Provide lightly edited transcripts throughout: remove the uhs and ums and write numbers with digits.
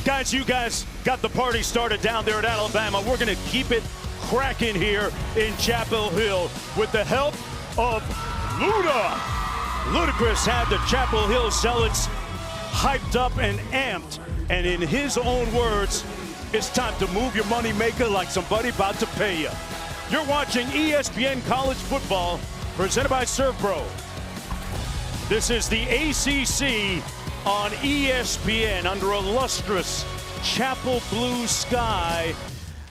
Guys, you guys got the party started down there at Alabama. We're going to keep it cracking here in Chapel Hill with the help of Luda. Ludacris had the Chapel Hill Zealots hyped up and amped. And in his own words, it's time to move your money maker like somebody about to pay you. You're watching ESPN College Football presented by ServPro. This is the ACC on ESPN under a lustrous Chapel blue sky.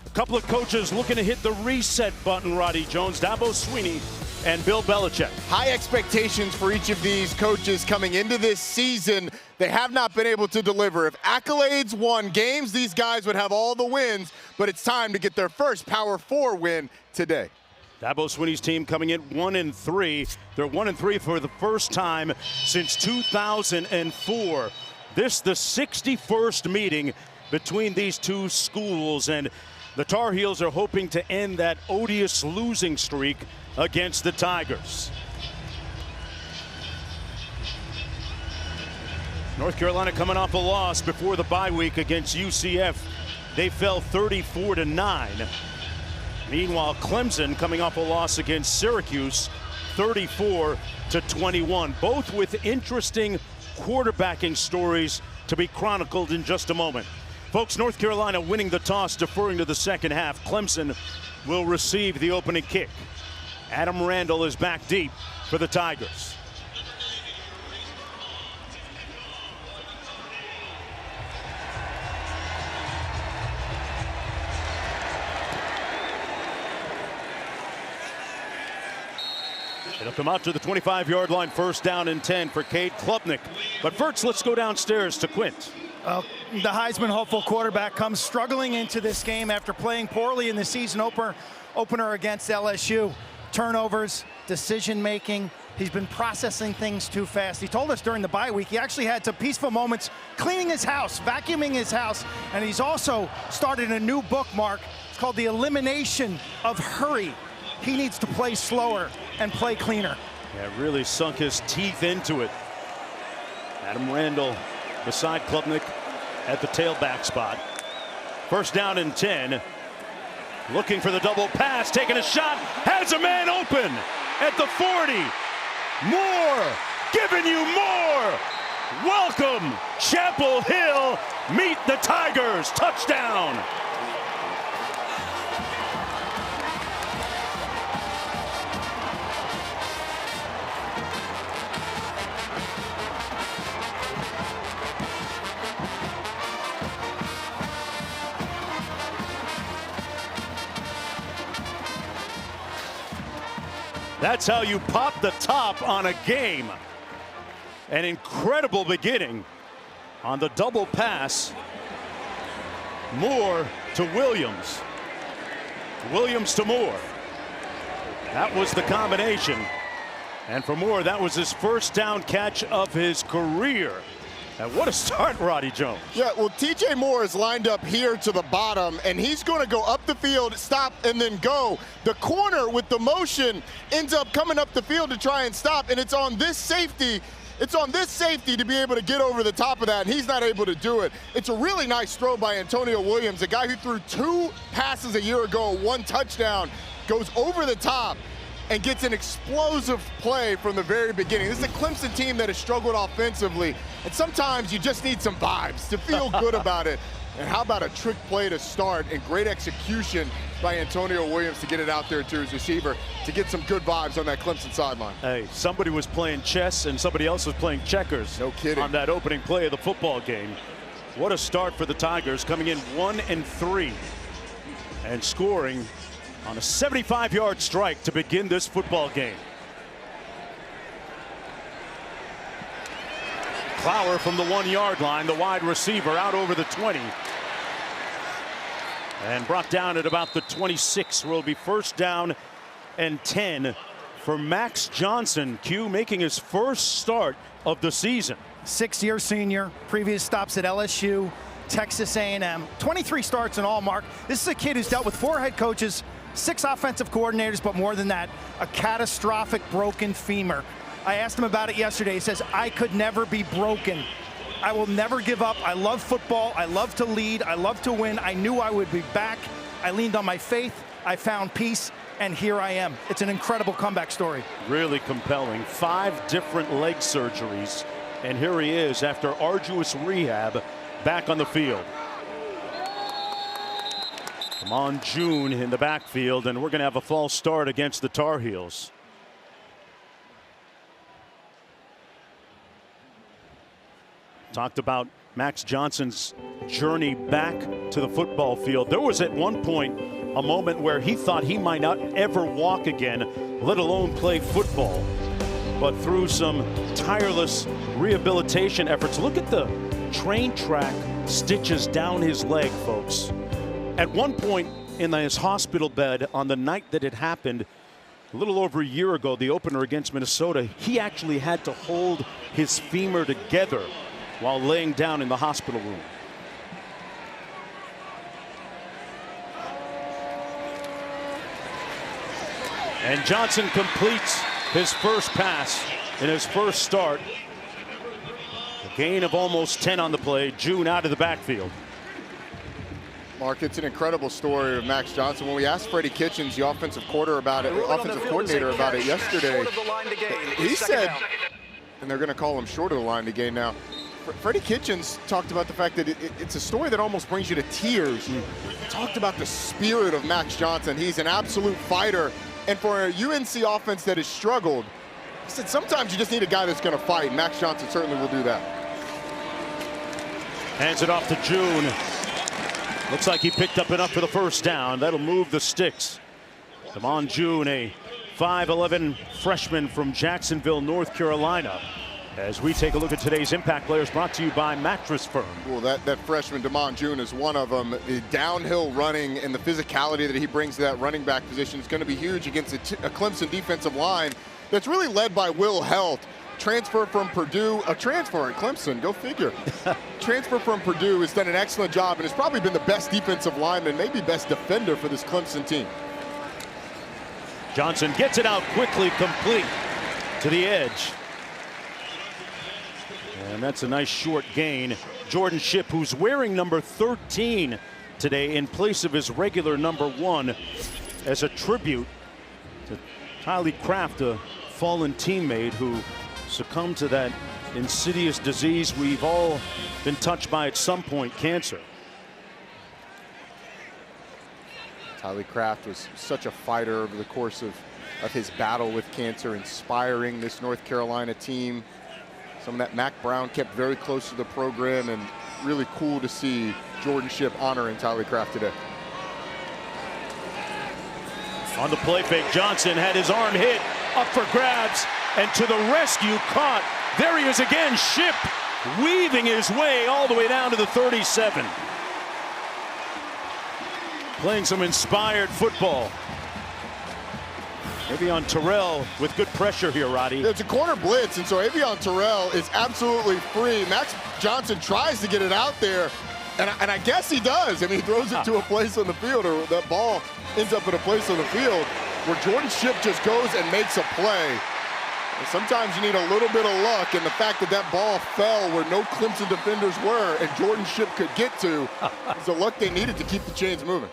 A couple of coaches looking to hit the reset button, Roddy Jones, Dabo Swinney, and Bill Belichick. High expectations for each of these coaches coming into this season. They have not been able to deliver. If accolades won games, these guys would have all the wins, but it's time to get their first Power 4 win today. Dabo Swinney's team coming in 1-3. They're 1-3 for the first time since 2004. This the 61st meeting between these two schools, and the Tar Heels are hoping to end that odious losing streak against the Tigers. North Carolina coming off a loss before the bye week against UCF. They fell 34-9. Meanwhile, Clemson coming off a loss against Syracuse, 34-21. Both with interesting quarterbacking stories to be chronicled in just a moment. Folks, North Carolina winning the toss, deferring to the second half. Clemson will receive the opening kick. Adam Randall is back deep for the Tigers. It'll come out to the 25-yard line, first down and 10 for Cade Klubnik. But first, let's go downstairs to Quint. The Heisman hopeful quarterback comes struggling into this game after playing poorly in the season opener against LSU. Turnovers, decision-making. He's been processing things too fast. He told us during the bye week he actually had some peaceful moments cleaning his house, vacuuming his house, and he's also started a new bookmark. It's called The Elimination of Hurry. He needs to play slower and play cleaner. Yeah, really sunk his teeth into it. Adam Randall beside Klubnik at the tailback spot. First down and 10. Looking for the double pass, taking a shot, has a man open at the 40. More, giving you more. Welcome, Chapel Hill. Meet the Tigers. Touchdown. That's how you pop the top on a game. An incredible beginning on the double pass. Moore to Williams. Williams to Moore. That was the combination. And for Moore, that was his first down catch of his career. And what a start, Roddy Jones. Yeah, well, TJ Moore is lined up here to the bottom, and he's going to go up the field, stop, and then go. The corner with the motion ends up coming up the field to try and stop, and it's on this safety. It's on this safety to be able to get over the top of that, and he's not able to do it. It's a really nice throw by Antonio Williams, a guy who threw 2 passes a year ago, 1 touchdown, goes over the top and gets an explosive play from the very beginning. This is a Clemson team that has struggled offensively, and sometimes you just need some vibes to feel good about it. And how about a trick play to start and great execution by Antonio Williams to get it out there to his receiver to get some good vibes on that Clemson sideline. Hey, somebody was playing chess and somebody else was playing checkers. No kidding. On that opening play of the football game. What a start for the Tigers, coming in 1-3 and scoring on a 75-yard strike to begin this football game. Clower from the 1-yard line, the wide receiver out over the 20. And brought down at about the 26, where it'll be first down and 10 for Max Johnson. Q making his first start of the season. 6-year senior, previous stops at LSU, Texas A&M, 23 starts in all, Mark. This is a kid who's dealt with 4 head coaches, 6 offensive coordinators, but more than that, a catastrophic broken femur. I asked him about it yesterday. He says, I could never be broken. I will never give up. I love football. I love to lead. I love to win. I knew I would be back. I leaned on my faith. I found peace, and here I am. It's an incredible comeback story. Really compelling. 5 different leg surgeries, and here he is after arduous rehab, back on the field. Damon June in the backfield, and we're going to have a false start against the Tar Heels. Talked about Max Johnson's journey back to the football field. There was at one point a moment where he thought he might not ever walk again, let alone play football. But through some tireless rehabilitation efforts, look at the train track stitches down his leg, folks. At one point in his hospital bed on the night that it happened, a little over a year ago, the opener against Minnesota, he actually had to hold his femur together while laying down in the hospital room. And Johnson completes his first pass in his first start. A gain of almost 10 on the play. June out of the backfield. Mark, it's an incredible story of Max Johnson. When we asked Freddie Kitchens, the offensive coordinator, about it yesterday, he said, and they're going to call him short of the line to gain now. Freddie Kitchens talked about the fact that it's a story that almost brings you to tears. He talked about the spirit of Max Johnson. He's an absolute fighter. And for a UNC offense that has struggled, he said sometimes you just need a guy that's going to fight. Max Johnson certainly will do that. Hands it off to June. Looks like he picked up enough for the first down. That'll move the sticks. Damon June, a 5'11" freshman from Jacksonville, North Carolina. As we take a look at today's Impact Players, brought to you by Mattress Firm. Well, that freshman, Damon June, is one of them. The downhill running and the physicality that he brings to that running back position is going to be huge against a Clemson defensive line that's really led by Will Helt. Transfer from Purdue, a transfer at Clemson, go figure. Transfer from Purdue has done an excellent job and has probably been the best defensive lineman, maybe best defender for this Clemson team. Johnson gets it out quickly, complete to the edge. And that's a nice short gain. Jordan Shipp, who's wearing number 13 today in place of his regular number 1 as a tribute to Tylee Kraft, a fallen teammate who succumbed to that insidious disease we've all been touched by at some point, cancer. Tylee Kraft was such a fighter over the course of his battle with cancer, inspiring this North Carolina team. Some of that Mac Brown kept very close to the program, and really cool to see Jordan Shipp honoring Tylee Kraft today. On the play fake, Johnson had his arm hit, up for grabs, and to the rescue, caught. There he is again, Shipp weaving his way all the way down to the 37. Playing some inspired football. Avion Terrell with good pressure here, Roddy. It's a corner blitz, and so Avion Terrell is absolutely free. Max Johnson tries to get it out there, and I guess he does. I mean, he throws it to a place on the field, or that ball ends up at a place on the field where Jordan Shipp just goes and makes a play. And sometimes you need a little bit of luck, and the fact that that ball fell where no Clemson defenders were and Jordan Shipp could get to is the luck they needed to keep the chains moving.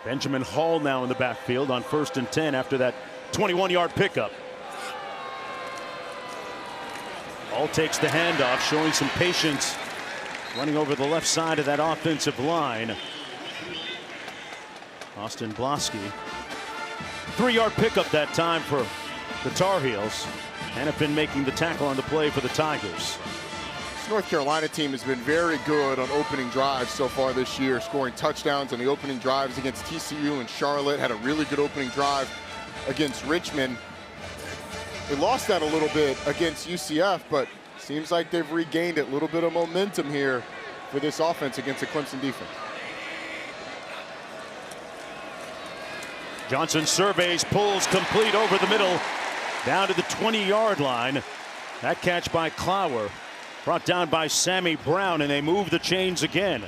Benjamin Hall now in the backfield on 1st and 10 after that 21-yard pickup. Hall takes the handoff, showing some patience, running over the left side of that offensive line. Austin Blosky. 3-yard pickup that time for the Tar Heels. Hannafin making the tackle on the play for the Tigers. This North Carolina team has been very good on opening drives so far this year, scoring touchdowns on the opening drives against TCU and Charlotte. Had a really good opening drive against Richmond. They lost that a little bit against UCF, but seems like they've regained a little bit of momentum here for this offense against the Clemson defense. Johnson surveys, pulls complete over the middle, down to the 20-yard line. That catch by Clower, brought down by Sammy Brown, and they move the chains again.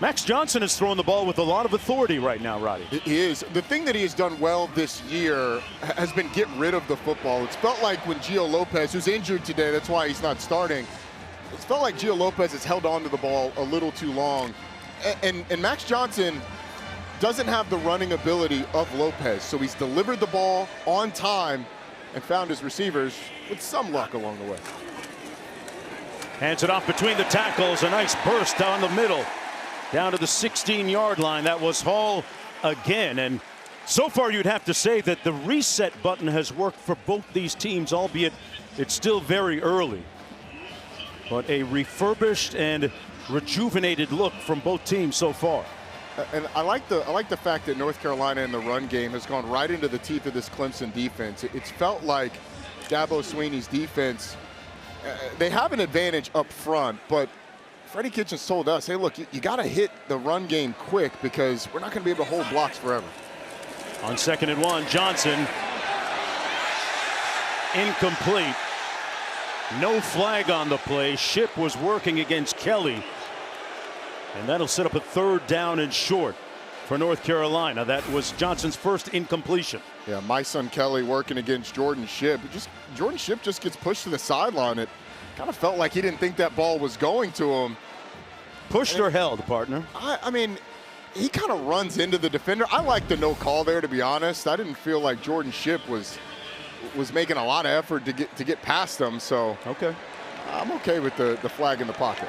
Max Johnson is throwing the ball with a lot of authority right now, Roddy. He is. The thing that he has done well this year has been get rid of the football. It's felt like when Gio Lopez, who's injured today, that's why he's not starting, it's felt like Gio Lopez has held on to the ball a little too long. And Max Johnson doesn't have the running ability of Lopez, so he's delivered the ball on time and found his receivers with some luck along the way. Hands it off between the tackles. A nice burst down the middle, down to the 16-yard line. That was Hall again. And so far, you'd have to say that the reset button has worked for both these teams, albeit it's still very early. But a refurbished and rejuvenated look from both teams so far. And I like the fact that North Carolina in the run game has gone right into the teeth of this Clemson defense. It's felt like Dabo Swinney's defense, they have an advantage up front, but Freddie Kitchens told us, hey, look, you got to hit the run game quick because we're not going to be able to hold blocks forever. On 2nd and 1, Johnson incomplete. No flag on the play. Shipp was working against Kelly. And that'll set up a 3rd down and short for North Carolina. That was Johnson's first incompletion. Yeah, my son Kelly working against Jordan Shipp. Jordan Shipp just gets pushed to the sideline. It kind of felt like he didn't think that ball was going to him. Pushed or held, partner? I mean, he kind of runs into the defender. I like the no call there, to be honest. I didn't feel like Jordan Shipp was making a lot of effort to get past him. So okay, I'm okay with the flag in the pocket.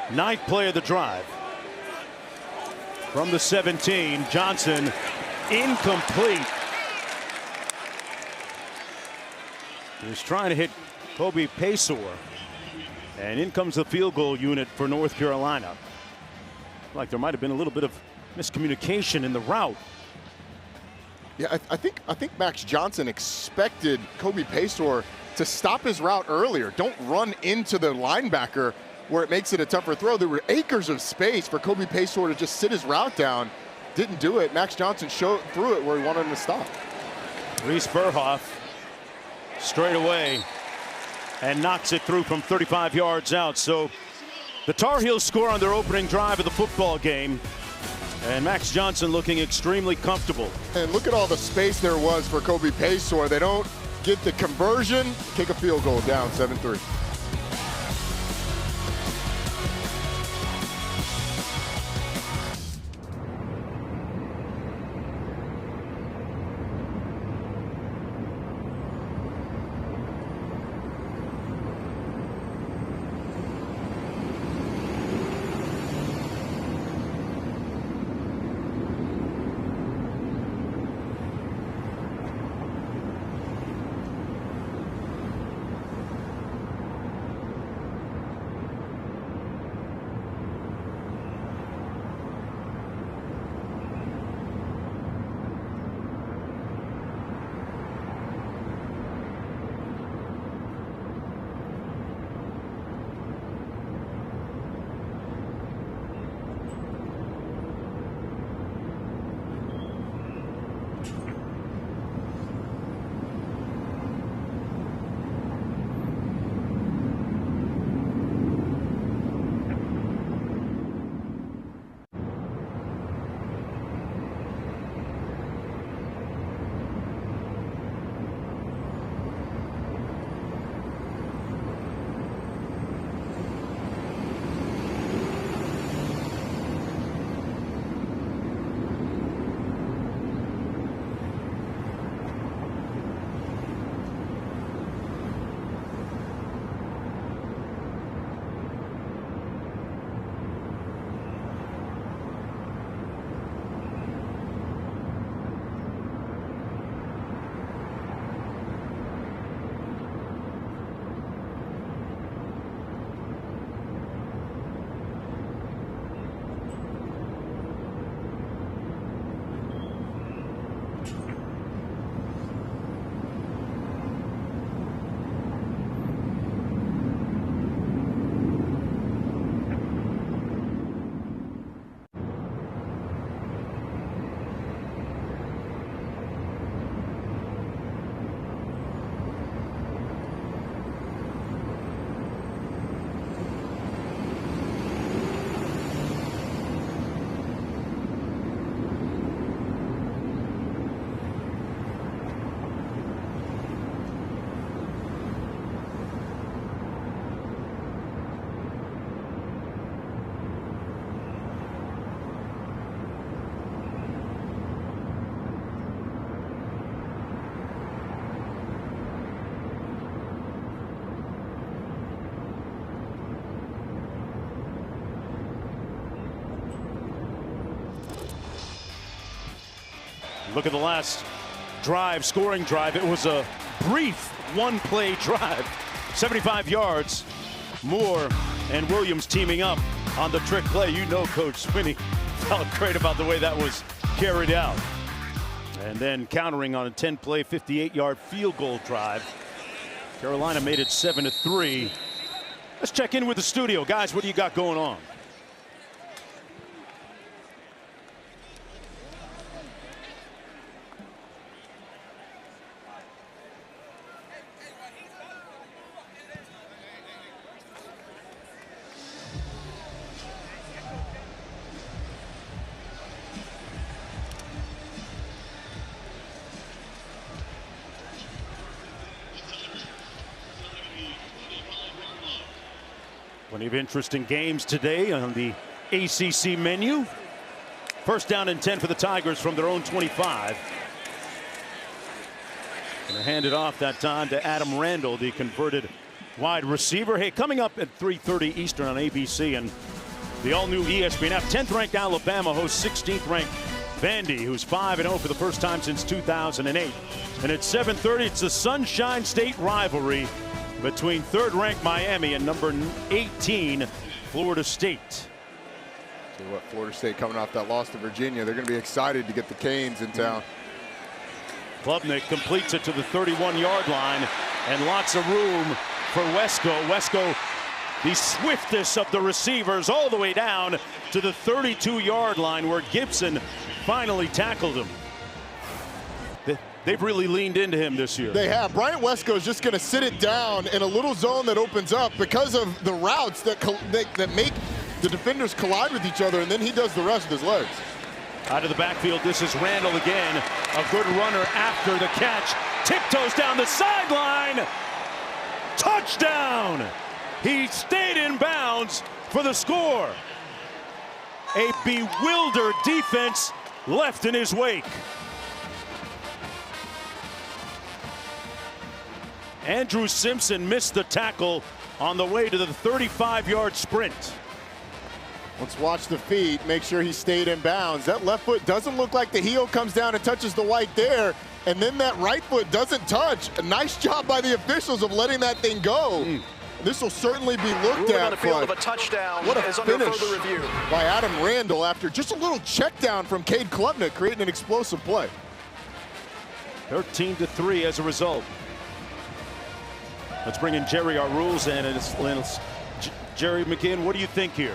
9th play of the drive. From the 17, Johnson incomplete. He was trying to hit Kobe Paysour. And in comes the field goal unit for North Carolina. Like there might have been a little bit of miscommunication in the route. Yeah, I think Max Johnson expected Kobe Paysour to stop his route earlier. Don't run into the linebacker where it makes it a tougher throw. There were acres of space for Kobe Paysour to just sit his route down. Didn't do it. Max Johnson threw it where he wanted him to stop. Reese Verhoff straight away and knocks it through from 35 yards out. So the Tar Heels score on their opening drive of the football game. And Max Johnson looking extremely comfortable. And look at all the space there was for Kobe Paysour. They don't get the conversion, kick a field goal down 7-3. Look at the last drive, scoring drive. It was a brief one-play drive. 75 yards. Moore and Williams teaming up on the trick play. You know Coach Swinney felt great about the way that was carried out. And then countering on a 10-play, 58-yard field goal drive. Carolina made it 7-3. Let's check in with the studio. Guys, what do you got going on? Plenty of interesting games today on the ACC menu. First down and 10 for the Tigers from their own 25. Gonna hand it off that time to Adam Randall, the converted wide receiver. Hey, coming up at 3:30 Eastern on ABC and the all-new ESPN app, 10th ranked Alabama hosts 16th ranked Vandy, who's 5-0 for the first time since 2008. And at 7:30, it's the Sunshine State rivalry between third-ranked Miami and number 18 Florida State. Tell you what, Florida State coming off that loss to Virginia, they're going to be excited to get the Canes in town. Klubnik completes it to the 31-yard line, and lots of room for Wesco. Wesco, the swiftest of the receivers, all the way down to the 32-yard line where Gibson finally tackled him. They've really leaned into him this year. They have. Bryant Wesco is just going to sit it down in a little zone that opens up because of the routes that make the defenders collide with each other, and then he does the rest with his legs. Out of the backfield, this is Randall again. A good runner after the catch. Tiptoes down the sideline. Touchdown! He stayed in bounds for the score. A bewildered defense left in his wake. Andrew Simpson missed the tackle on the way to the 35-yard sprint. Let's watch the feet, make sure he stayed in bounds. That left foot doesn't look like the heel comes down and touches the white there, and then that right foot doesn't touch. A nice job by the officials of letting that thing go. This will certainly be looked at. On the field of a touchdown. What a finish further review by Adam Randall after just a little check down from Cade Klubnik, creating an explosive play. 13-3 as a result. Let's bring in Jerry, our rules analyst. Jerry McGinn, what do you think here?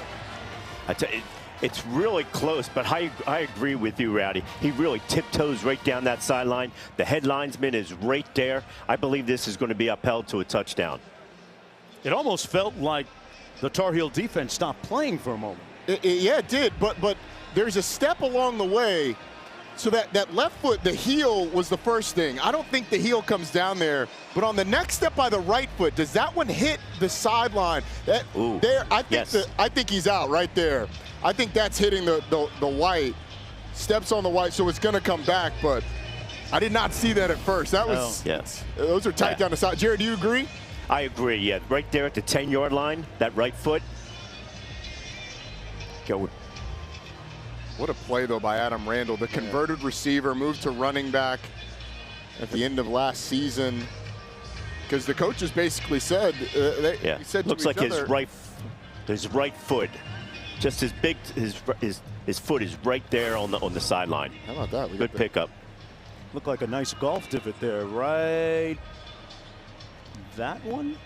I tell you, it's really close, but I agree with you, Rowdy. He really tiptoes right down that sideline. The head linesman is right there. I believe this is going to be upheld to a touchdown. It almost felt like the Tar Heel defense stopped playing for a moment. Yeah, it did, but there's a step along the way. So that left foot, the heel was the first thing. I don't think the heel comes down there, but on the next step by the right foot, does that one hit the sideline? I think he's out right there. I think that's hitting the white, steps on the white, so it's going to come back, but I did not see that at first. That was, those are tight down the side. Jared, do you agree? I agree, yeah. Right there at the 10-yard line, that right foot. Go. What a play, though, by Adam Randall. The converted receiver moved to running back at the end of last season. Because the coaches basically said, he said looks like his right foot, just as big, his foot is right there on the sideline. How about that? Good pickup. Looked like a nice golf divot there, right? That one?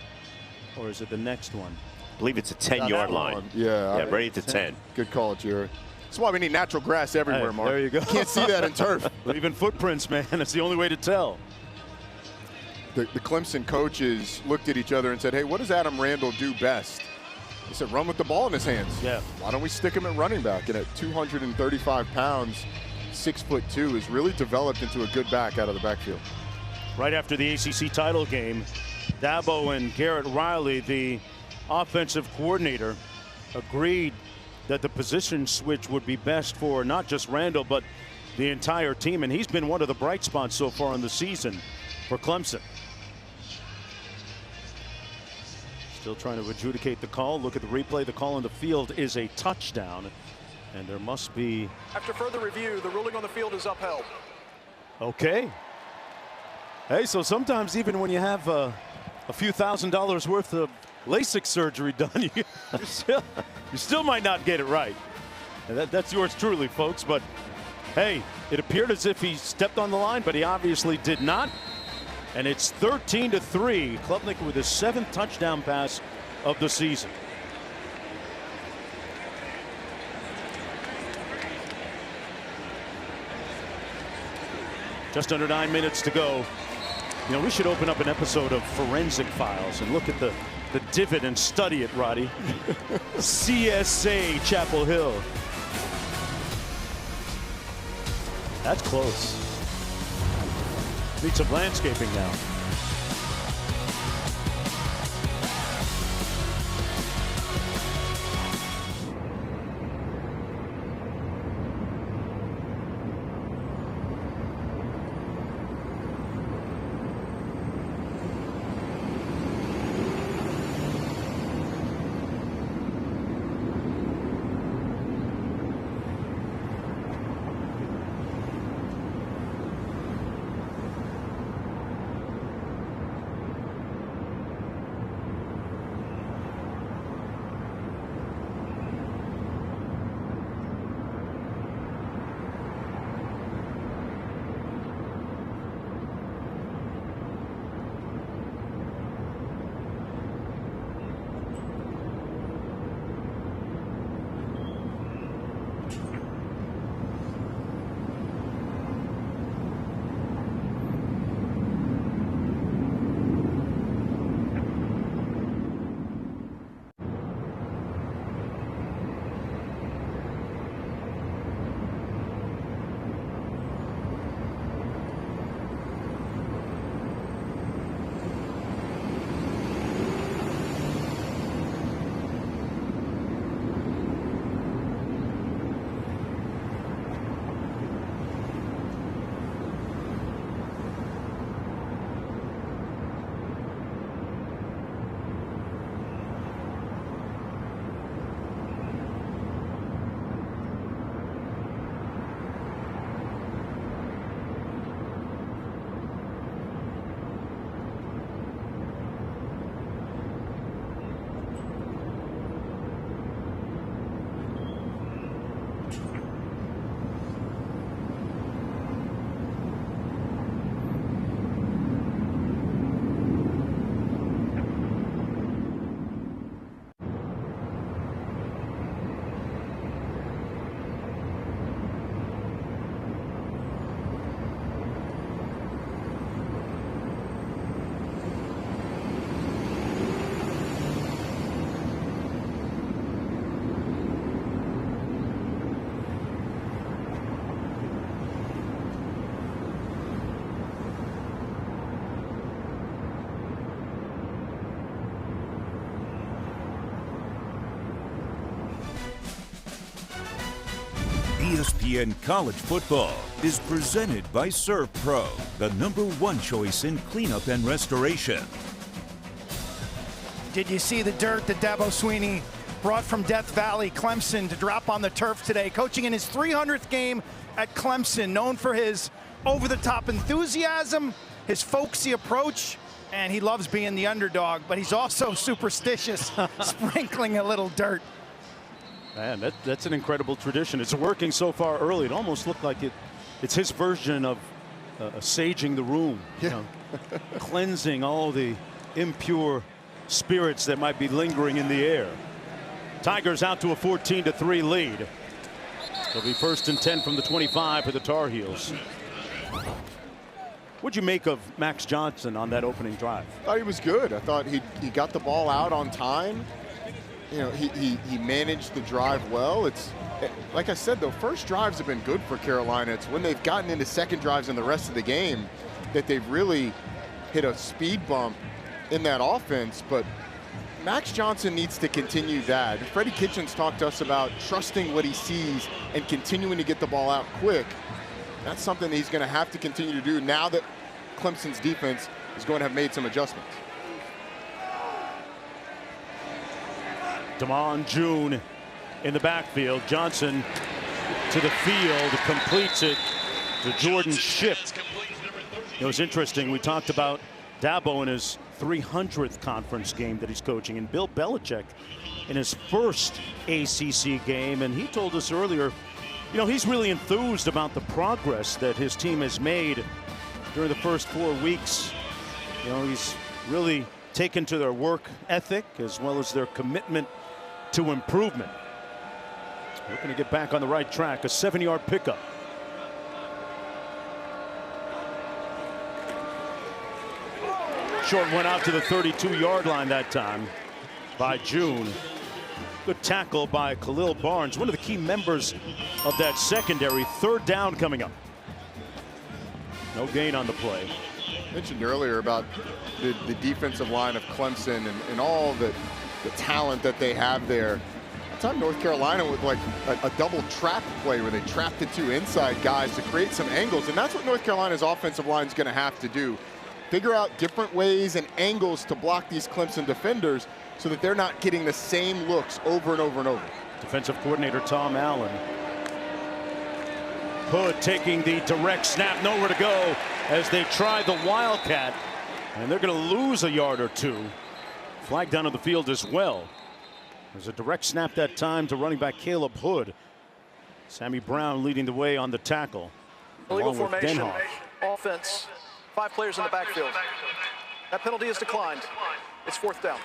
Or is it the next one? I believe it's a 10-yard line. Yeah, right at the 10. Good call, Jared. That's why we need natural grass everywhere, Mark. There you go. Can't see that in turf. Even footprints, man. That's the only way to tell. The Clemson coaches looked at each other and said, hey, what does Adam Randall do best? He said, run with the ball in his hands. Yeah. Why don't we stick him at running back? And at 235 pounds, 6'2", is really developed into a good back out of the backfield. Right after the ACC title game, Dabo and Garrett Riley, the offensive coordinator, agreed that the position switch would be best for not just Randall, but the entire team. And he's been one of the bright spots so far in the season for Clemson. Still trying to adjudicate the call. Look at the replay. The call on the field is a touchdown. And there must be... After further review, the ruling on the field is upheld. Okay. Hey, so sometimes even when you have a few $1,000s worth of LASIK surgery done, you still might not get it right. And that's yours truly, folks. But hey, it appeared as if he stepped on the line, but he obviously did not. And it's 13-3. Klubnik with his 7th touchdown pass of the season. Just under 9 minutes to go. You know, we should open up an episode of Forensic Files and look at the divot and study it, Roddy. CSA Chapel Hill. That's close. Need some landscaping now. ESPN College Football is presented by ServPro, the #1 choice in cleanup and restoration. Did you see the dirt that Dabo Swinney brought from Death Valley, Clemson, to drop on the turf today? Coaching in his 300th game at Clemson, known for his over-the-top enthusiasm, his folksy approach, and he loves being the underdog, but he's also superstitious, sprinkling a little dirt. Man, that's an incredible tradition. It's working so far early. It almost looked like it's his version of saging the room, you know, cleansing all the impure spirits that might be lingering in the air. Tigers out to a 14-3 lead. It'll be 1st and 10 from the 25 for the Tar Heels. What'd you make of Max Johnson on that opening drive? I thought he was good. I thought he got the ball out on time. You know, he managed the drive well. It's like I said, though, first drives have been good for Carolina. It's when they've gotten into second drives in the rest of the game that they've really hit a speed bump in that offense. But Max Johnson needs to continue that. Freddie Kitchens talked to us about trusting what he sees and continuing to get the ball out quick. That's something that he's going to have to continue to do now that Clemson's defense is going to have made some adjustments. Damon June in the backfield. Johnson to the field, completes it to Jordan Shipp. It was interesting. We talked about Dabo in his 300th conference game that he's coaching, and Bill Belichick in his first ACC game. And he told us earlier, you know, he's really enthused about the progress that his team has made during the first 4 weeks. You know, he's really taken to their work ethic as well as their commitment to improvement. Looking to get back on the right track. A 7-yard pickup. Short went out to the 32-yard line that time by June. Good tackle by Khalil Barnes, one of the key members of that secondary. 3rd down coming up. No gain on the play. Mentioned earlier about the defensive line of Clemson and all the talent that they have there. Time North Carolina with like a double trap play where they trapped the 2 inside guys to create some angles, and that's what North Carolina's offensive line is going to have to do. Figure out different ways and angles to block these Clemson defenders so that they're not getting the same looks over and over and over. Defensive coordinator Tom Allen. Hood taking the direct snap, nowhere to go as they try the Wildcat, and they're going to lose a yard or 2. Flag down on the field as well. There's a direct snap that time to running back Caleb Hood. Sammy Brown leading the way on the tackle. Illegal along with formation, Denhoff. offense, 5 players in the backfield. That penalty is declined. It's 4th down.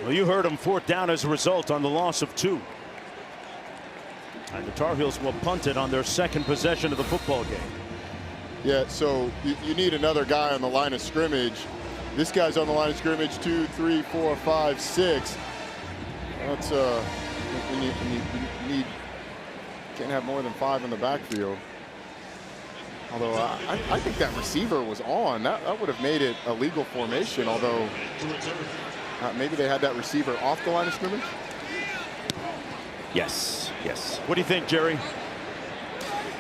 Well, you heard him, 4th down as a result on the loss of 2. And the Tar Heels will punt it on their 2nd possession of the football game. Yeah, so you need another guy on the line of scrimmage. This guy's on the line of scrimmage 2, 3, 4, 5, 6. That's you need can't have more than 5 in the backfield. Although I think that receiver was on. That would have made it a legal formation. Although maybe they had that receiver off the line of scrimmage. Yes, yes. What do you think, Jerry?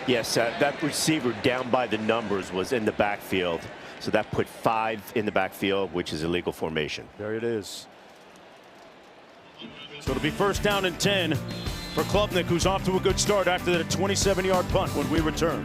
Yes, that receiver down by the numbers was in the backfield. So that put 5 in the backfield, which is illegal formation. There it is. So it'll be 1st down and 10 for Klubnik, who's off to a good start after that 27-yard punt when we return.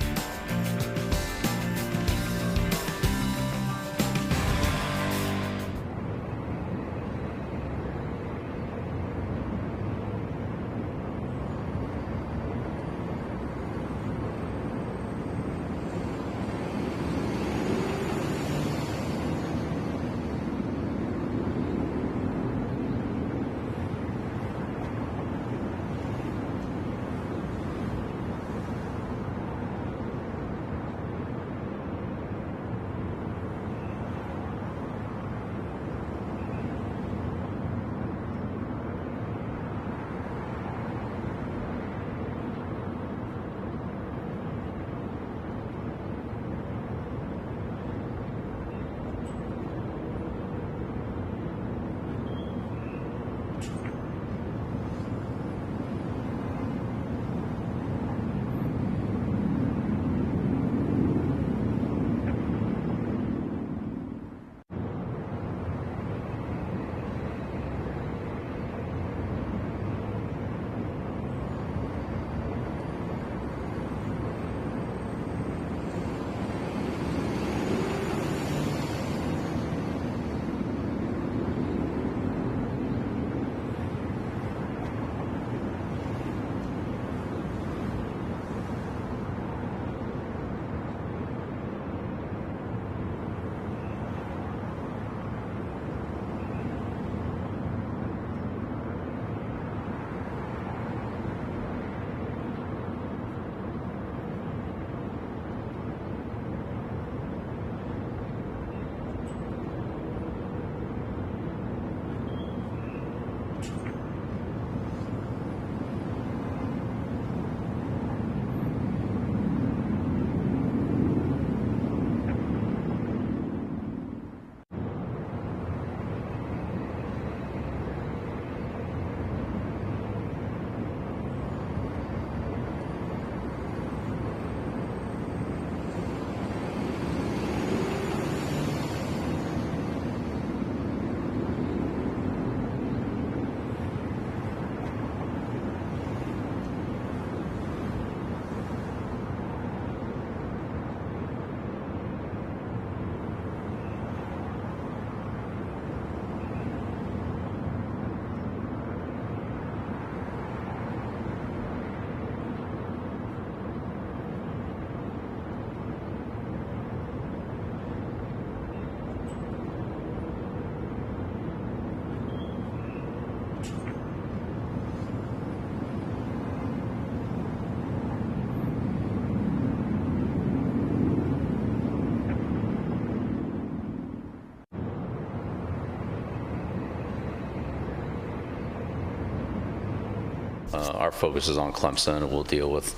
our focus is on Clemson, and we'll deal with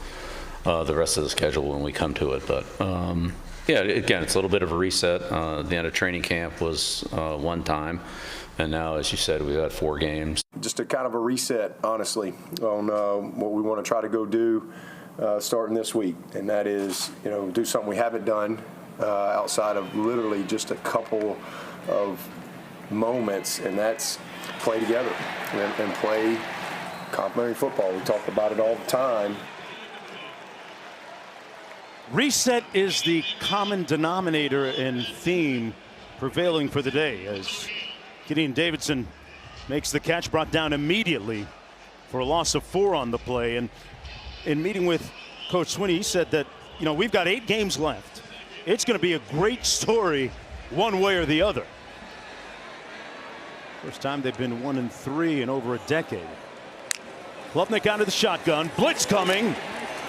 the rest of the schedule when we come to it. But yeah, again, it's a little bit of a reset. The end of training camp was one time, and now, as you said, we've had 4 games. Just a kind of a reset, honestly, on what we want to try to go do starting this week, and that is, do something we haven't done outside of literally just a couple of moments, and that's play together and play complementary football. We talk about it all the time. Reset is the common denominator and theme prevailing for the day, as Gideon Davidson makes the catch, brought down immediately for a loss of 4 on the play. And in meeting with Coach Swinney, he said that, we've got 8 games left. It's going to be a great story one way or the other. First time they've been 1-3 in over a decade. Klubnik out of the shotgun. Blitz coming.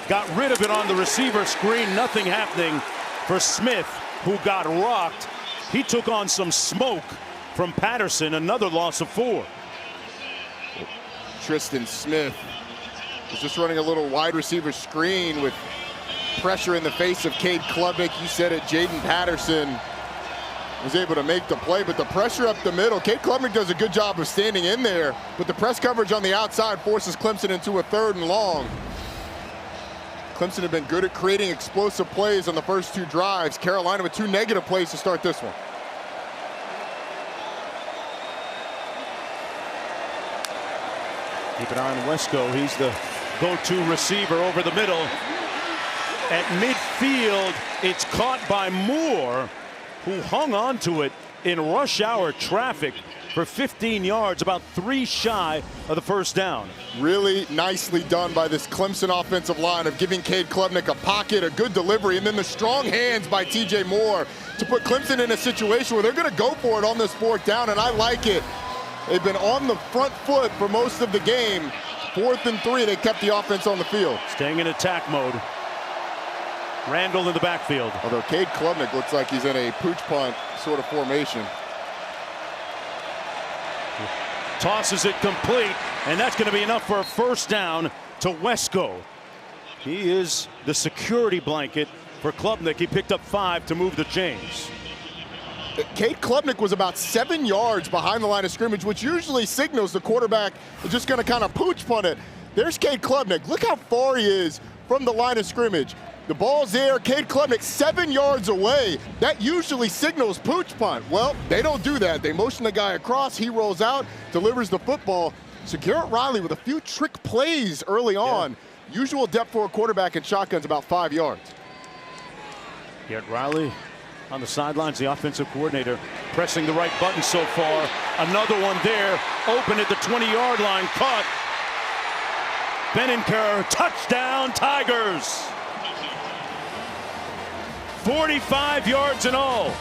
Got rid of it on the receiver screen. Nothing happening for Smith, who got rocked. He took on some smoke from Patterson. Another loss of 4. Tristan Smith is just running a little wide receiver screen with pressure in the face of Cade Klubnik. You said it, Jaden Patterson was able to make the play, but the pressure up the middle, Cade Klubnik does a good job of standing in there, but the press coverage on the outside forces Clemson into a 3rd and long. Clemson have been good at creating explosive plays on the first 2 drives. Carolina with 2 negative plays to start this one. Keep an eye on Wesco. He's the go-to receiver over the middle. At midfield, it's caught by Moore, who hung on to it in rush hour traffic for 15 yards, about 3 shy of the first down. Really nicely done by this Clemson offensive line of giving Cade Klubnik a pocket, a good delivery, and then the strong hands by TJ Moore to put Clemson in a situation where they're going to go for it on this 4th down, and I like it. They've been on the front foot for most of the game. 4th and 3, they kept the offense on the field. Staying in attack mode. Randall in the backfield. Although Cade Klubnik looks like he's in a pooch punt sort of formation. Tosses it complete, and that's going to be enough for a first down to Wesco. He is the security blanket for Klubnik. He picked up 5 to move the chains. Cade Klubnik was about 7 yards behind the line of scrimmage, which usually signals the quarterback is just going to kind of pooch punt it. There's Cade Klubnik. Look how far he is from the line of scrimmage. The ball's there. Cade Klubnik 7 yards away. That usually signals pooch punt. Well, they don't do that. They motion the guy across. He rolls out, delivers the football. So Garrett Riley with a few trick plays early on. Usual depth for a quarterback in shotguns about 5 yards. Garrett Riley on the sidelines, the offensive coordinator, pressing the right button so far. Another one there, open at the 20-yard line, caught. Benenker, touchdown Tigers. 45 yards in all.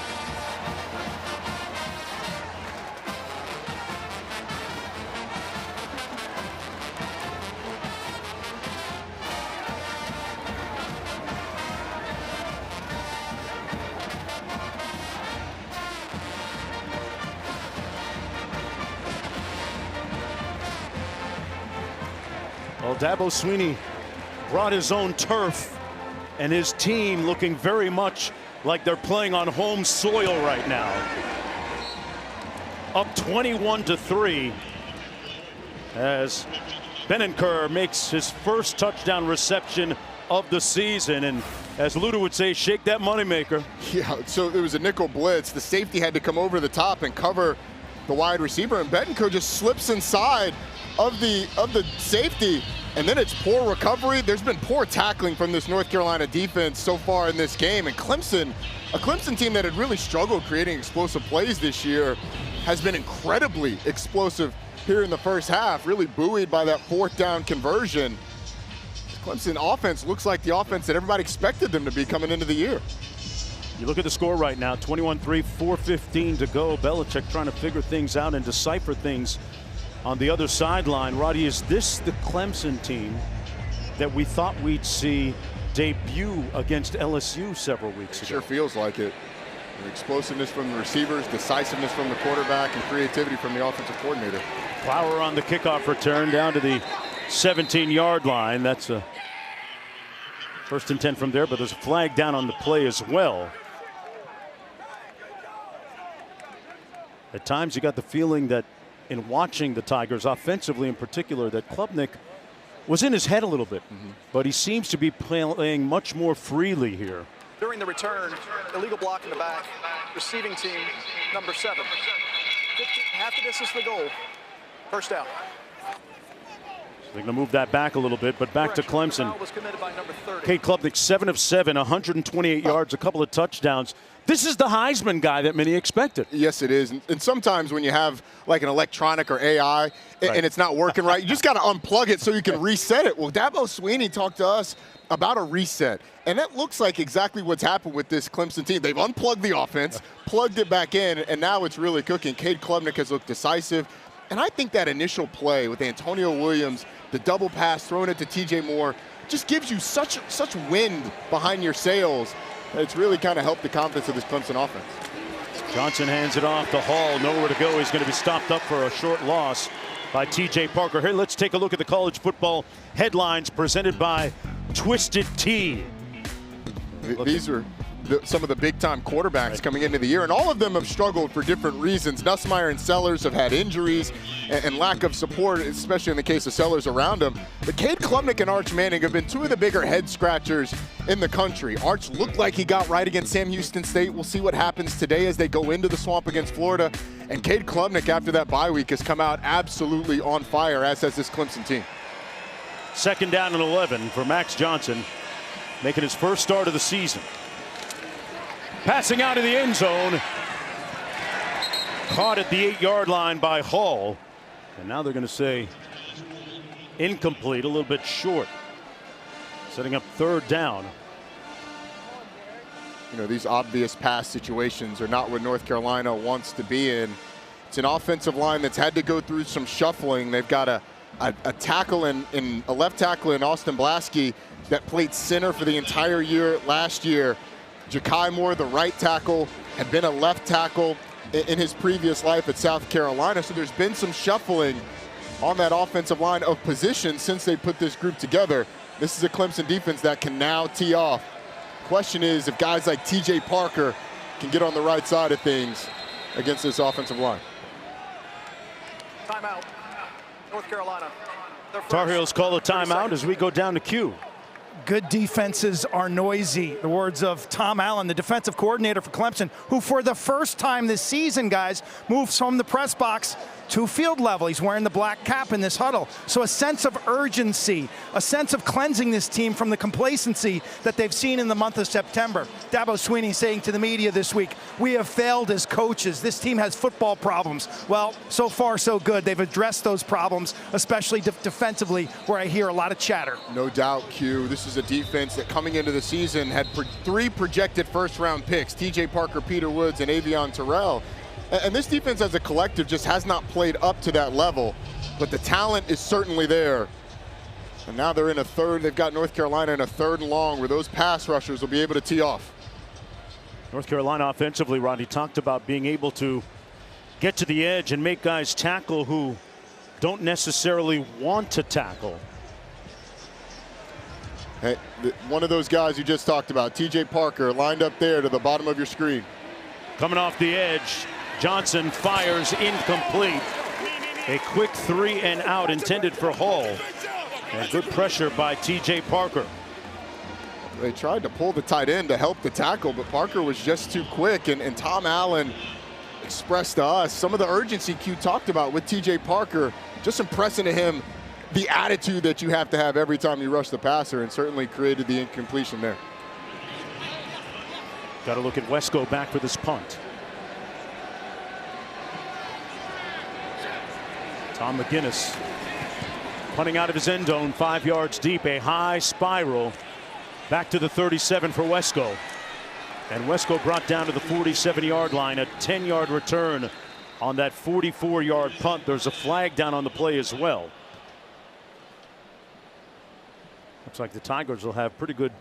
Well, Dabo Swinney brought his own turf, and his team looking very much like they're playing on home soil right now. Up 21-3 as Benenker makes his first touchdown reception of the season, and as Luda would say, shake that moneymaker. Yeah, so it was a nickel blitz. The safety had to come over the top and cover the wide receiver, and Benenker just slips inside of the safety, and then it's poor recovery. There's been poor tackling from this North Carolina defense so far in this game, and Clemson, a Clemson team that had really struggled creating explosive plays this year, has been incredibly explosive here in the first half, really buoyed by that 4th down conversion. Clemson offense looks like the offense that everybody expected them to be coming into the year. You look at the score right now, 21-3, 4:15 to go. Belichick trying to figure things out and decipher things on the other sideline. Roddy, is this the Clemson team that we thought we'd see debut against LSU several weeks ago? Sure feels like it. Explosiveness from the receivers, decisiveness from the quarterback, and creativity from the offensive coordinator. Flower on the kickoff return down to the 17-yard line. That's a first and 10 from there, but there's a flag down on the play as well. At times you got the feeling that in watching the Tigers offensively in particular that Klubnik was in his head a little bit, but he seems to be playing much more freely here. During the return, illegal block in the back, receiving team number 7. Half the distance to the goal. First down. So they're going to move that back a little bit, but back to Clemson. Was committed by number 30. Cade Klubnik, 7 of 7, 128 yards, a couple of touchdowns. This is the Heisman guy that many expected. Yes, it is. And sometimes when you have like an electronic or AI and it's not working right, you just got to unplug it so you can reset it. Well, Dabo Swinney talked to us about a reset. And that looks like exactly what's happened with this Clemson team. They've unplugged the offense, plugged it back in, and now it's really cooking. Cade Klubnik has looked decisive. And I think that initial play with Antonio Williams, the double pass, throwing it to TJ Moore, just gives you such wind behind your sails. It's really kind of helped the confidence of this Clemson offense. Johnson hands it off to Hall. Nowhere to go. He's going to be stopped up for a short loss by TJ Parker. Here, let's take a look at the college football headlines presented by Twisted Tea. These are some of the big-time quarterbacks coming into the year, and all of them have struggled for different reasons. Nussmeier and Sellers have had injuries and lack of support, especially in the case of Sellers around him. But Cade Klubnik and Arch Manning have been two of the bigger head-scratchers in the country. Arch looked like he got right against Sam Houston State. We'll see what happens today as they go into the Swamp against Florida. And Cade Klubnik, after that bye week, has come out absolutely on fire, as has this Clemson team. Second down and 11 for Max Johnson, making his first start of the season. Passing out of the end zone. Caught at the 8-yard line by Hall. And now they're going to say incomplete, a little bit short. Setting up third down. You know, these obvious pass situations are not what North Carolina wants to be in. It's an offensive line that's had to go through some shuffling. They've got a tackle in a left tackle in Austin Blaski that played center for the entire year last year. Ja'Kai Moore, the right tackle, had been a left tackle in his previous life at South Carolina. So there's been some shuffling on that offensive line of position since they put this group together. This is a Clemson defense that can now tee off. Question is if guys like TJ Parker can get on the right side of things against this offensive line. Timeout. North Carolina. Tar Heels call a timeout as we go down to Q. Good defenses are noisy. The words of Tom Allen, the defensive coordinator for Clemson, who for the first time this season, guys, moves from the press box to field level. He's wearing the black cap in this huddle. So a sense of urgency, a sense of cleansing this team from the complacency that they've seen in the month of September. Dabo Swinney saying to the media this week, we have failed as coaches. This team has football problems. Well, so far so good. They've addressed those problems, especially defensively, where I hear a lot of chatter. No doubt, Q. This is a defense that coming into the season had 3 projected first-round picks, TJ Parker, Peter Woods, and Avion Terrell. And this defense as a collective just has not played up to that level, but the talent is certainly there. And now they're in a third. They've got North Carolina in a 3rd and long where those pass rushers will be able to tee off. North Carolina offensively, Rodney talked about being able to get to the edge and make guys tackle who don't necessarily want to tackle. Hey, one of those guys you just talked about, TJ Parker, lined up there to the bottom of your screen. Coming off the edge, Johnson fires incomplete. A quick 3 and out intended for Hall. And good pressure by TJ Parker. They tried to pull the tight end to help the tackle, but Parker was just too quick. And Tom Allen expressed to us some of the urgency Q talked about with TJ Parker, just impressing to him the attitude that you have to have every time you rush the passer, and certainly created the incompletion there. Got to look at Wesco back for this punt. Tom McGinnis punting out of his end zone 5 yards deep, a high spiral back to the 37 for Wesco. And Wesco brought down to the 47-yard line, a 10-yard return on that 44-yard punt. There's a flag down on the play as well. Looks like the Tigers will have pretty good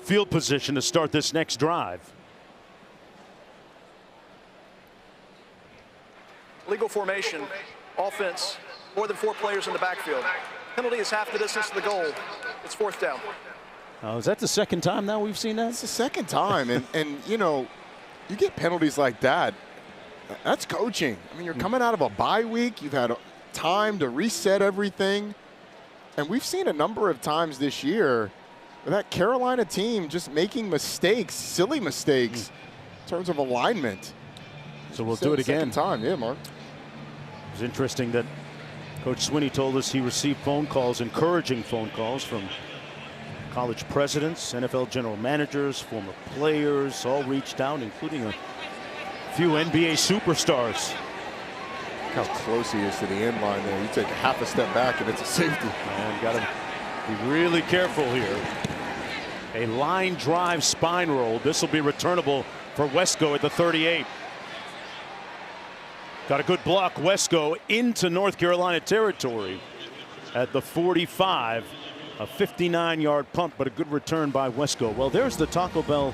field position to start this next drive. Legal formation, offense, more than 4 players in the backfield. Penalty is half the distance to the goal. It's 4th down. Is that the second time now we've seen that? It's the second time, and you know, you get penalties like that. That's coaching. I mean, you're coming out of a bye week. You've had time to reset everything, and we've seen a number of times this year that Carolina team just making mistakes, silly mistakes, in terms of alignment. So we'll do it again. Second time, yeah, Mark. It's interesting that Coach Swinney told us he received phone calls, encouraging phone calls from college presidents, NFL general managers, former players, all reached out, including a few NBA superstars. Look how close he is to the end line there. You take a half a step back and it's a safety. Man, got to be really careful here. A line drive spine roll. This will be returnable for Wesco at the 38. Got a good block, Wesco, into North Carolina territory at the 45. A 59-yard punt, but a good return by Wesco. Well, there's the Taco Bell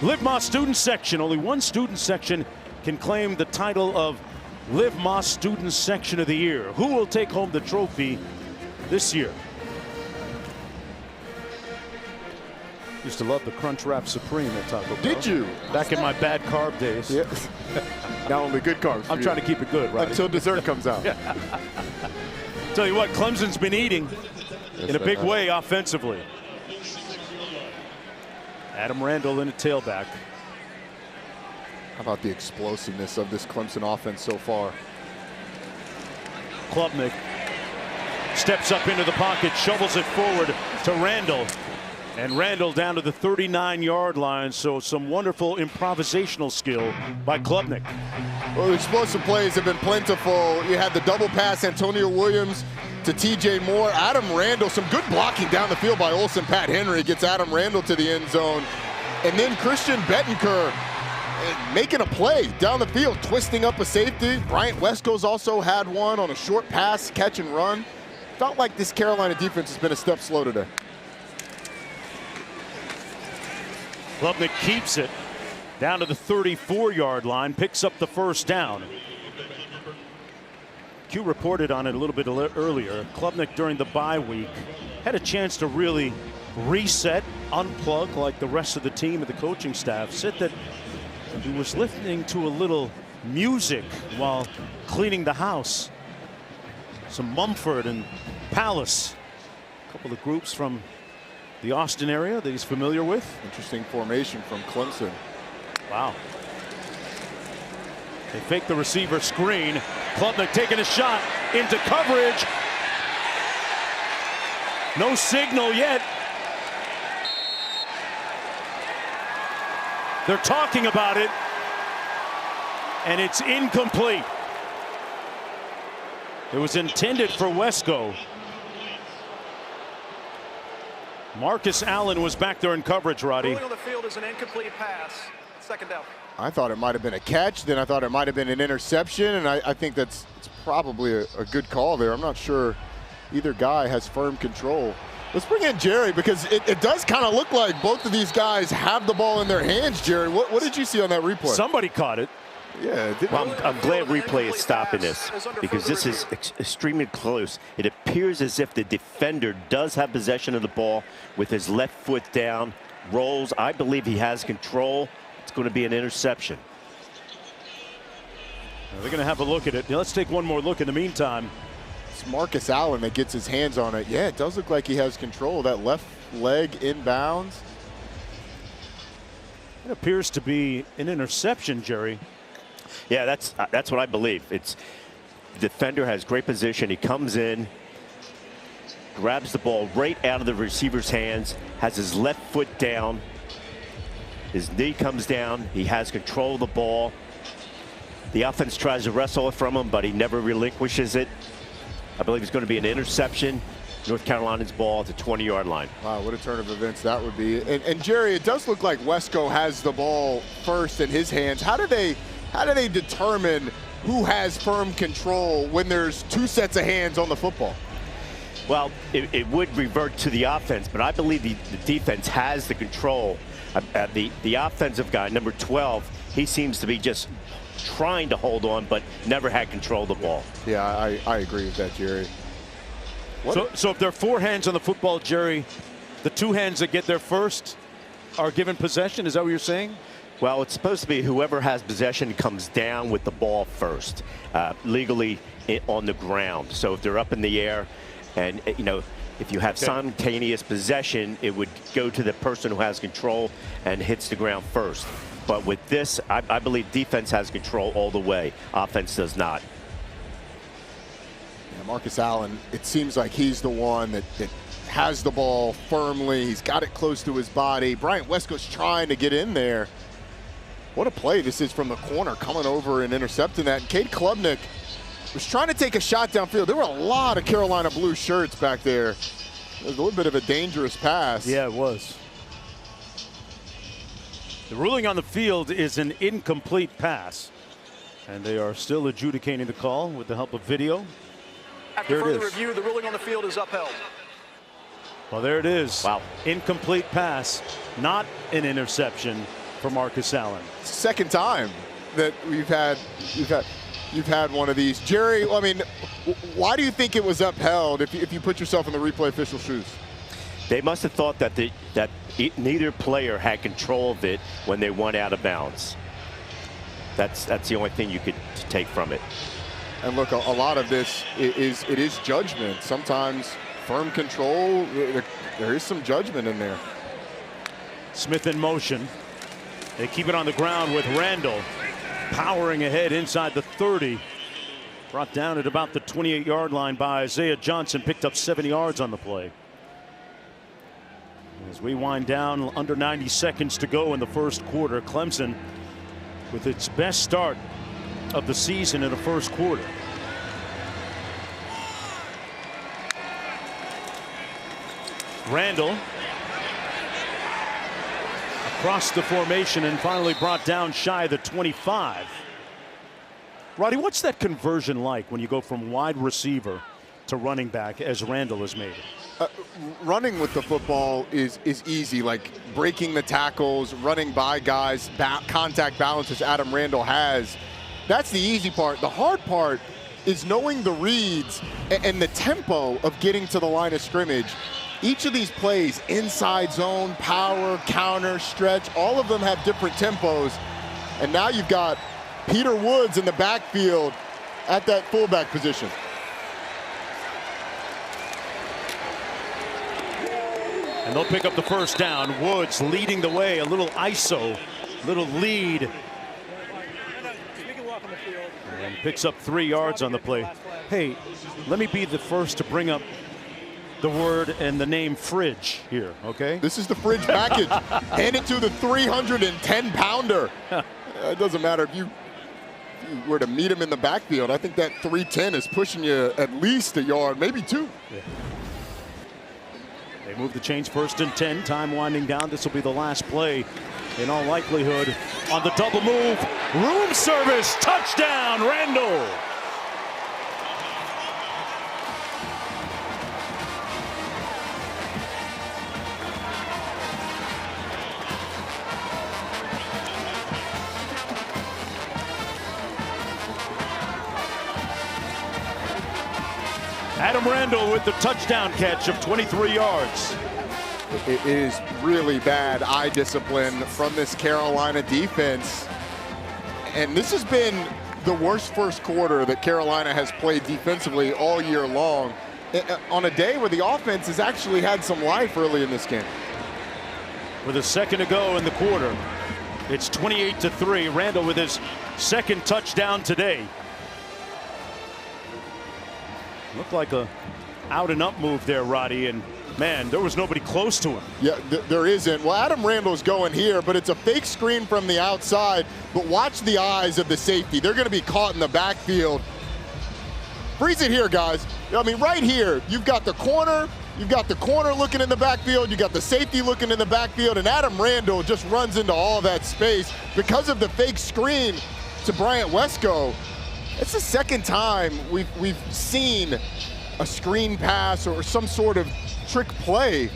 Live Más student section. Only one student section can claim the title of Live Más Student Section of the Year. Who will take home the trophy this year? Used to love the Crunchwrap Supreme at Taco Bell. Did you? Back in my bad carb days. Yeah. Now only good carbs. I'm trying to keep it good, right? Until dessert comes out. Tell you what, Clemson's been eating in a big way offensively. Adam Randall in a tailback. How about the explosiveness of this Clemson offense so far? Klubnik steps up into the pocket, shovels it forward to Randall. And Randall down to the 39-yard line, so some wonderful improvisational skill by Klubnik. Well, the explosive plays have been plentiful. You had the double pass, Antonio Williams to TJ Moore. Adam Randall, some good blocking down the field by Olsen. Pat Henry gets Adam Randall to the end zone. And then Christian Bettenker making a play down the field, twisting up a safety. Bryant Wesco's also had one on a short pass, catch and run. Felt like this Carolina defense has been a step slow today. Klubnik keeps it down to the 34-yard line, picks up the first down. Q reported on it a little bit earlier. Klubnik during the bye week had a chance to really reset, unplug like the rest of the team and the coaching staff. Said that he was listening to a little music while cleaning the house. Some Mumford and Palace, a couple of groups from the Austin area that he's familiar with. Interesting formation from Clemson. Wow. They fake the receiver screen. Klubnik taking a shot into coverage. No signal yet. They're talking about it, and it's incomplete. It was intended for Wesco. Marcus Allen was back there in coverage, Roddy. Rolling on the field is an incomplete pass. 2nd down. I thought it might have been a catch, then I thought it might have been an interception, and I think it's probably a good call there. I'm not sure either guy has firm control. Let's bring in Jerry, because it does kind of look like both of these guys have the ball in their hands, Jerry. What did you see on that replay? Somebody caught it. Yeah. Well, I'm glad replay is stopping this, because this is extremely close. It appears as if the defender does have possession of the ball with his left foot down, rolls. I believe he has control. It's going to be an interception. They're going to have a look at it. Now, let's take one more look in the meantime. It's Marcus Allen that gets his hands on it. Yeah, it does look like he has control. That left leg inbounds. It appears to be an interception, Jerry. Yeah, that's what I believe. It's defender has great position. He comes in, grabs the ball right out of the receiver's hands, has his left foot down. His knee comes down. He has control of the ball. The offense tries to wrestle it from him, but he never relinquishes it. I believe it's going to be an interception. North Carolina's ball at the 20-yard line. Wow, what a turn of events that would be. And Jerry, it does look like Wesco has the ball first in his hands. How do they determine who has firm control when there's two sets of hands on the football? Well, it would revert to the offense, but I believe the defense has the control. The offensive guy, number 12, he seems to be just trying to hold on, but never had control of the ball. Yeah, I agree with that, Jerry. So if there are 4 hands on the football, Jerry, the 2 hands that get there first are given possession? Is that what you're saying? Well, it's supposed to be whoever has possession comes down with the ball first, legally on the ground. So if they're up in the air and, you know, if you have simultaneous possession, it would go to the person who has control and hits the ground first. But with this, I believe defense has control all the way. Offense does not. Yeah, Marcus Allen, it seems like he's the one that has the ball firmly. He's got it close to his body. Bryant Wesco's trying to get in there. What a play this is from the corner, coming over and intercepting that. And Cade Klubnik was trying to take a shot downfield. There were a lot of Carolina blue shirts back there. It was a little bit of a dangerous pass. Yeah, it was. The ruling on the field is an incomplete pass. And they are still adjudicating the call with the help of video. After Here it further is. review, the ruling on the field is upheld. Well, there it is. Wow. Incomplete pass, not an interception for Marcus Allen. It's the second time that you've had one of these. Jerry, I mean, why do you think it was upheld if you put yourself in the replay official shoes? They must have thought that neither player had control of it when they went out of bounds. That's the only thing you could take from it. And look, a lot of this is judgment. Sometimes firm control, there is some judgment in there. Smith in motion. They keep it on the ground with Randall powering ahead inside the 30. Brought down at about the 28-yard line by Isaiah Johnson. Picked up 7 yards on the play. As we wind down, under 90 seconds to go in the first quarter, Clemson with its best start of the season in the first quarter. Randall across the formation and finally brought down shy of the 25. Roddy, what's that conversion like when you go from wide receiver to running back as Randall has made it? Running with the football is easy, like breaking the tackles, running by guys, contact balance as Adam Randall has. That's the easy part. The hard part is knowing the reads and the tempo of getting to the line of scrimmage. Each of these plays, inside zone, power, counter, stretch, all of them have different tempos. And now you've got Peter Woods in the backfield at that fullback position. And they'll pick up the first down. Woods leading the way, a little ISO, little lead. And picks up 3 yards on the play. Hey, let me be the first to bring up the word and the name fridge here, okay? This is the fridge package. Hand it to the 310-pounder. It doesn't matter if you were to meet him in the backfield. I think that 310 is pushing you at least a yard, maybe 2. Yeah. They move the chains, 1st and 10. Time winding down. This will be the last play in all likelihood on the double move. Room service, touchdown, Randall. Adam Randall with the touchdown catch of 23 yards. It is really bad eye discipline from this Carolina defense. And this has been the worst first quarter that Carolina has played defensively all year long, on a day where the offense has actually had some life early in this game. With a second to go in the quarter, it's 28-3. Randall with his second touchdown today. Looked like a out and up move there, Roddy, and man, there was nobody close to him. Yeah, there isn't. Well, Adam Randall's going here, but it's a fake screen from the outside. But watch the eyes of the safety. They're going to be caught in the backfield. Freeze it here, guys. I mean, right here, you've got the corner. You've got the corner looking in the backfield. You got the safety looking in the backfield, and Adam Randall just runs into all that space because of the fake screen to Bryant Wesco. It's the second time we've seen a screen pass or some sort of trick play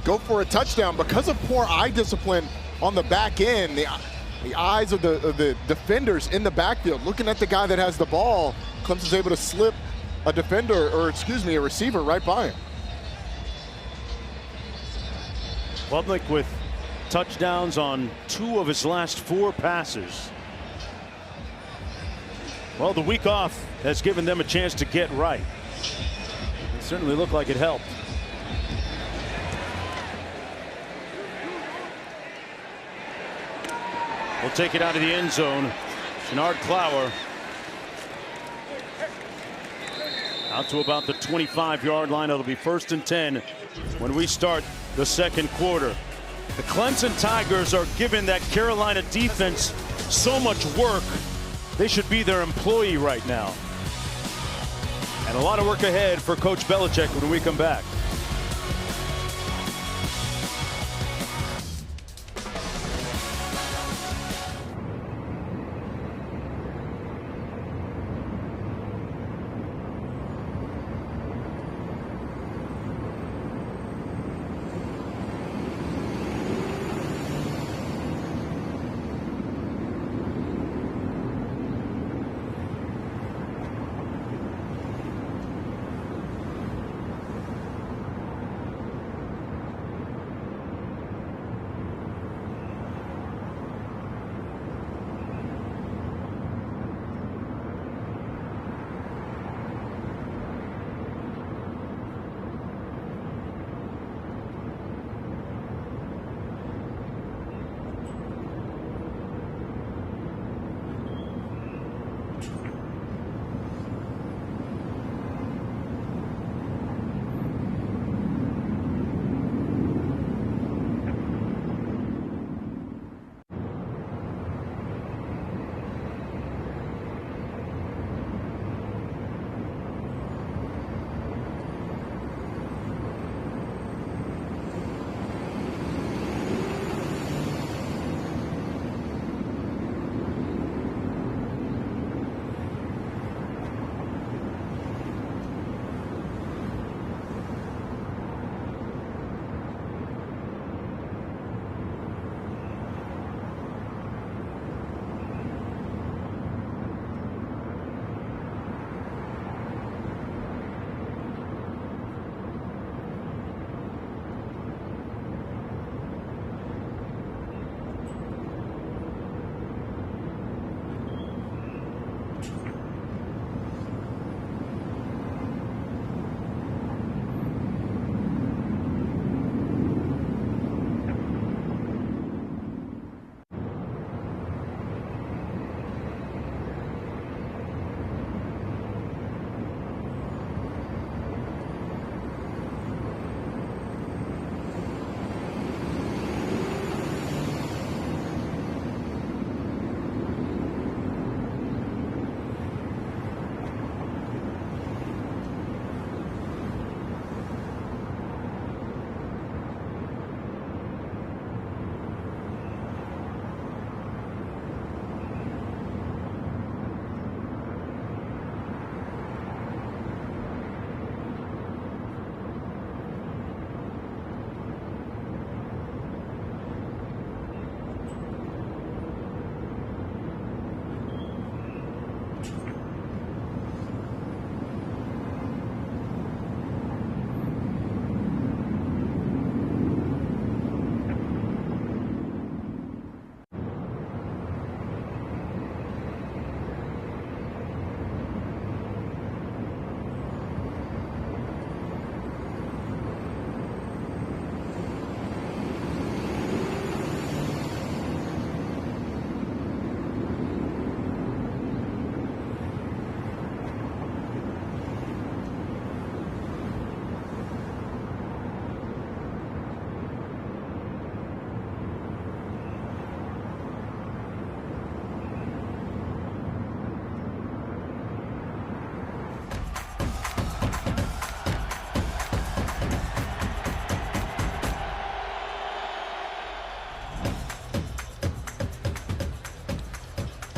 go for a touchdown because of poor eye discipline on the back end. The eyes of the defenders in the backfield looking at the guy that has the ball. Clemson's able to slip a defender, or excuse me, a receiver right by him. Klubnik with touchdowns on 2 of his last 4 passes. Well, the week off has given them a chance to get right. It certainly looked like it helped. We'll take it out of the end zone. Bernard Clower out to about the 25-yard line. It'll be 1st and 10 when we start the second quarter. The Clemson Tigers are giving that Carolina defense so much work. They should be their employee right now. And a lot of work ahead for Coach Belichick when we come back.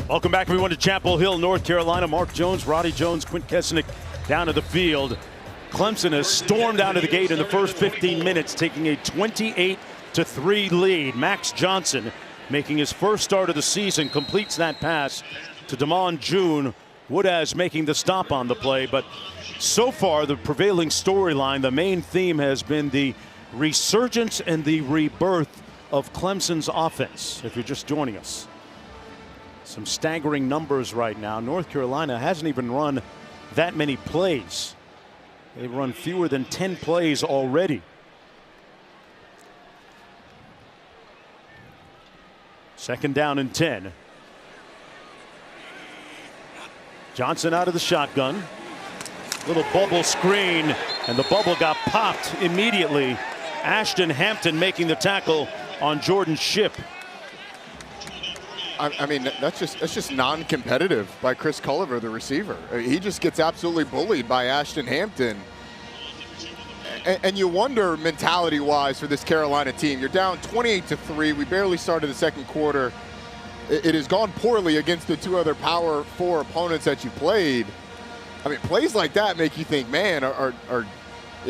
Welcome back, everyone, to Chapel Hill, North Carolina. Mark Jones, Roddy Jones, Quint Kessenich down to the field. Clemson has stormed out of the gate in the first 15 minutes, taking a 28-3 lead. Max Johnson, making his first start of the season, completes that pass to Damon June Woodaz making the stop on the play, but so far the prevailing storyline, the main theme has been the resurgence and the rebirth of Clemson's offense. If you're just joining us, some staggering numbers right now. North Carolina hasn't even run that many plays. They've run fewer than 10 plays already. Second down and 10. Johnson out of the shotgun. Little bubble screen, and the bubble got popped immediately. Ashton Hampton making the tackle on Jordan Shipp. I mean, that's just non-competitive by Chris Culliver, the receiver. He just gets absolutely bullied by Ashton Hampton. And you wonder mentality-wise for this Carolina team. You're down 28-3. We barely started the second quarter. It has gone poorly against the two other Power 4 opponents that you played. I mean, plays like that make you think, man,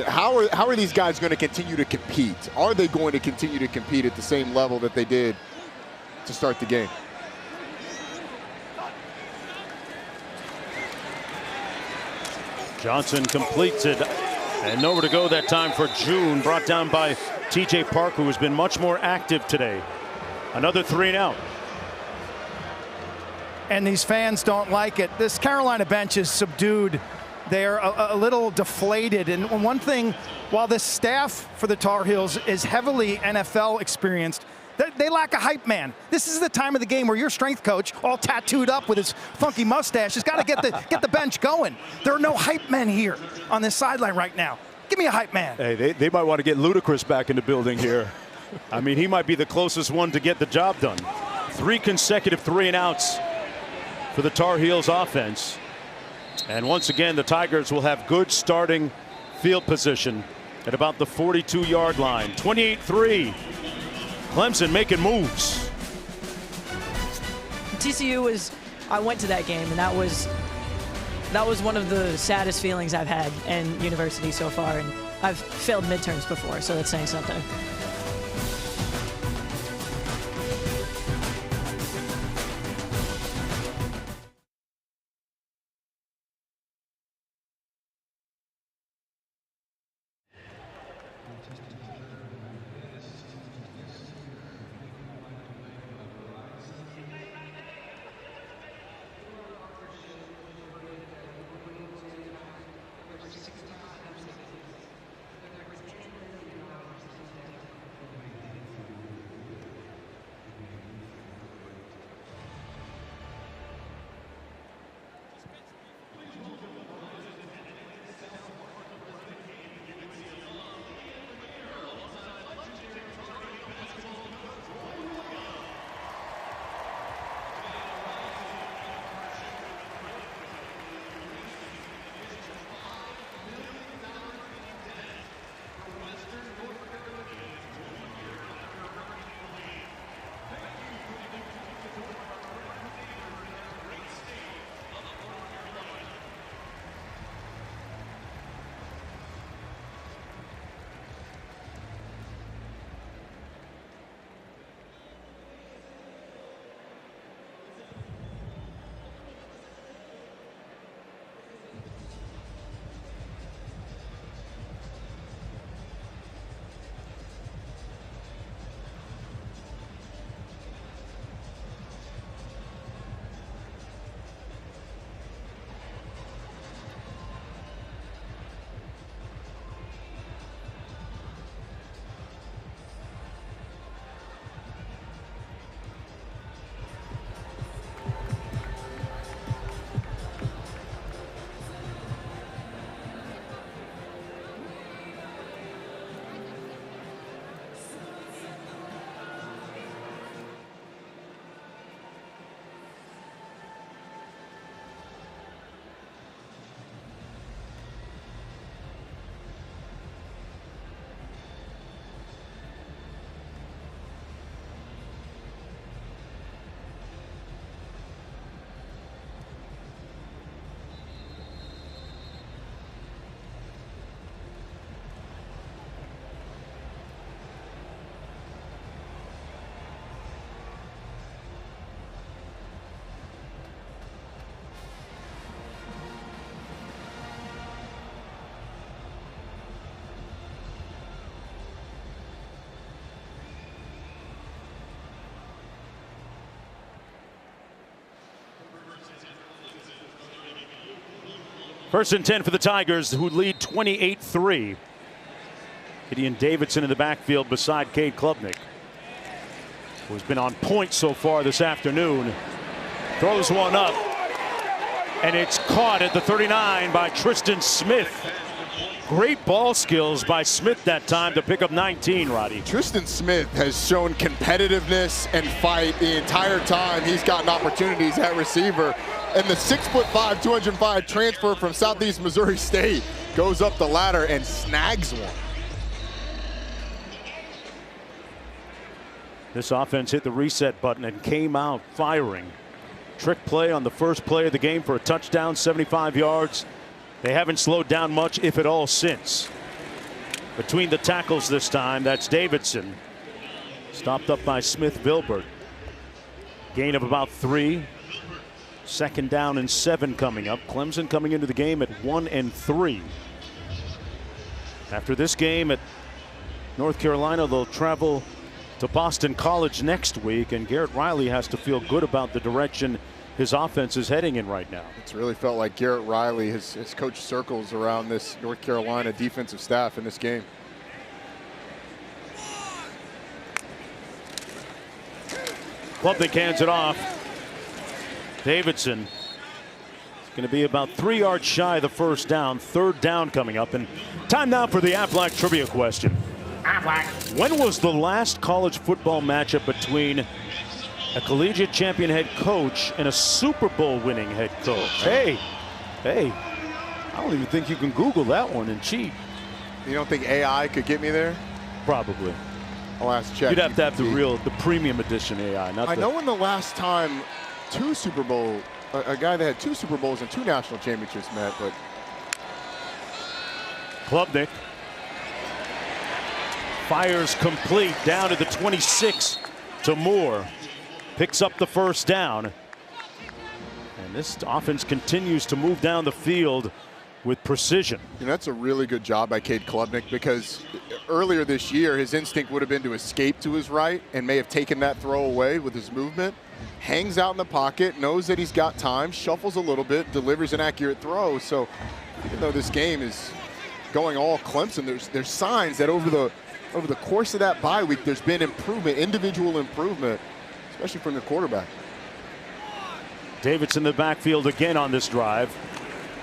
how are these guys going to continue to compete? Are they going to continue to compete at the same level that they did to start the game? Johnson completes it, and nowhere to go that time for June, brought down by TJ Park, who has been much more active today. Another 3 and out. And these fans don't like it. This Carolina bench is subdued. They're a little deflated. And one thing, while this staff for the Tar Heels is heavily NFL experienced, they lack a hype man. This is the time of the game where your strength coach, all tattooed up with his funky mustache, has got to get the bench going. There are no hype men here on this sideline right now. Give me a hype man. Hey, they might want to get Ludacris back in the building here. I mean, he might be the closest one to get the job done. 3 consecutive 3 and outs for the Tar Heels offense. And once again, the Tigers will have good starting field position at about the 42-yard line. 28-3. Clemson making moves. TCU I went to that game, and that was one of the saddest feelings I've had in university so far. And I've failed midterms before, so that's saying something. First and 10 for the Tigers, who lead 28-3. Gideon Davidson in the backfield beside Cade Klubnik, who's been on point so far this afternoon. Throws one up, and it's caught at the 39 by Tristan Smith. Great ball skills by Smith that time to pick up 19, Roddy. Tristan Smith has shown competitiveness and fight the entire time he's gotten opportunities at receiver. And the 6'5", 205 transfer from Southeast Missouri State goes up the ladder and snags one. This offense hit the reset button and came out firing. Trick play on the first play of the game for a touchdown, 75 yards. They haven't slowed down much, if at all, since. Between the tackles this time, that's Davidson. Stopped up by Smith Vilbert. Gain of about 3. Second down and 7 coming up. Clemson coming into the game at 1-3. After this game at North Carolina, they'll travel to Boston College next week, and Garrett Riley has to feel good about the direction his offense is heading in right now. It's really felt like Garrett Riley has coached circles around this North Carolina defensive staff in this game. Klubnik hands it off. Davidson is going to be about 3 yards shy of the first down. Third down coming up, and time now for the Aflac trivia question. When was the last college football matchup between a collegiate champion head coach and a Super Bowl winning head coach? Hey, I don't even think you can Google that one and cheat. You don't think AI could get me there? Probably. I'll ask ChatGPT. You'd have to have the premium edition AI. Not I know when the last time a guy that had 2 Super Bowls and 2 national championships met, but. Klubnik fires complete down to the 26 to Moore. Picks up the first down. And this offense continues to move down the field with precision. And that's a really good job by Cade Klubnik, because earlier this year his instinct would have been to escape to his right and may have taken that throw away with his movement. Hangs out in the pocket, knows that he's got time, shuffles a little bit, delivers an accurate throw. So even though this game is going all Clemson, there's signs that over the course of that bye week there's been improvement, individual improvement, especially from the quarterback. Davidson in the backfield again on this drive.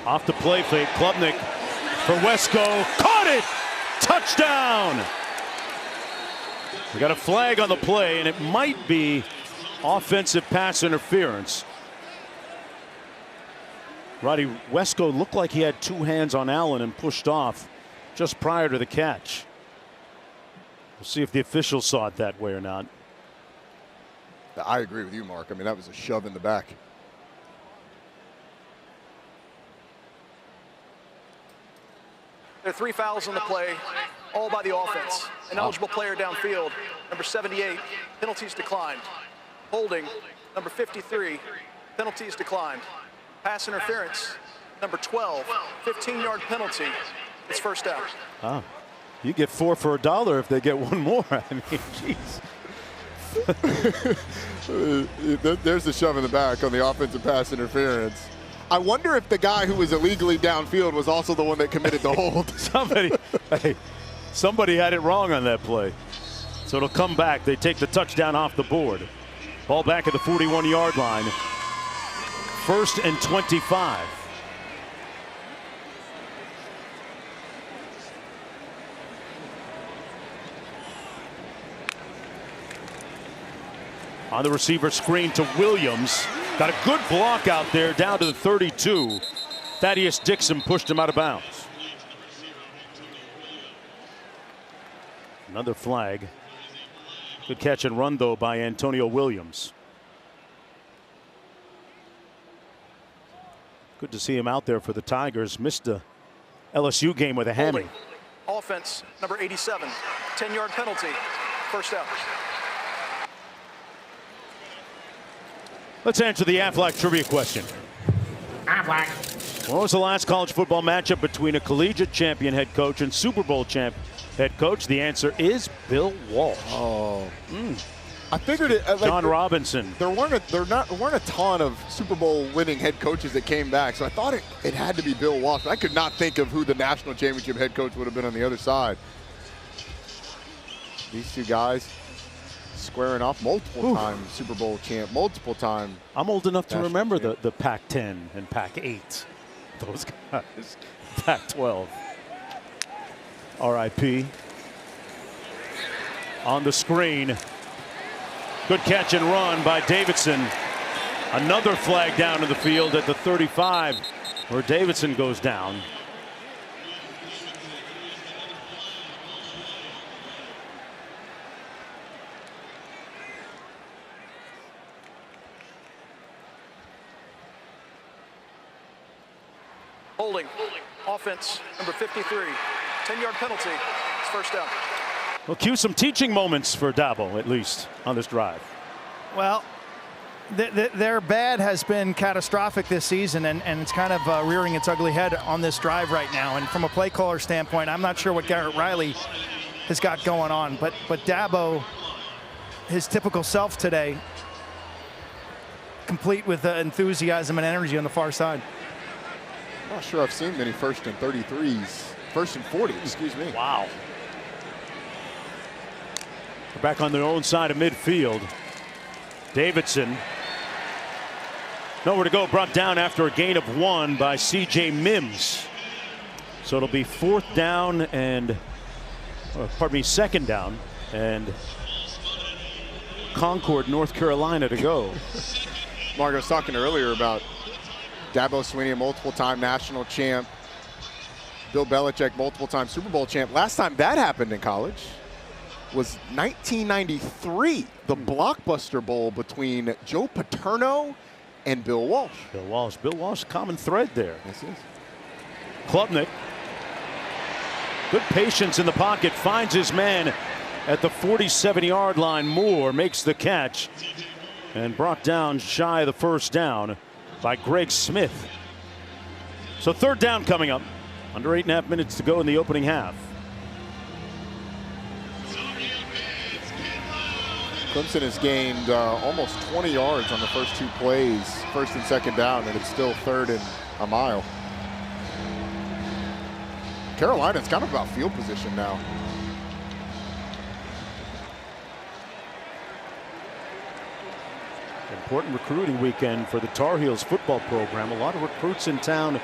Off the play fake, Klubnik for Wesco. Caught it! Touchdown! We got a flag on the play, and it might be offensive pass interference. Roddy, Wesco looked like he had 2 hands on Allen and pushed off just prior to the catch. We'll see if the officials saw it that way or not. I agree with you, Mark. I mean, that was a shove in the back. There are 3 fouls on the play, all by the offense. An eligible player downfield, number 78, penalties declined. Holding, number 53, penalties declined. Pass interference, number 12, 15-yard penalty. It's first down. Oh, you get 4 for $1 if they get 1 more. I mean, jeez. There's the shove in the back on the offensive pass interference. I wonder if the guy who was illegally downfield was also the one that committed the hold. Somebody had it wrong on that play. So it'll come back. They take the touchdown off the board. Ball back at the 41-yard line. 1st and 25. On the receiver screen to Williams. Got a good block out there down to the 32. Thaddeus Dixon pushed him out of bounds. Another flag. Good catch and run, though, by Antonio Williams. Good to see him out there for the Tigers. Missed the LSU game with a hammy. Offense, number 87, 10-yard penalty, first down. Let's answer the Aflac trivia question. Aflac. When was the last college football matchup between a collegiate champion head coach and Super Bowl champ head coach? The answer is Bill Walsh. Oh. I figured it. Like, John Robinson. There weren't a ton of Super Bowl winning head coaches that came back, so I thought it had to be Bill Walsh. But I could not think of who the national championship head coach would have been on the other side. These two guys squaring off multiple time Super Bowl champ, multiple time. I'm old enough to remember champ. the Pac-10 and Pac-8. Those guys. Pac-12. R.I.P. On the screen. Good catch and run by Davidson. Another flag down to the field at the 35 where Davidson goes down. Holding. Offense, number 53. 10-yard penalty. It's first down. We'll cue some teaching moments for Dabo, at least, on this drive. Well, their bad has been catastrophic this season, and it's kind of rearing its ugly head on this drive right now. And from a play caller standpoint, I'm not sure what Garrett Riley has got going on, but Dabo, his typical self today, complete with enthusiasm and energy on the far side. I'm not sure I've seen many 1st and 33s, 1st and 40, excuse me. Wow. We're back on their own side of midfield. Davidson. Nowhere to go, brought down after a gain of 1 by C.J. Mims. So it'll be 4th down and, pardon me, 2nd down and Concord, North Carolina to go. Mark, I was talking earlier about Dabo Swinney, a multiple-time national champ. Bill Belichick, multiple-time Super Bowl champ. Last time that happened in college was 1993, the Blockbuster Bowl between Joe Paterno and Bill Walsh. Bill Walsh, common thread there. Yes, yes. Klubnik. Good patience in the pocket, finds his man at the 47-yard line. Moore makes the catch and brought down shy of the first down by Greg Smith. So 3rd down coming up. Under 8.5 minutes to go in the opening half. Clemson has gained almost 20 yards on the first 2 plays, 1st and 2nd down, and it's still 3rd and a mile. Carolina's kind of about field position now. Important recruiting weekend for the Tar Heels football program. A lot of recruits in town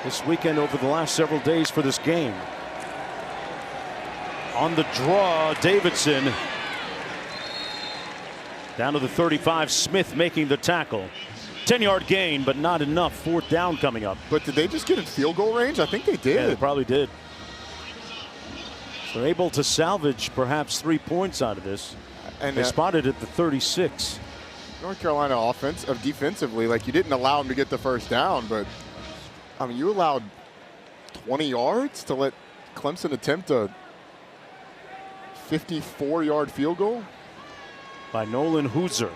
this weekend over the last several days for this game. On the draw, Davidson. Down to the 35, Smith making the tackle. 10-yard gain, but not enough. 4th down coming up. But did they just get in field goal range? I think they did. Yeah, they probably did. So able to salvage perhaps 3 points out of this. And they spotted at the 36. North Carolina defensively, like, you didn't allow them to get the 1st down, but I mean, you allowed 20 yards to let Clemson attempt a 54-yard field goal? By Nolan Hooser.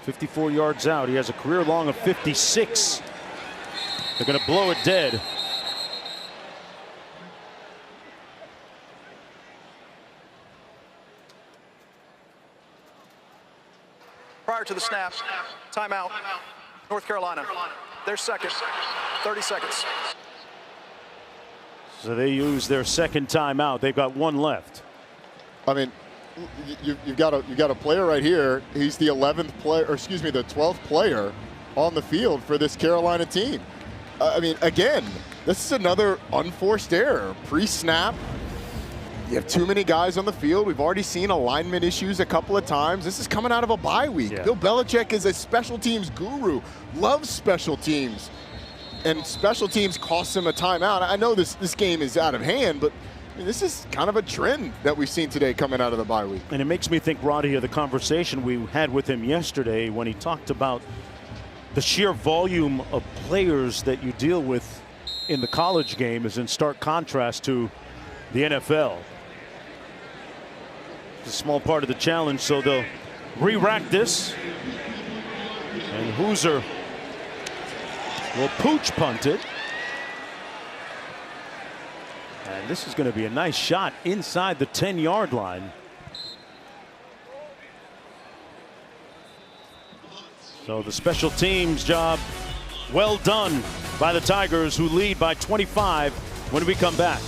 54 yards out. He has a career long of 56. They're going to blow it dead. Prior to the snap, timeout, North Carolina. Their second, 30 seconds. So they use their 2nd timeout. They've got 1 left. I mean, you've got a player right here. He's the 11th player, or excuse me, the 12th player on the field for this Carolina team. I mean, again, this is another unforced error. Pre-snap, you have too many guys on the field. We've already seen alignment issues a couple of times. This is coming out of a bye week. Yeah. Bill Belichick is a special teams guru, loves special teams, and special teams costs him a timeout. I know this game is out of hand, but I mean, this is kind of a trend that we've seen today coming out of the bye week. And it makes me think, Roddy, of the conversation we had with him yesterday when he talked about the sheer volume of players that you deal with in the college game is in stark contrast to the NFL. It's a small part of the challenge, so they'll re-rack this. And Hooser will pooch punt it. And this is going to be a nice shot inside the 10-yard line. So the special teams job well done by the Tigers, who lead by 25 when we come back.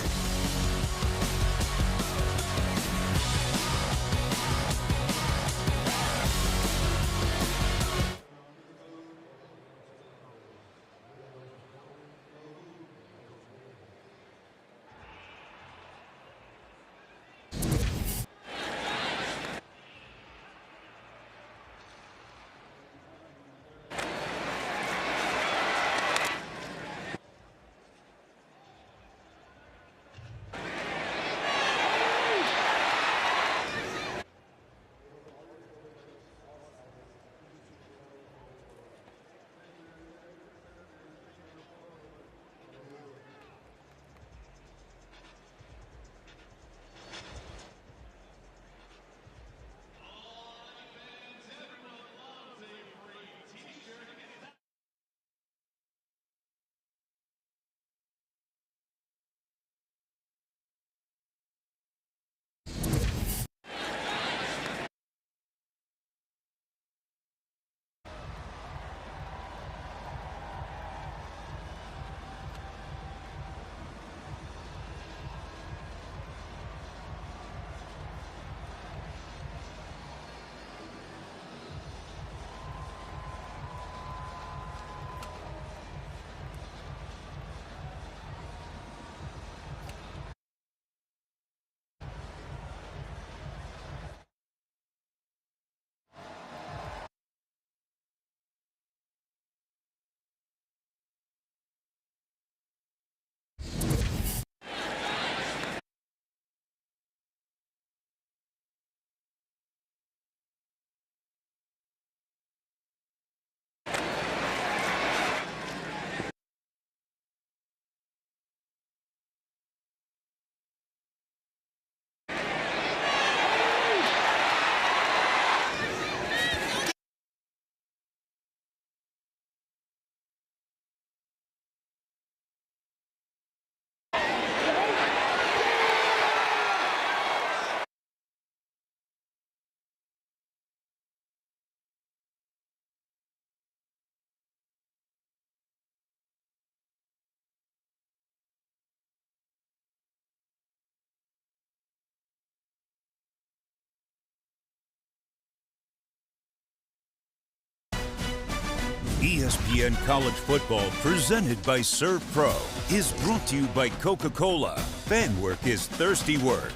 ESPN College Football, presented by Serve Pro, is brought to you by Coca-Cola. Fan work is thirsty work.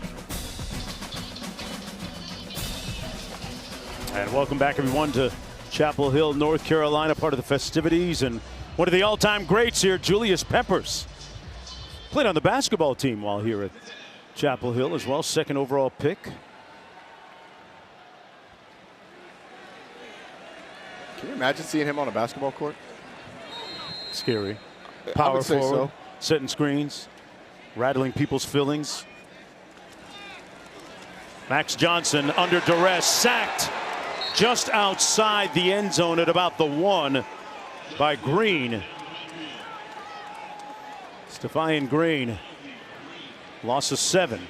And welcome back, everyone, to Chapel Hill, North Carolina, part of the festivities. And one of the all-time greats here, Julius Peppers, played on the basketball team while here at Chapel Hill as well, second overall pick. Can you imagine seeing him on a basketball court? Scary. I Power would say forward, so. setting screens, rattling people's feelings. Max Johnson under duress, sacked just outside the end zone at about the 1 by Green. Stephian Green, loss of 7.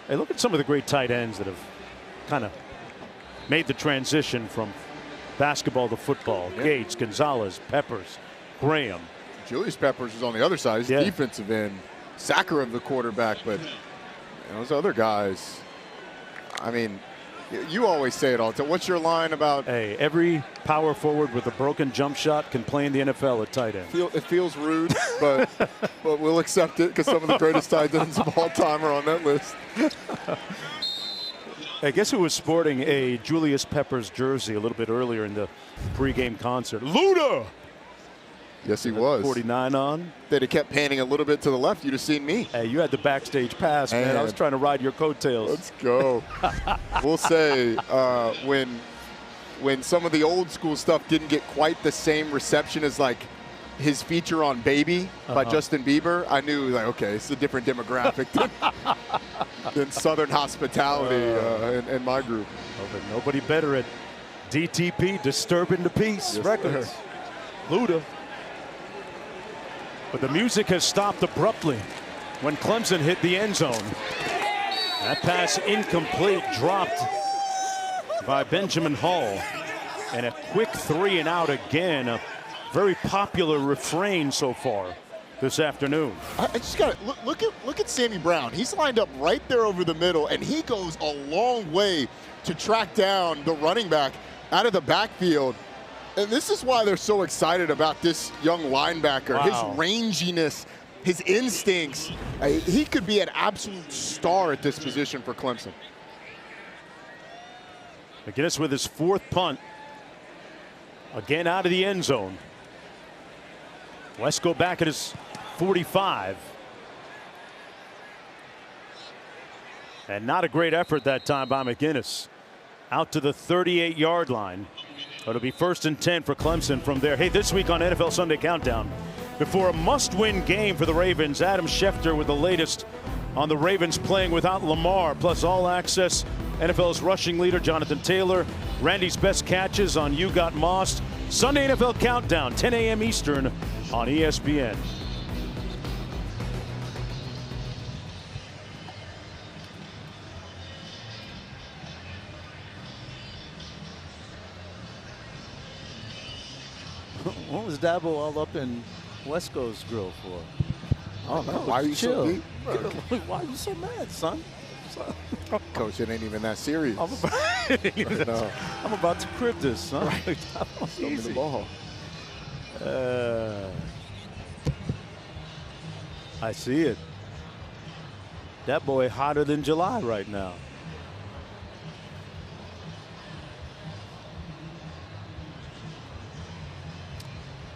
Hey, look at some of the great tight ends that have kind of made the transition from basketball to football. Yeah. Gates, Gonzalez, Peppers, Graham. Julius Peppers is on the other side. He's defensive end, sacker of the quarterback, but those other guys, I mean, you always say it all the time. What's your line about? Hey, every power forward with a broken jump shot can play in the NFL at tight end. It feels rude, but we'll accept it because some of the greatest tight ends of all time are on that list. I guess who was sporting a Julius Peppers jersey a little bit earlier in the pregame concert? Luda! Yes, he was. 49 on. That he kept panning a little bit to the left. You'd have seen me. Hey, you had the backstage pass, man. I was trying to ride your coattails. Let's go. We'll say when some of the old school stuff didn't get quite the same reception as like his feature on Baby by Justin Bieber, I knew like, okay, it's a different demographic than Southern Hospitality and my group. Oh, but nobody better at DTP, Disturbing the Peace Records. Luda. But the music has stopped abruptly when Clemson hit the end zone. That pass incomplete, dropped by Benjamin Hall. And a quick 3 and out again. A very popular refrain so far this afternoon. I just got to look at Sammy Brown. He's lined up right there over the middle, and he goes a long way to track down the running back out of the backfield. And this is why they're so excited about this young linebacker. Wow. His ranginess, his instincts. He could be an absolute star at this position for Clemson. McGinnis with his 4th punt. Again out of the end zone. Wesco back at his 45. And not a great effort that time by McGinnis. Out to the 38-yard line. It'll be 1st and 10 for Clemson from there. Hey, this week on NFL Sunday Countdown, before a must-win game for the Ravens, Adam Schefter with the latest on the Ravens playing without Lamar, plus All Access, NFL's rushing leader Jonathan Taylor, Randy's best catches on You Got Mossed. Sunday NFL Countdown, 10 a.m. Eastern on ESPN. What was Dabo all up in Wesco's grill for? Oh, no. Why are you so deep? Why are you so mad, son? Coach, it ain't even that serious. I'm about to crib this, son. Right. Show me the ball. I see it. That boy hotter than July right now.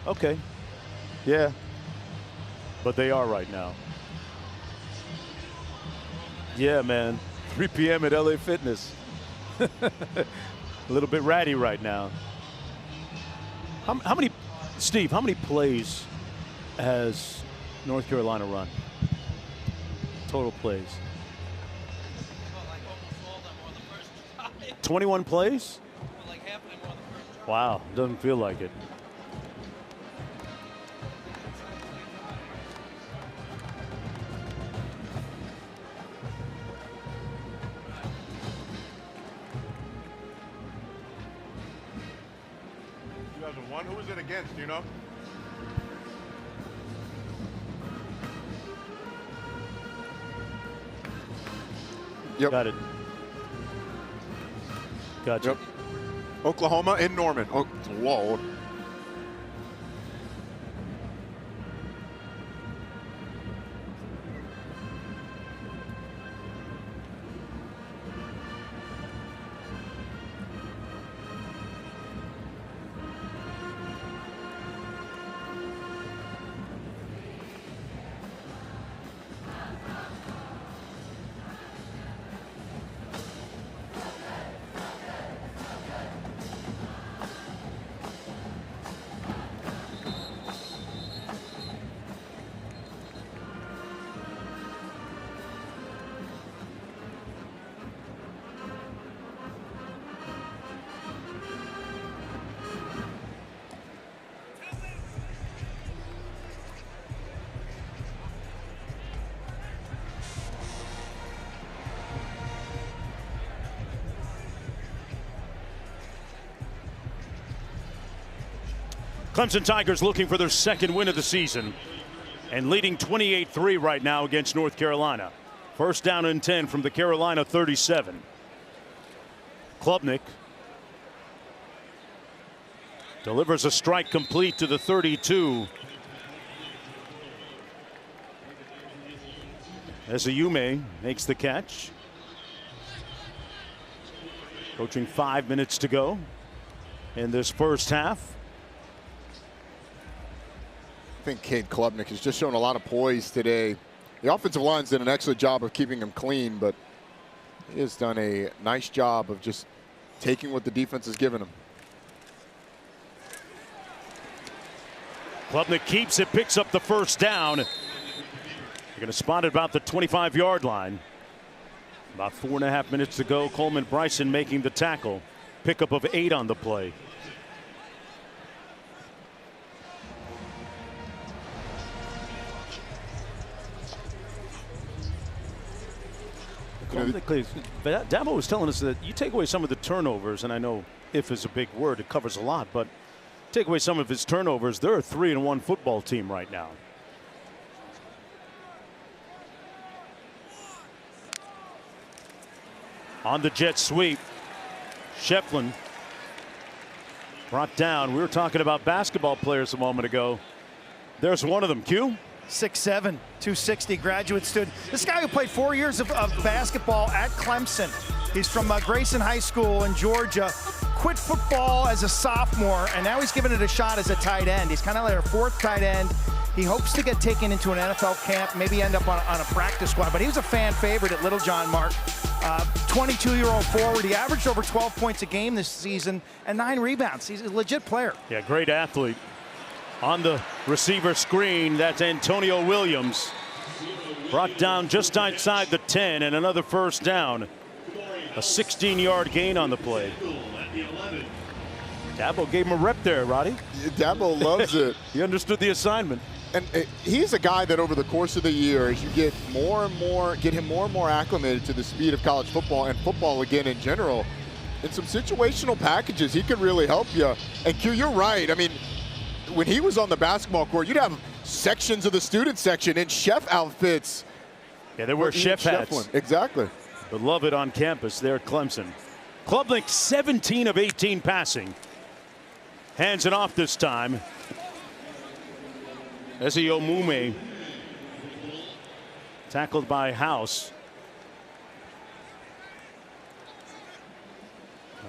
Okay. Yeah. But they are right now. Yeah, man. 3 p.m. at LA Fitness. A little bit ratty right now. How many, Steve, how many plays has North Carolina run? Total plays. 21 plays? Wow, doesn't feel like it. Who was it against, do you know? Yep. Got it. Gotcha. Yep. Oklahoma in Norman. Oh, whoa. Clemson Tigers looking for their 2nd win of the season and leading 28-3 right now against North Carolina. 1st down and 10 from the Carolina 37. Klubnik delivers a strike complete to the 32. As Ayume makes the catch. Approaching 5 minutes to go in this first half. I think Cade Klubnik has just shown a lot of poise today. The offensive line's done an excellent job of keeping him clean, but he has done a nice job of just taking what the defense has given him. Klubnik keeps it, picks up the 1st down. They're going to spot it about the 25-yard line. About 4.5 minutes to go. Coleman Bryson making the tackle. Pickup of 8 on the play. Dabo was telling us that you take away some of the turnovers, and I know if is a big word. It covers a lot, but take away some of his turnovers. They're a 3-1 football team right now. On the jet sweep, Shefflin brought down. We were talking about basketball players a moment ago. There's one of them. Q. 6'7", 260 graduate student. This guy who played 4 years of basketball at Clemson. He's from Grayson High School in Georgia. Quit football as a sophomore, and now he's giving it a shot as a tight end. He's kind of like a fourth tight end. He hopes to get taken into an NFL camp, maybe end up on a practice squad. But he was a fan favorite at Littlejohn, Mark. 22-year-old forward. He averaged over 12 points a game this season and 9 rebounds. He's a legit player. Yeah, great athlete. On the receiver screen, that's Antonio Williams. Brought down just outside the 10 and another first down. A 16-yard gain on the play. Dabo gave him a rep there, Roddy. Dabo loves it. He understood the assignment. And he's a guy that over the course of the year, as you get him more and more acclimated to the speed of college football and football again in general, in some situational packages, he could really help you. And Q, you're right. I mean, when he was on the basketball court, you'd have sections of the student section in chef outfits. Yeah, they wear chef hats. Exactly. But love it on campus there at Clemson. Klubnik 17 of 18 passing. Hands it off this time. Ezi Omume tackled by House.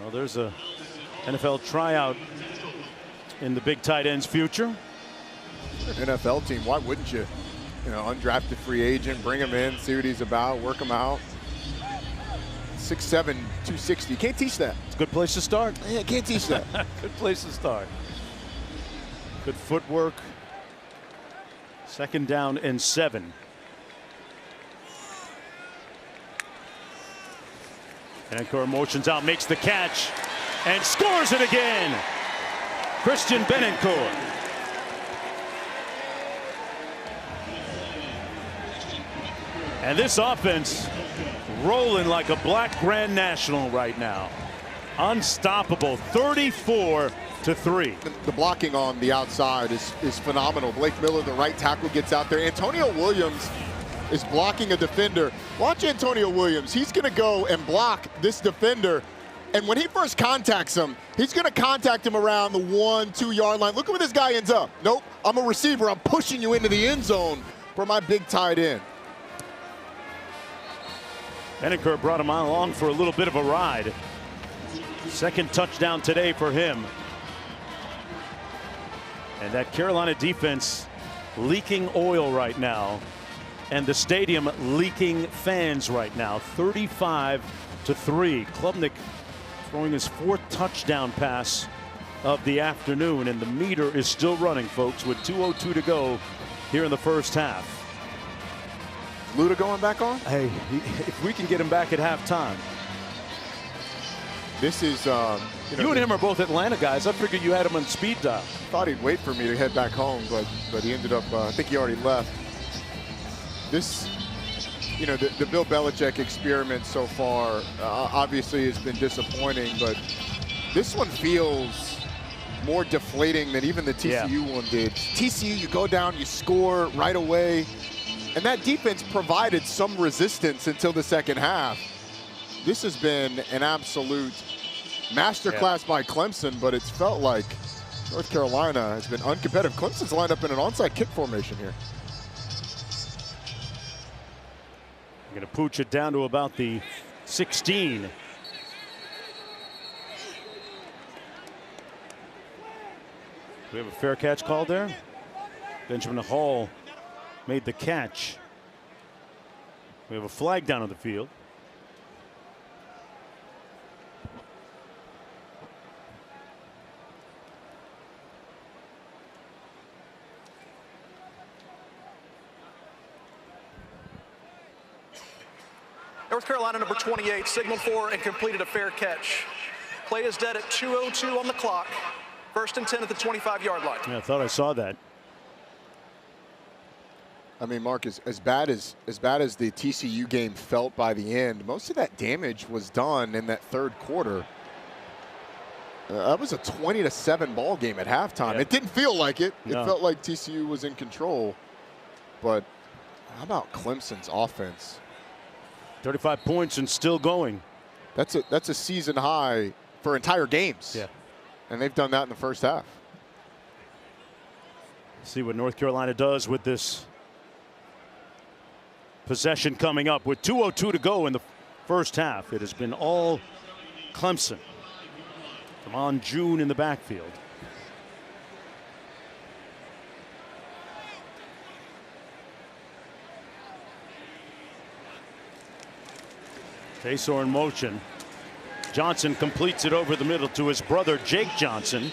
Well, there's a NFL tryout in the big tight end's future. NFL team, why wouldn't you? You know, undrafted free agent, bring him in, see what he's about, work him out. 6'7", 260. Can't teach that. It's a good place to start. Yeah, can't teach that. Good place to start. Good footwork. 2nd down and 7. Benincourt motions out, makes the catch, and scores it again. Christian Benincourt. And this offense rolling like a black Grand National right now. Unstoppable, 34-3. The blocking on the outside is phenomenal. Blake Miller, the right tackle, gets out there. Antonio Williams is blocking a defender. Watch Antonio Williams. He's going to go and block this defender. And when he first contacts him, he's going to contact him around the 1-2 yard line. Look at where this guy ends up. Nope, I'm a receiver. I'm pushing you into the end zone for my big tight end. Benincourt brought him along for a little bit of a ride. 2nd touchdown today for him. And that Carolina defense leaking oil right now. And the stadium leaking fans right now. 35-3. Klubnik throwing his 4th touchdown pass of the afternoon. And the meter is still running, folks, with 2:02 to go here in the first half. Luda going back on? Hey, if we can get him back at halftime. This is, you and him are both Atlanta guys. I figured you had him on speed dial. Thought he'd wait for me to head back home, but he ended up, I think he already left. This, you know, the Bill Belichick experiment so far obviously has been disappointing, but this one feels more deflating than even the TCU one did. TCU, you go down, you score right away. And that defense provided some resistance until the second half. This has been an absolute masterclass by Clemson, but it's felt like North Carolina has been uncompetitive. Clemson's lined up in an onside kick formation here. I'm going to pooch it down to about the 16. We have a fair catch called there. Benjamin Hall made the catch. We have a flag down on the field. North Carolina number 28 signaled for and completed a fair catch. Play is dead at 2:02 on the clock. 1st and 10 at the 25-yard line. Yeah, I thought I saw that. I mean, Mark, as bad as the TCU game felt by the end, most of that damage was done in that 3rd quarter. That was a 20-7 ball game at halftime. It didn't feel like it. It felt like TCU was in control. But how about Clemson's offense? 35 points and still going. That's a season high for entire games. Yeah. And they've done that in the first half. See what North Carolina does with this possession coming up. With 2:02 to go in the first half, it has been all Clemson. Come June in the backfield. Taysor in motion. Johnson completes it over the middle to his brother Jake Johnson.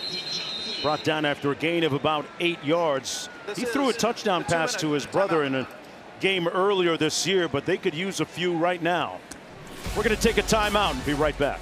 Brought down after a gain of about 8 yards. He threw a touchdown pass to his brother in a game earlier this year, but they could use a few right now. We're going to take a timeout and be right back.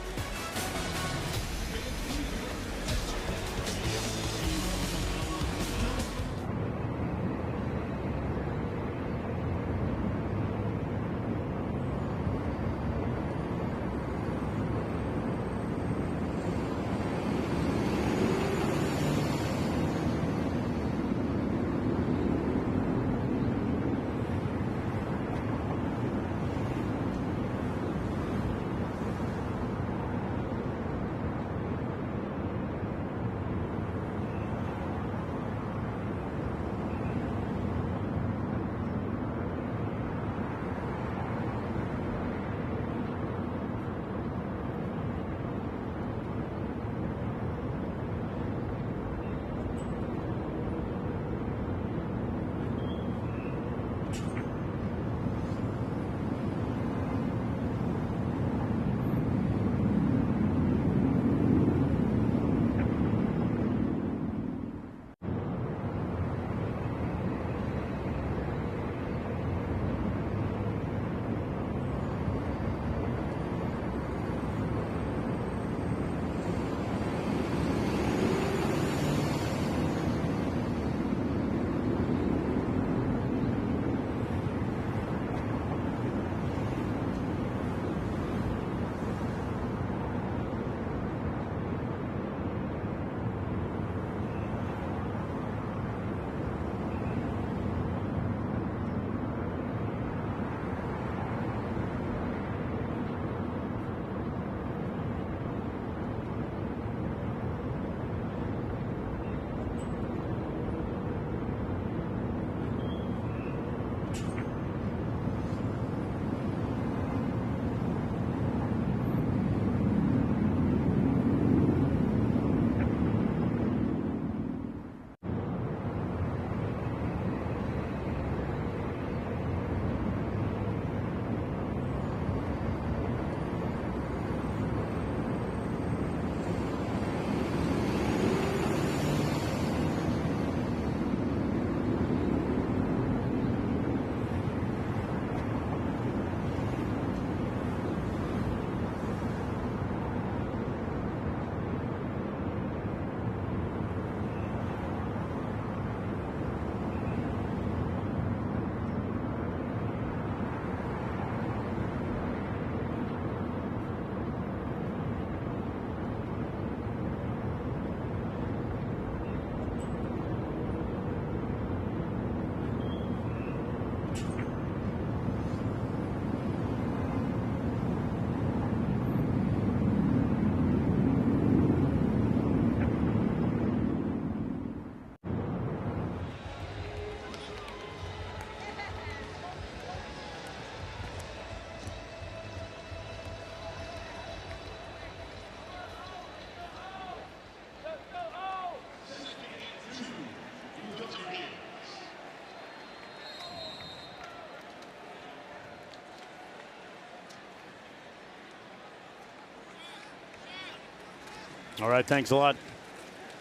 All right, thanks a lot.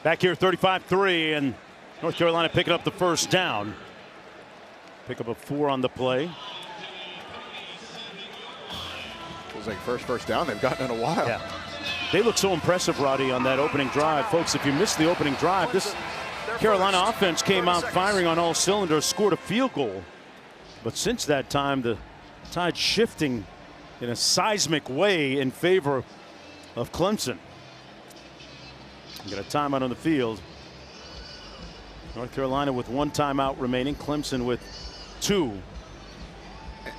Back here, 35-3, and North Carolina picking up the first down. Pick up a 4 on the play. Feels like first down they've gotten in a while. Yeah. They look so impressive, Roddy, on that opening drive. Folks, if you missed the opening drive, this Carolina offense came out firing on all cylinders, scored a field goal. But since that time, the tide shifting in a seismic way in favor of Clemson. Got a timeout on the field. North Carolina with 1 timeout remaining. Clemson with 2.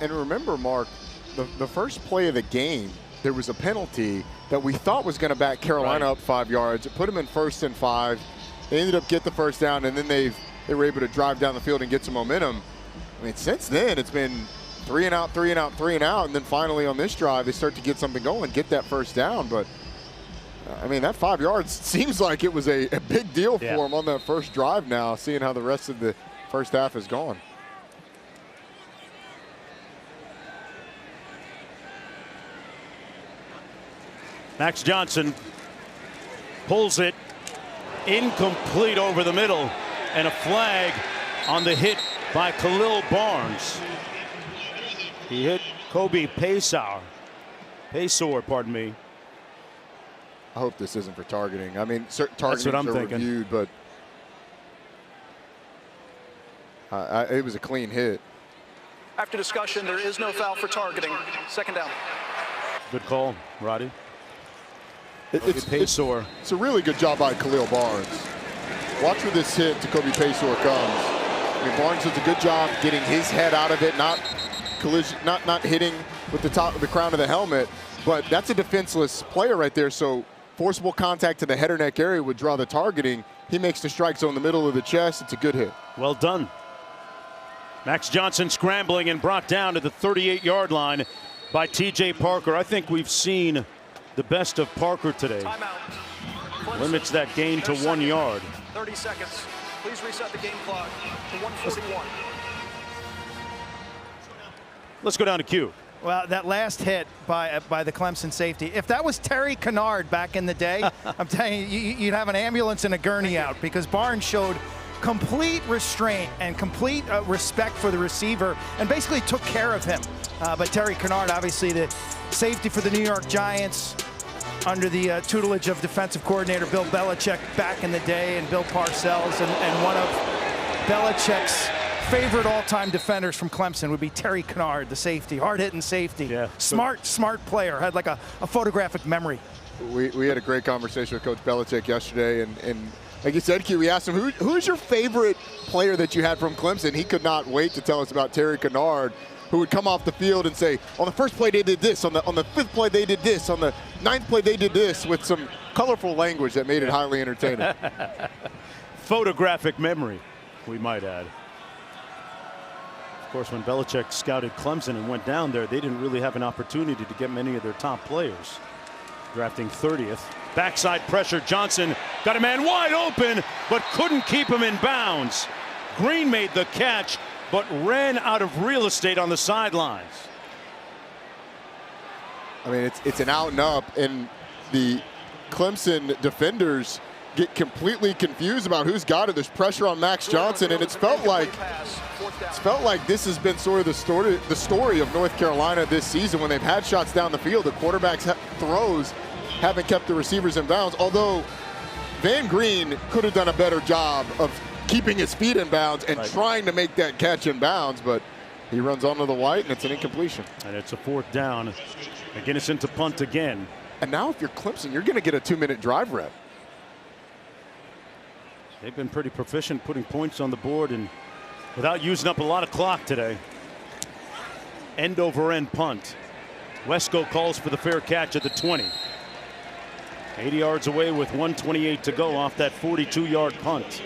And remember, Mark, the first play of the game, there was a penalty that we thought was going to back Carolina up 5 yards. It put them in 1st and 5. They ended up getting the first down, and then they were able to drive down the field and get some momentum. I mean, since then, it's been 3 and out, 3 and out, 3 and out, and then finally on this drive, they start to get something going, get that first down. But, I mean, that 5 yards seems like it was a big deal for them on that first drive now, seeing how the rest of the first half has gone. Max Johnson pulls it incomplete over the middle, and a flag on the hit by Khalil Barnes. He hit Kobe Paysour, pardon me. I hope this isn't for targeting. I mean, certain targets are reviewed, but it was a clean hit. After discussion, there is no foul for targeting. 2nd down. Good call, Roddy. It's a really good job by Khalil Barnes. Watch where this hit to Kobe Paysour comes. I mean, Barnes does a good job getting his head out of it, not hitting with the top of the crown of the helmet. But that's a defenseless player right there. So forcible contact to the head or neck area would draw the targeting. He makes the strike zone in the middle of the chest. It's a good hit. Well done. Max Johnson scrambling and brought down to the 38-yard line by T.J. Parker. I think we've seen the best of Parker today. Limits that gain to 1 yard. 30 seconds. Please reset the game clock to 1:41. Let's go down to Q. Well, that last hit by the Clemson safety, if that was Terry Kennard back in the day, I'm telling you, you'd have an ambulance and a gurney out, because Barnes showed complete restraint and complete respect for the receiver and basically took care of him. But Terry Kennard, obviously the safety for the New York Giants, under the tutelage of defensive coordinator Bill Belichick back in the day, and Bill Parcells, and one of Belichick's favorite all-time defenders from Clemson would be Terry Kennard, the safety, hard-hitting safety. Yeah. Smart player, had like a photographic memory. We had a great conversation with Coach Belichick yesterday, and like you said, Q, we asked him, who's your favorite player that you had from Clemson? He could not wait to tell us about Terry Kennard, who would come off the field and say, on the first play they did this, on the 5th play they did this, on the 9th play they did this, with some colorful language that made it highly entertaining. Photographic memory, we might add. Of course, when Belichick scouted Clemson and went down there, they didn't really have an opportunity to get many of their top players. Drafting 30th. Backside pressure, Johnson got a man wide open, but couldn't keep him in bounds. Green made the catch, but ran out of real estate on the sidelines. I mean, it's an out and up, and the Clemson defenders get completely confused about who's got it. There's pressure on Max Johnson, and it's felt like this has been sort of the story of North Carolina this season. When they've had shots down the field, the quarterbacks' throws haven't kept the receivers in bounds, although Van Green could have done a better job of keeping his feet in bounds and trying to make that catch in bounds, but he runs onto the white, and it's an incompletion. And it's a 4th down. Again, it's into punt again. And now if you're Clemson, you're going to get a 2-minute drive rep. They've been pretty proficient putting points on the board and without using up a lot of clock today. End over end punt. Wesco calls for the fair catch at the 20. 80 yards away with 1:28 to go off that 42-yard punt.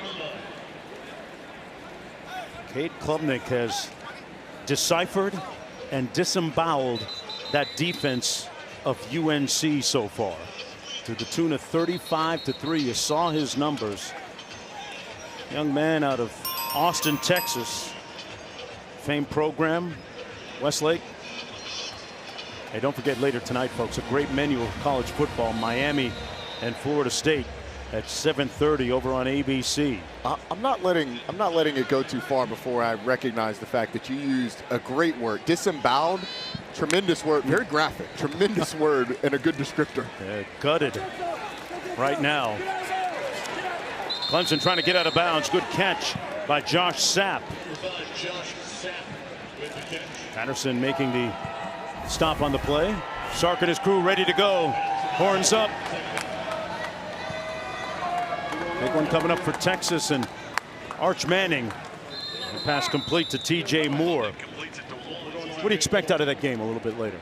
Cade Klubnik has deciphered and disemboweled that defense of UNC so far, to the tune of 35-3. You saw his numbers. Young man out of Austin, Texas. Famed program, Westlake. Hey, don't forget later tonight, folks, a great menu of college football. Miami and Florida State at 7:30 over on ABC. I'm not letting it go too far before I recognize the fact that you used a great word, disemboweled. Tremendous word, very graphic, tremendous word, and a good descriptor. Gutted right now. Clemson trying to get out of bounds. Good catch by Josh Sapp. Patterson making the stop on the play. Sark and his crew ready to go. Horns up. Big one coming up for Texas, and Arch Manning. The pass complete to TJ Moore. What do you expect out of that game a little bit later?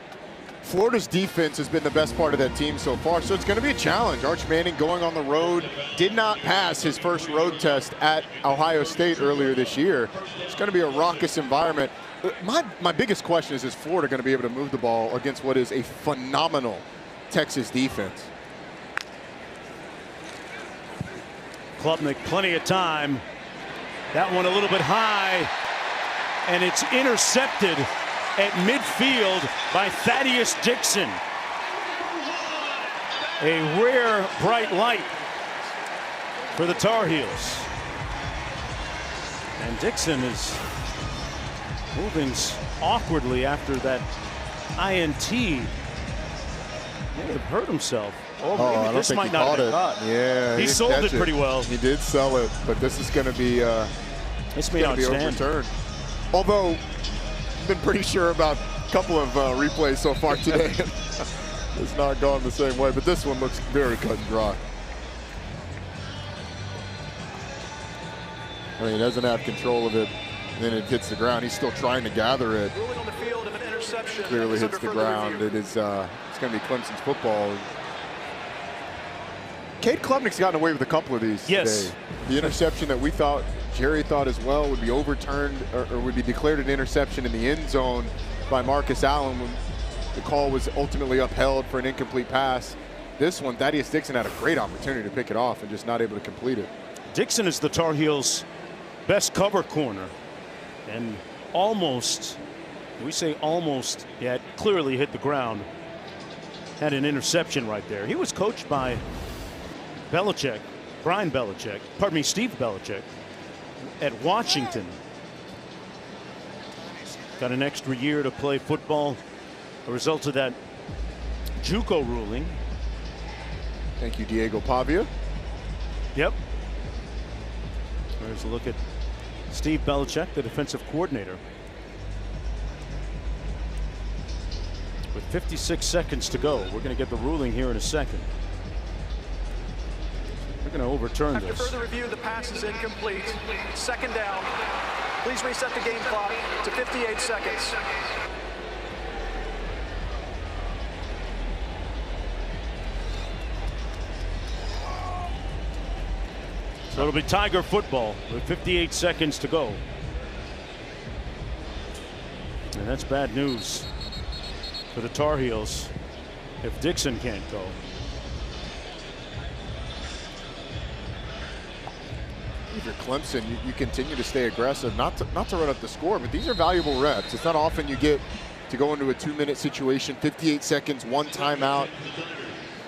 Florida's defense has been the best part of that team so far, so it's going to be a challenge. Arch Manning going on the road, did not pass his first road test at Ohio State earlier this year. It's going to be a raucous environment. My biggest question is Florida going to be able to move the ball against what is a phenomenal Texas defense? Klubnik, plenty of time. That one a little bit high, and it's intercepted at midfield by Thaddeus Dixon. A rare bright light for the Tar Heels. And Dixon is moving awkwardly after that INT. May have hurt himself. I don't this think might he not caught have it. been caught. Yeah, he sold it pretty well. He did sell it, but this is going to be overturned. Although I've been pretty sure about a couple of replays so far today. It's not gone the same way, but this one looks very cut and dry. I mean, he doesn't have control of it, and then it hits the ground. He's still trying to gather it. Ruling on the field of an interception. Clearly hits the ground. It is. It's going to be Clemson's football. Cade Klubnik's gotten away with a couple of these today. The interception that we thought, Jerry thought as well, would be overturned or would be declared an interception in the end zone by Marcus Allen when the call was ultimately upheld for an incomplete pass. This one, Thaddeus Dixon had a great opportunity to pick it off and just not able to complete it. Dixon is the Tar Heels' best cover corner, and almost, we say almost, yet clearly hit the ground. Had an interception right there. He was coached by Belichick, Steve Belichick at Washington. Got an extra year to play football. A result of that JUCO ruling. Thank you, Diego Pavia. Yep. There's a look at Steve Belichick, the defensive coordinator. With 56 seconds to go, we're going to get the ruling here in a second. We're going to overturn this. After further review, the pass is incomplete. Second down. Please reset the game clock to 58 seconds. So it'll be Tiger football with 58 seconds to go. And that's bad news for the Tar Heels if Dixon can't go. If you're Clemson, you continue to stay aggressive, not to run up the score, but these are valuable reps. It's not often you get to go into a 2-minute situation, 58 seconds, one timeout,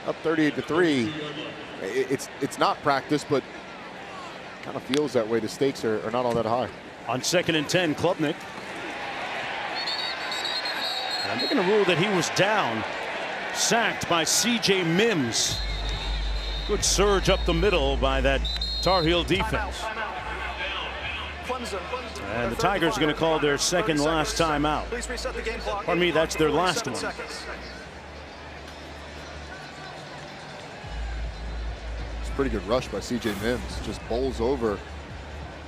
up 38-3. It's not practice, but kind of feels that way. The stakes are not all that high. On 2nd and 10, Klubnik. And they're going to rule that he was down. Sacked by C.J. Mims. Good surge up the middle by that Tar Heel defense. And the Tigers are going to call their second last timeout. Pardon me, that's their last one. It's a pretty good rush by C.J. Mims. Just bowls over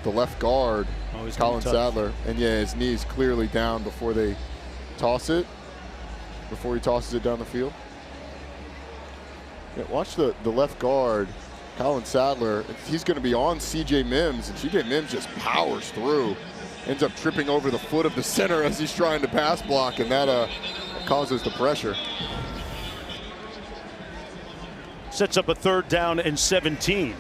the left guard, Colin Sadler. And yeah, his knee's clearly down before they toss it, before he tosses it down the field. Yeah, watch the left guard, Colin Sadler. He's going to be on C.J. Mims, and C.J. Mims just powers through. Ends up tripping over the foot of the center as he's trying to pass block, and that causes the pressure. Sets up a 3rd down and 17.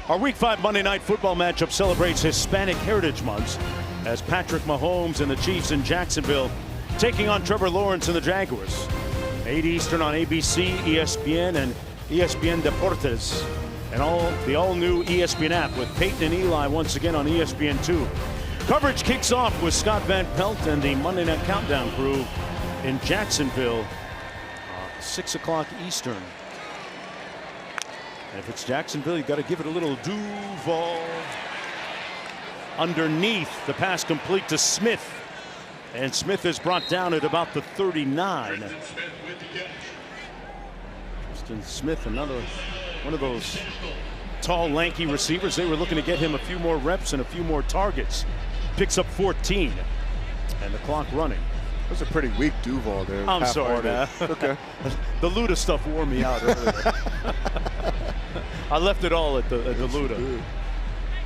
Our Week 5 Monday Night Football matchup celebrates Hispanic Heritage Month as Patrick Mahomes and the Chiefs in Jacksonville taking on Trevor Lawrence and the Jaguars. 8 Eastern on ABC, ESPN, and ESPN Deportes, and the all-new ESPN app with Peyton and Eli once again on ESPN2. Coverage kicks off with Scott Van Pelt and the Monday Night Countdown crew in Jacksonville, 6 o'clock Eastern. And if it's Jacksonville, you've got to give it a little Duval. Underneath, the pass complete to Smith. And Smith is brought down at about the 39. Justin Smith, another one of those tall, lanky receivers. They were looking to get him a few more reps and a few more targets. Picks up 14, and the clock running. That was a pretty weak Duval there. I'm sorry, man. Okay. The Luda stuff wore me out earlier. I left it all at the Luda.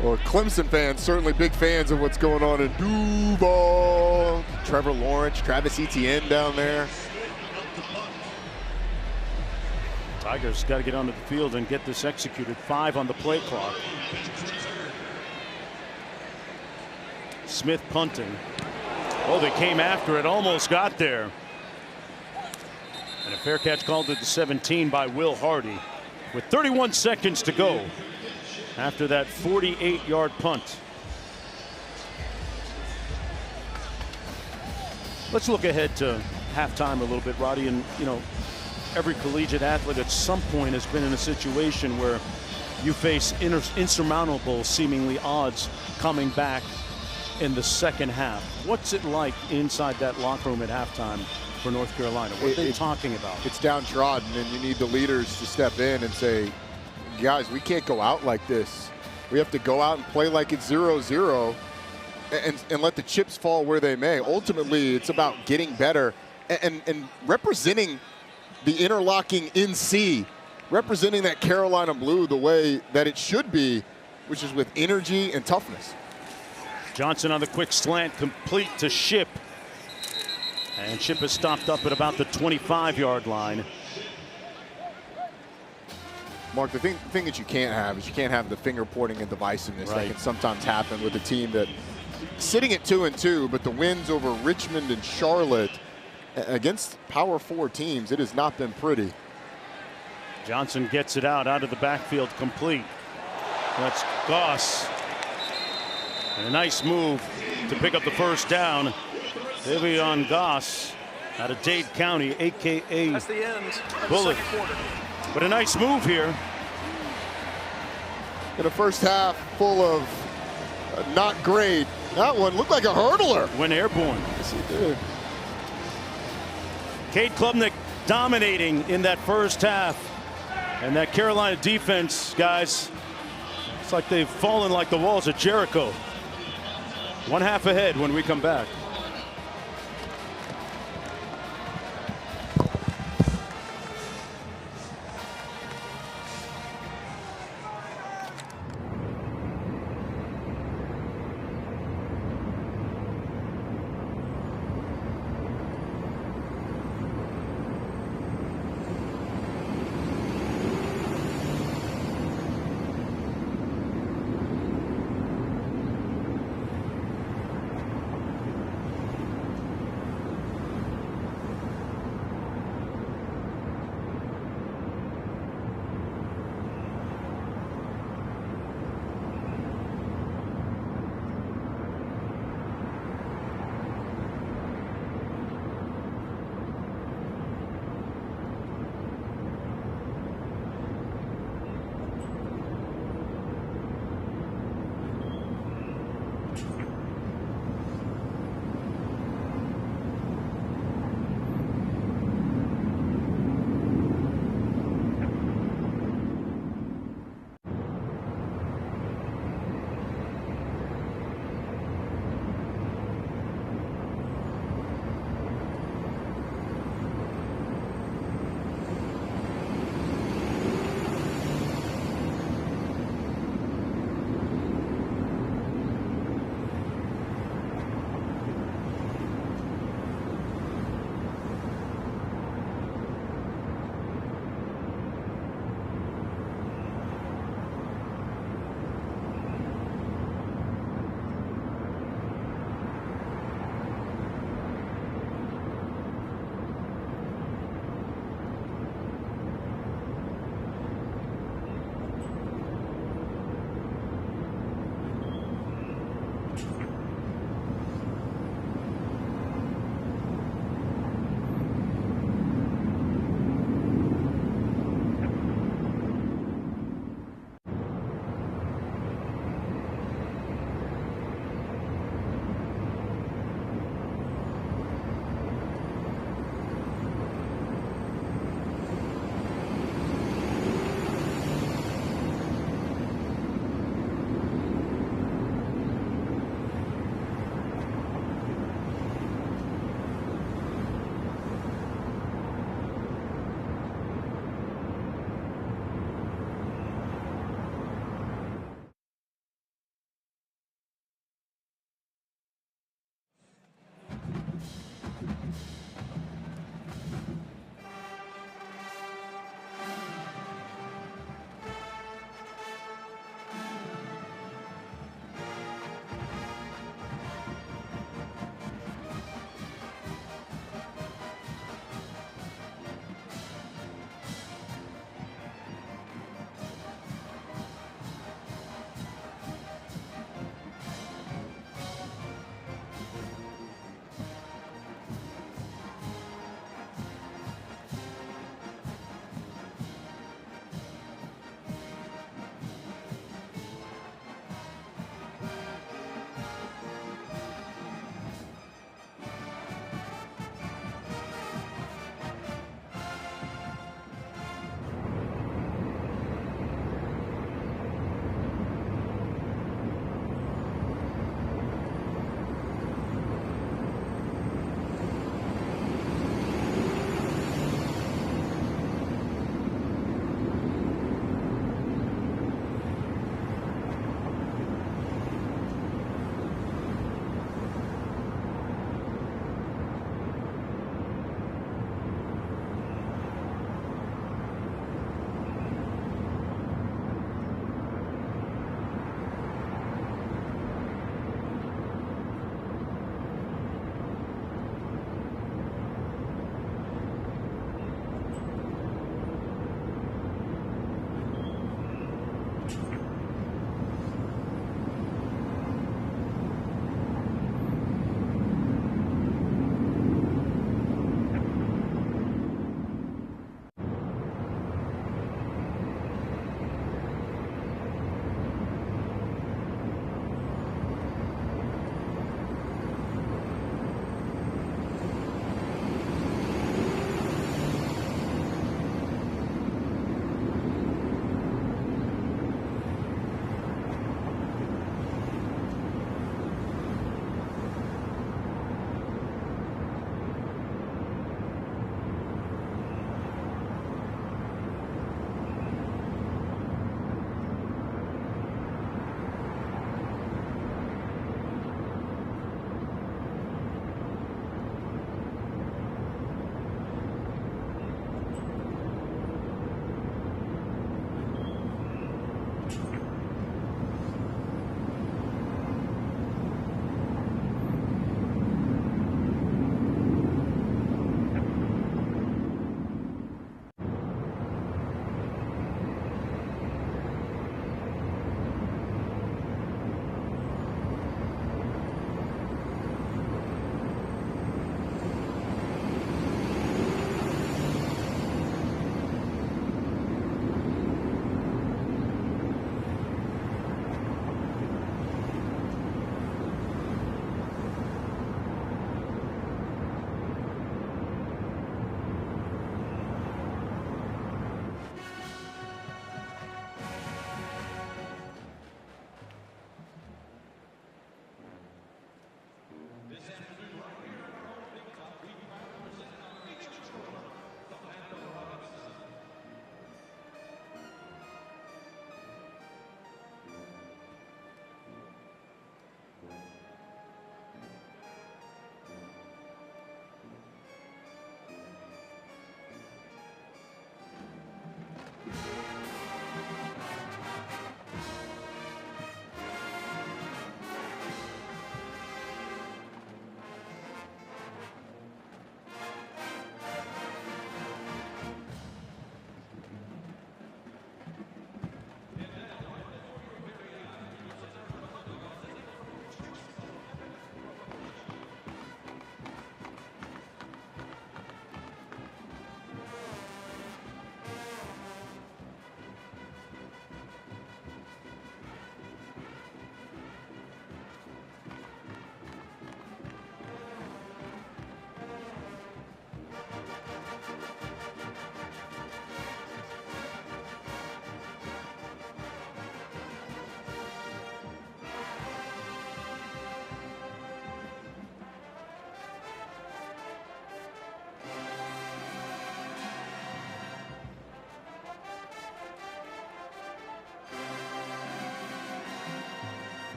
Well, Clemson fans, certainly big fans of what's going on in Duval. Trevor Lawrence, Travis Etienne down there. Tigers got to get onto the field and get this executed. 5 on the play clock. Smith punting. Oh, they came after it, almost got there. And a fair catch called at the 17 by Will Hardy. With 31 seconds to go after that 48-yard punt. Let's look ahead to halftime a little bit, Roddy. And, you know, every collegiate athlete at some point has been in a situation where you face insurmountable, seemingly, odds coming back in the second half. What's it like inside that locker room at halftime for North Carolina? What are they talking about? It's downtrodden, and you need the leaders to step in and say, guys, we can't go out like this. We have to go out and play like it's 0-0 and let the chips fall where they may. Ultimately, it's about getting better and representing the interlocking NC, representing that Carolina blue the way that it should be, which is with energy and toughness. Johnson on the quick slant, complete to Shipp. And Shipp is stopped up at about the 25-yard line. Mark, the thing that you can't have is you can't have the finger pointing and divisiveness that can sometimes happen with a team that sitting at 2-2, but the wins over Richmond and Charlotte against Power 4 teams, it has not been pretty. Johnson gets it out of the backfield, complete. That's Goss. And a nice move to pick up the first down. Davion Goss out of Dade County, a.k.a. That's the end of Bullet. the second quarter. But a nice move here. In the first half, full of not great. That one looked like a hurdler. Went airborne. Yes, he did. Cade Klubnik dominating in that first half. And that Carolina defense, guys, it's like they've fallen like the walls of Jericho. 1 half ahead when we come back.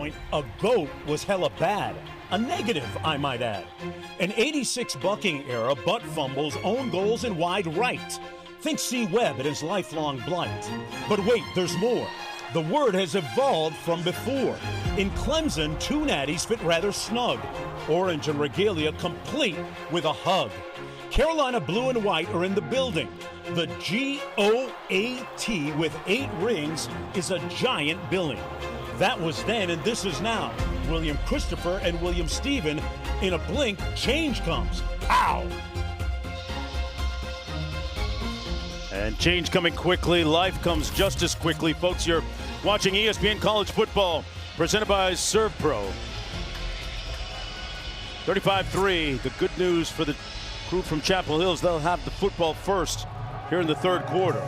standpoint, a GOAT was hella bad. A negative, I might add. An 86 Bucking era butt fumbles, own goals, and wide right. Think C. Webb and his lifelong blight. But wait, there's more. The word has evolved from before. In Clemson, 2 natties fit rather snug. Orange and regalia complete with a hug. Carolina blue and white are in the building. The GOAT with 8 rings is a giant billing. That was then and this is now. William Christopher and William Stephen. In a blink, change comes. Ow! And change coming quickly. Life comes just as quickly. Folks, you're watching ESPN College Football, presented by ServPro. 35-3. The good news for the crew from Chapel Hill is they'll have the football first here in the third quarter.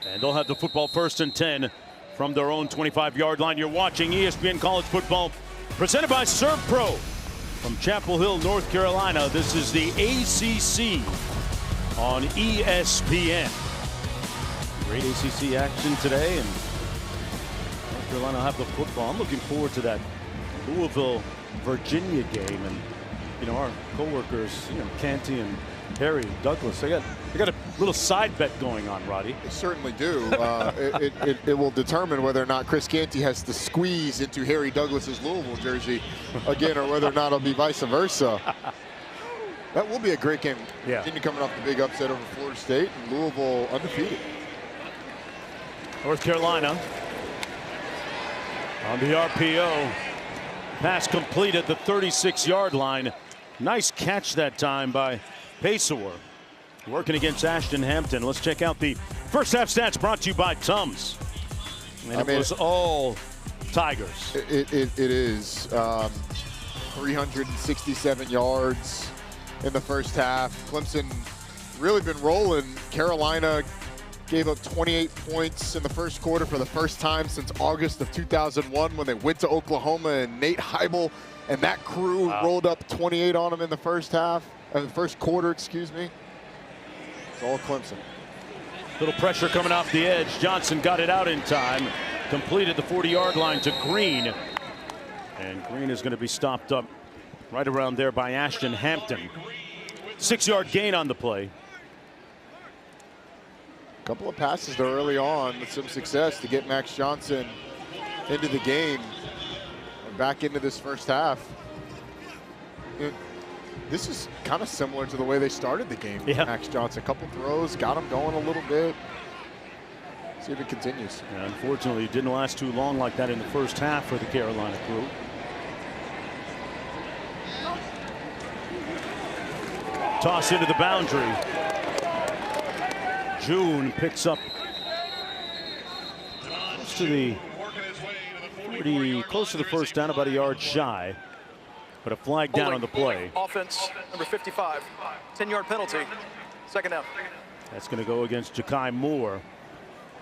And they'll have the football first and 10 from their own 25-yard line. You're watching ESPN College Football, presented by ServPro. From Chapel Hill, North Carolina, this is the ACC on ESPN. Great ACC action today, and North Carolina will have the football. I'm looking forward to that Louisville, Virginia game, and our co-workers, Canty and Harry Douglas, they got a little side bet going on, Roddy. They certainly do. It will determine whether or not Chris Canty has to squeeze into Harry Douglas's Louisville jersey again, or whether or not it'll be vice versa. That will be a great game. Yeah. Virginia coming off the big upset over Florida State, and Louisville undefeated. North Carolina on the RPO. Pass complete at the 36-yard line. Nice catch that time by Pesor, working against Ashton Hampton. Let's check out the first half stats brought to you by Tums. And it was all Tigers. It is 367 yards in the first half. Clemson really been rolling. Carolina gave up 28 points in the first quarter for the first time since August of 2001 when they went to Oklahoma, and Nate Heibel and that crew rolled up 28 on them in the first quarter, excuse me. It's all Clemson. Little pressure coming off the edge. Johnson got it out in time. Completed the 40-yard line to Green. And Green is going to be stopped up right around there by Ashton Hampton. 6-yard gain on the play. A couple of passes there early on with some success to get Max Johnson into the game and back into this first half. This is kind of similar to the way they started the game. Yeah. Max Johnson, a couple throws, got him going a little bit. See if it continues. Yeah, unfortunately, it didn't last too long like that in the first half for the Carolina crew. Toss into the boundary. June picks up close to the first down, about a yard shy. But a flag down on the play. Offense, number 55, 10-yard penalty, second down. That's going to go against Ja'Kai Moore,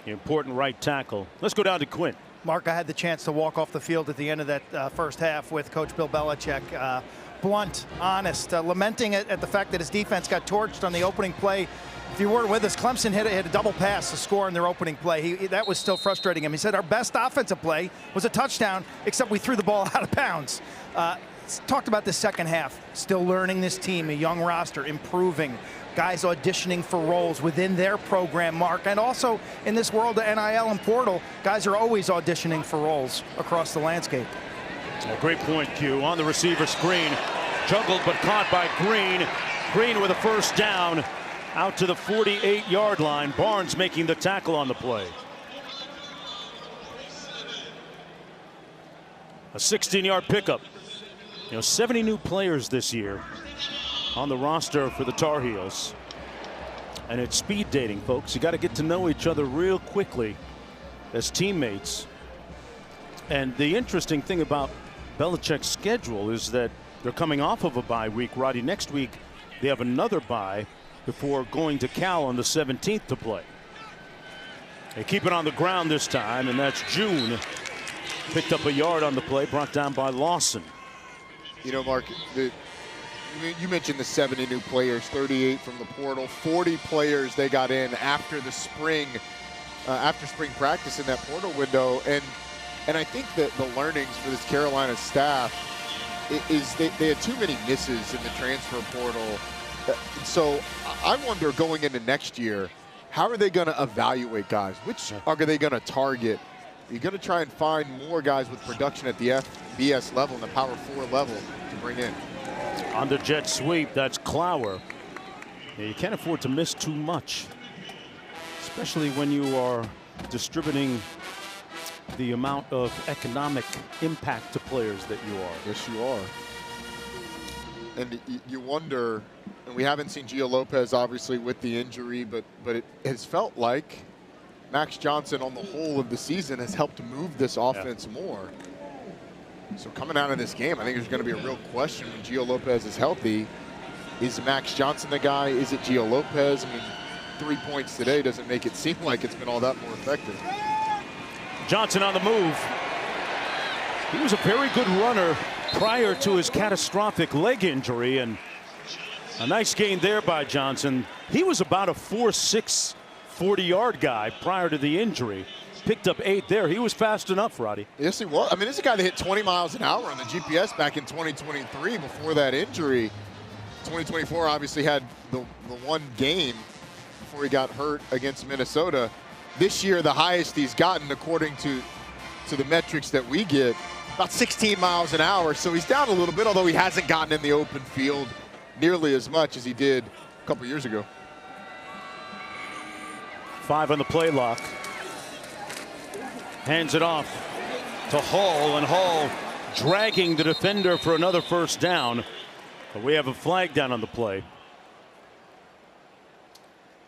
the important right tackle. Let's go down to Quint. Mark, I had the chance to walk off the field at the end of that first half with Coach Bill Belichick. Blunt, honest, lamenting at the fact that his defense got torched on the opening play. If you weren't with us, Clemson hit a double pass to score in their opening play. That was still frustrating him. He said our best offensive play was a touchdown, except we threw the ball out of bounds. Talked about the second half. Still learning this team, a young roster, improving. Guys auditioning for roles within their program, Mark. And also in this world of NIL and portal, guys are always auditioning for roles across the landscape. Great point, Q. On the receiver screen. Juggled but caught by Green. Green with a first down out to the 48-yard line. Barnes making the tackle on the play. A 16-yard pickup. 70 new players this year on the roster for the Tar Heels. And it's speed dating, folks. You got to get to know each other real quickly as teammates. And the interesting thing about Belichick's schedule is that they're coming off of a bye week. Roddy, next week they have another bye before going to Cal on the 17th to play. They keep it on the ground this time, and that's June. Picked up a yard on the play, brought down by Lawson. Mark, you mentioned the 70 new players, 38 from the portal, 40 players they got in after the spring after spring practice in that portal window. And I think that the learnings for this Carolina staff is they had too many misses in the transfer portal. So I wonder going into next year, how are they going to evaluate guys? Which are they going to target? Are you going to try and find more guys with production at the FBS level and the Power 4 level to bring in? On the jet sweep, that's Clower. Yeah, you can't afford to miss too much, especially when you are distributing the amount of economic impact to players that you are. Yes, you are. And you wonder, and we haven't seen Gio Lopez obviously with the injury, but it has felt like Max Johnson on the whole of the season has helped move this offense more. So coming out of this game, I think there's going to be a real question when Gio Lopez is healthy. Is Max Johnson the guy? Is it Gio Lopez? I mean, 3 points today doesn't make it seem like it's been all that more effective. Johnson on the move. He was a very good runner prior to his catastrophic leg injury, and a nice gain there by Johnson. He was about a 4.6 40-yard guy prior to the injury. Picked up 8 there. He was fast enough, Roddy. Yes, he was. I mean, this is a guy that hit 20 miles an hour on the GPS back in 2023 before that injury. 2024 obviously had the one game before he got hurt against Minnesota. This year, the highest he's gotten, according to the metrics that we get, about 16 miles an hour. So he's down a little bit, although he hasn't gotten in the open field nearly as much as he did a couple years ago. 5 on the play lock. Hands it off to Hall, and Hall dragging the defender for another first down. But we have a flag down on the play.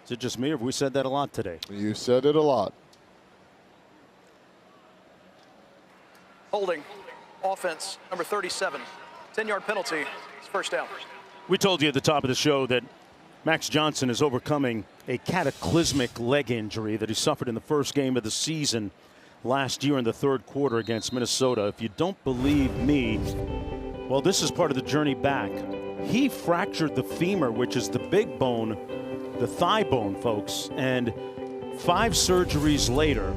Is it just me, or have we said that a lot today? You said it a lot. Holding, offense, number 37. 10-yard penalty. It's first down. We told you at the top of the show that Max Johnson is overcoming a cataclysmic leg injury that he suffered in the first game of the season last year in the third quarter against Minnesota. If you don't believe me, well, this is part of the journey back. He fractured the femur, which is the big bone, the thigh bone, folks, and 5 surgeries later,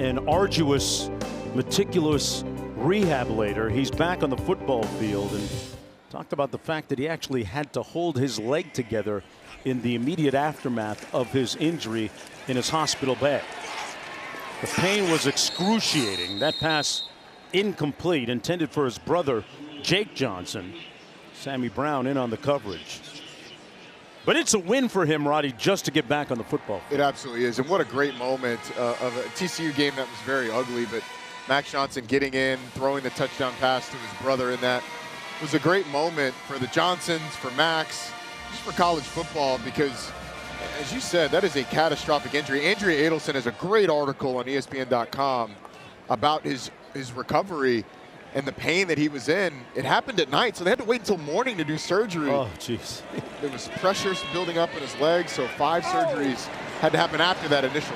an arduous, meticulous rehab later, he's back on the football field, and talked about the fact that he actually had to hold his leg together in the immediate aftermath of his injury in his hospital bed. The pain was excruciating. That pass incomplete, intended for his brother, Jake Johnson. Sammy Brown in on the coverage. But it's a win for him, Roddy, just to get back on the football field. It absolutely is. And what a great moment of a TCU game that was very ugly, but Max Johnson getting in, throwing the touchdown pass to his brother in that. It was a great moment for the Johnsons, for Max, just for college football, because, as you said, that is a catastrophic injury. Andrea Adelson has a great article on ESPN.com about his recovery and the pain that he was in. It happened at night, so they had to wait until morning to do surgery. Oh, jeez. There was pressure building up in his legs, so 5 surgeries had to happen after that initial.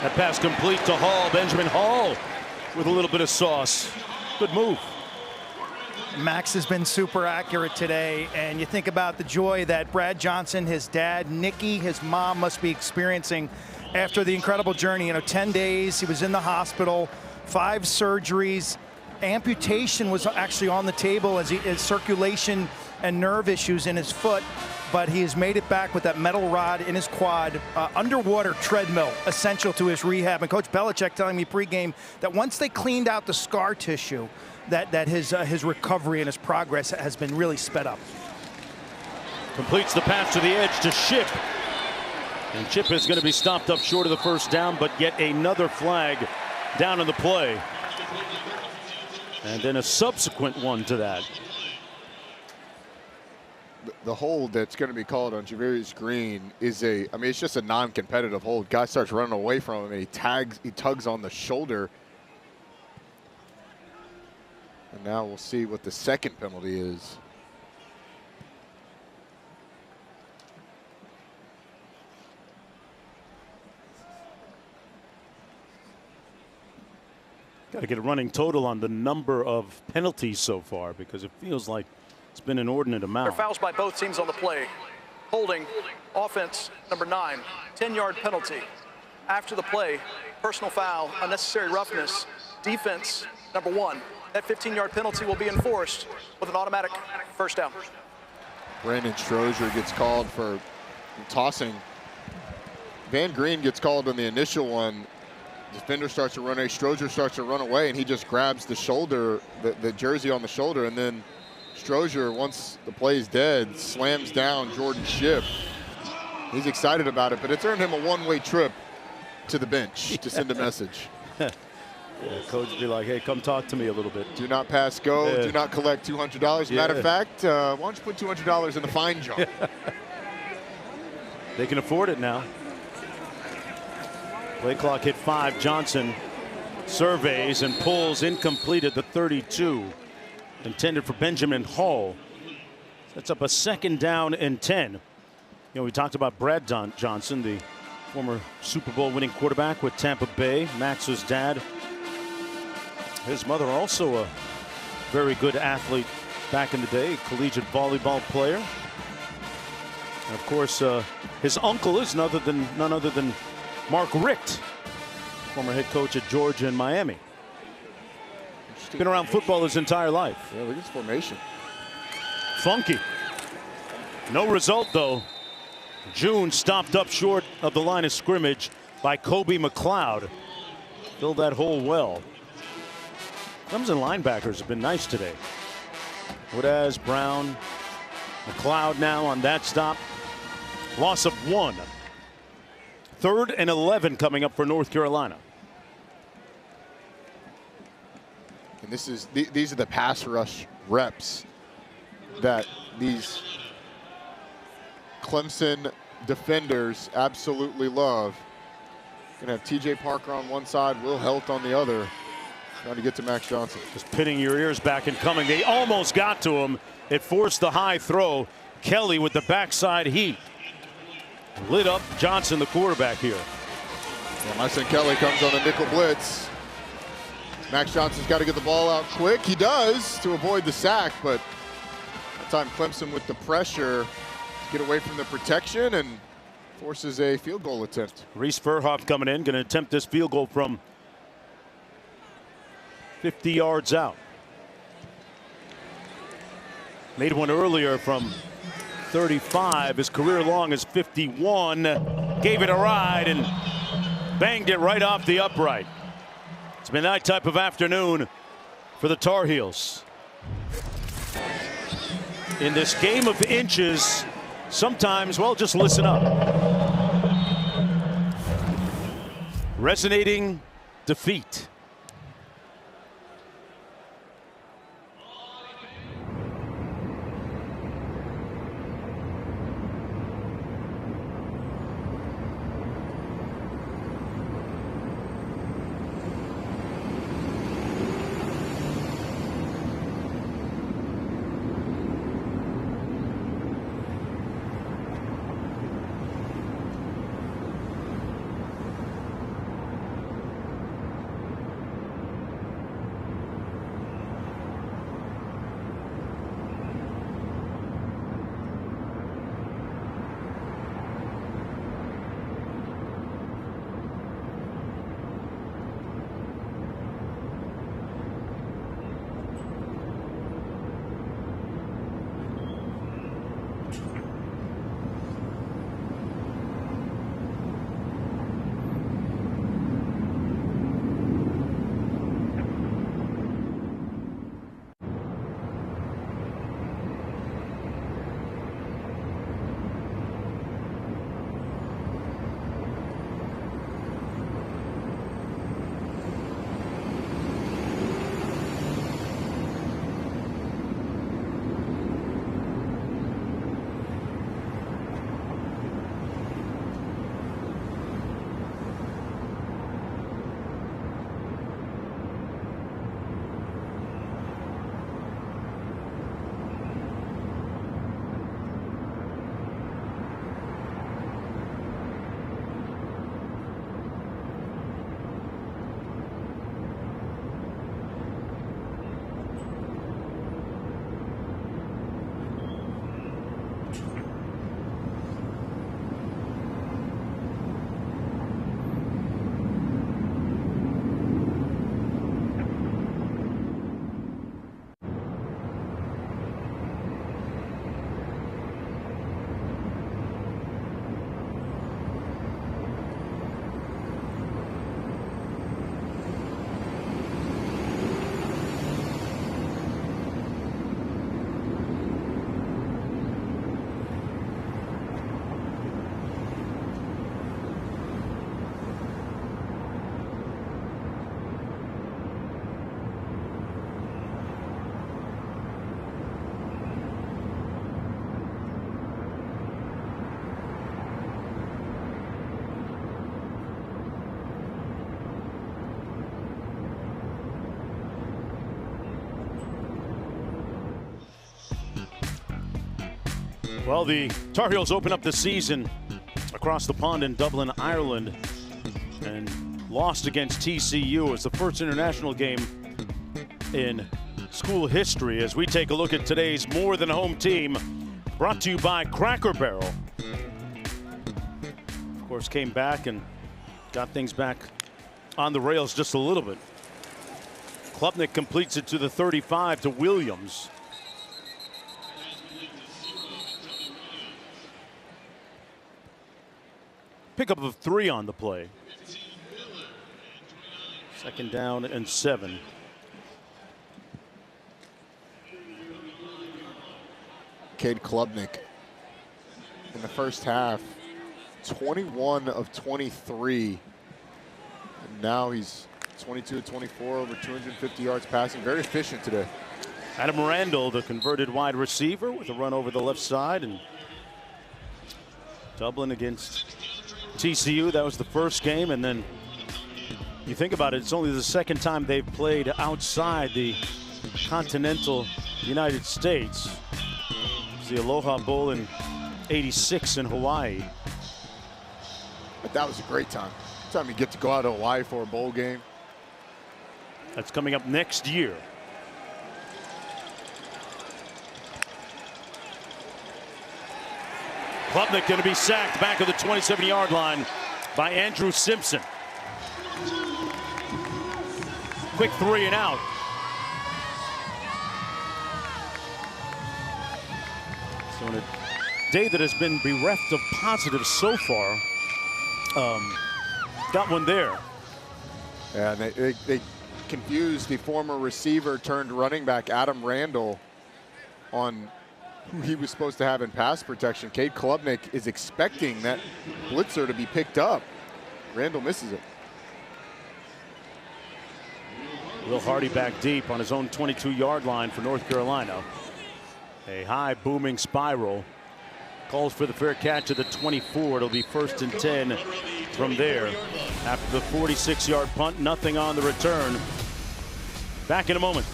That pass complete to Hall. Benjamin Hall with a little bit of sauce. Good move. Max has been super accurate today, and you think about the joy that Brad Johnson, his dad, Nikki, his mom must be experiencing after the incredible journey. 10 days, he was in the hospital, 5 surgeries. Amputation was actually on the table as his circulation and nerve issues in his foot, but he has made it back with that metal rod in his quad. Underwater treadmill, essential to his rehab. And Coach Belichick telling me pregame that once they cleaned out the scar tissue, that his recovery and his progress has been really sped up. Completes the pass to the edge to Chip. And Chip is going to be stopped up short of the first down, but yet another flag down on the play. And then a subsequent one to that. The hold that's going to be called on Javarius Green is it's just a non-competitive hold. Guy starts running away from him, and he tugs on the shoulder. And now we'll see what the second penalty is. Got to get a running total on the number of penalties so far, because it feels like it's been an inordinate amount. There are fouls by both teams on the play. Holding, offense, number 9, 10-yard penalty. after the play, personal foul, unnecessary roughness, defense, number 1. That 15-yard penalty will be enforced with an automatic first down. Brandon Strozier gets called for tossing. Van Green gets called on the initial one. Defender starts to run away. Strozier starts to run away, and he just grabs the shoulder, the jersey on the shoulder, and then Strozier, once the play's dead, slams down Jordan Shipp. He's excited about it, but it's earned him a one-way trip to the bench to send a message. Yeah, coach be like, hey, come talk to me a little bit. Do not pass go. Yeah. Do not collect $200. Yeah. Matter of fact, why don't you put $200 in the fine jar? They can afford it now. Play clock hit 5. Johnson surveys and pulls incomplete at the 32. Intended for Benjamin Hall. That's up a 2nd down and 10. You know, we talked about Brad Johnson, the former Super Bowl winning quarterback with Tampa Bay, Max's dad. His mother also a very good athlete back in the day, collegiate volleyball player. And of course, his uncle is none other than Mark Richt, former head coach at Georgia and Miami. Been around football his entire life. Yeah, look at his formation. Funky. No result, though. June stopped up short of the line of scrimmage by Kobe McLeod. Filled that hole well. Clemson linebackers have been nice today. Woodaz, Brown, McLeod now on that stop. Loss of 1. 3rd and 11 coming up for North Carolina. And these are the pass rush reps that these Clemson defenders absolutely love. Gonna have TJ Parker on one side, Will Helt on the other, trying to get to Max Johnson. Just pinning your ears back and coming. They almost got to him. It forced the high throw. Kelly with the backside heat. Lit up Johnson, the quarterback here. Yeah, my son Kelly comes on the nickel blitz. Max Johnson's got to get the ball out quick. He does to avoid the sack, but that time Clemson with the pressure to get away from the protection and forces a field goal attempt. Reese Verhoff coming in, going to attempt this field goal from 50 yards out. Made one earlier from 35. His career long is 51. Gave it a ride and banged it right off the upright. It's been that type of afternoon for the Tar Heels. In this game of inches, sometimes, well, just listen up. Resonating defeat. Well, the Tar Heels open up the season across the pond in Dublin, Ireland, and lost against TCU. It's the first international game in school history. As we take a look at today's More Than Home team, brought to you by Cracker Barrel. Of course, came back and got things back on the rails just a little bit. Klubnik completes it to the 35 to Williams. Pickup of 3 on the play. Second down and 7. Cade Klubnik in the first half, 21 of 23. And now he's 22 of 24, over 250 yards passing. Very efficient today. Adam Randall, the converted wide receiver, with a run over the left side. And Dublin against TCU, that was the first game. And then you think about it, it's only the second time they've played outside the continental United States. It's the Aloha Bowl in '86 in Hawaii. But that was a great time. Time you get to go out to Hawaii for a bowl game. That's coming up next year. Klubnik going to be sacked back at the 27-yard line by Andrew Simpson. Quick 3 and out. So in a day that has been bereft of positives so far, got one there. Yeah, and they confused the former receiver turned running back Adam Randall on who he was supposed to have in pass protection. Cade Klubnik is expecting that blitzer to be picked up. Randall misses it. Will Hardy back deep on his own 22-yard line for North Carolina. A high booming spiral. Calls for the fair catch at the 24. It'll be 1st and 10 from there. After the 46-yard punt, nothing on the return. Back in a moment.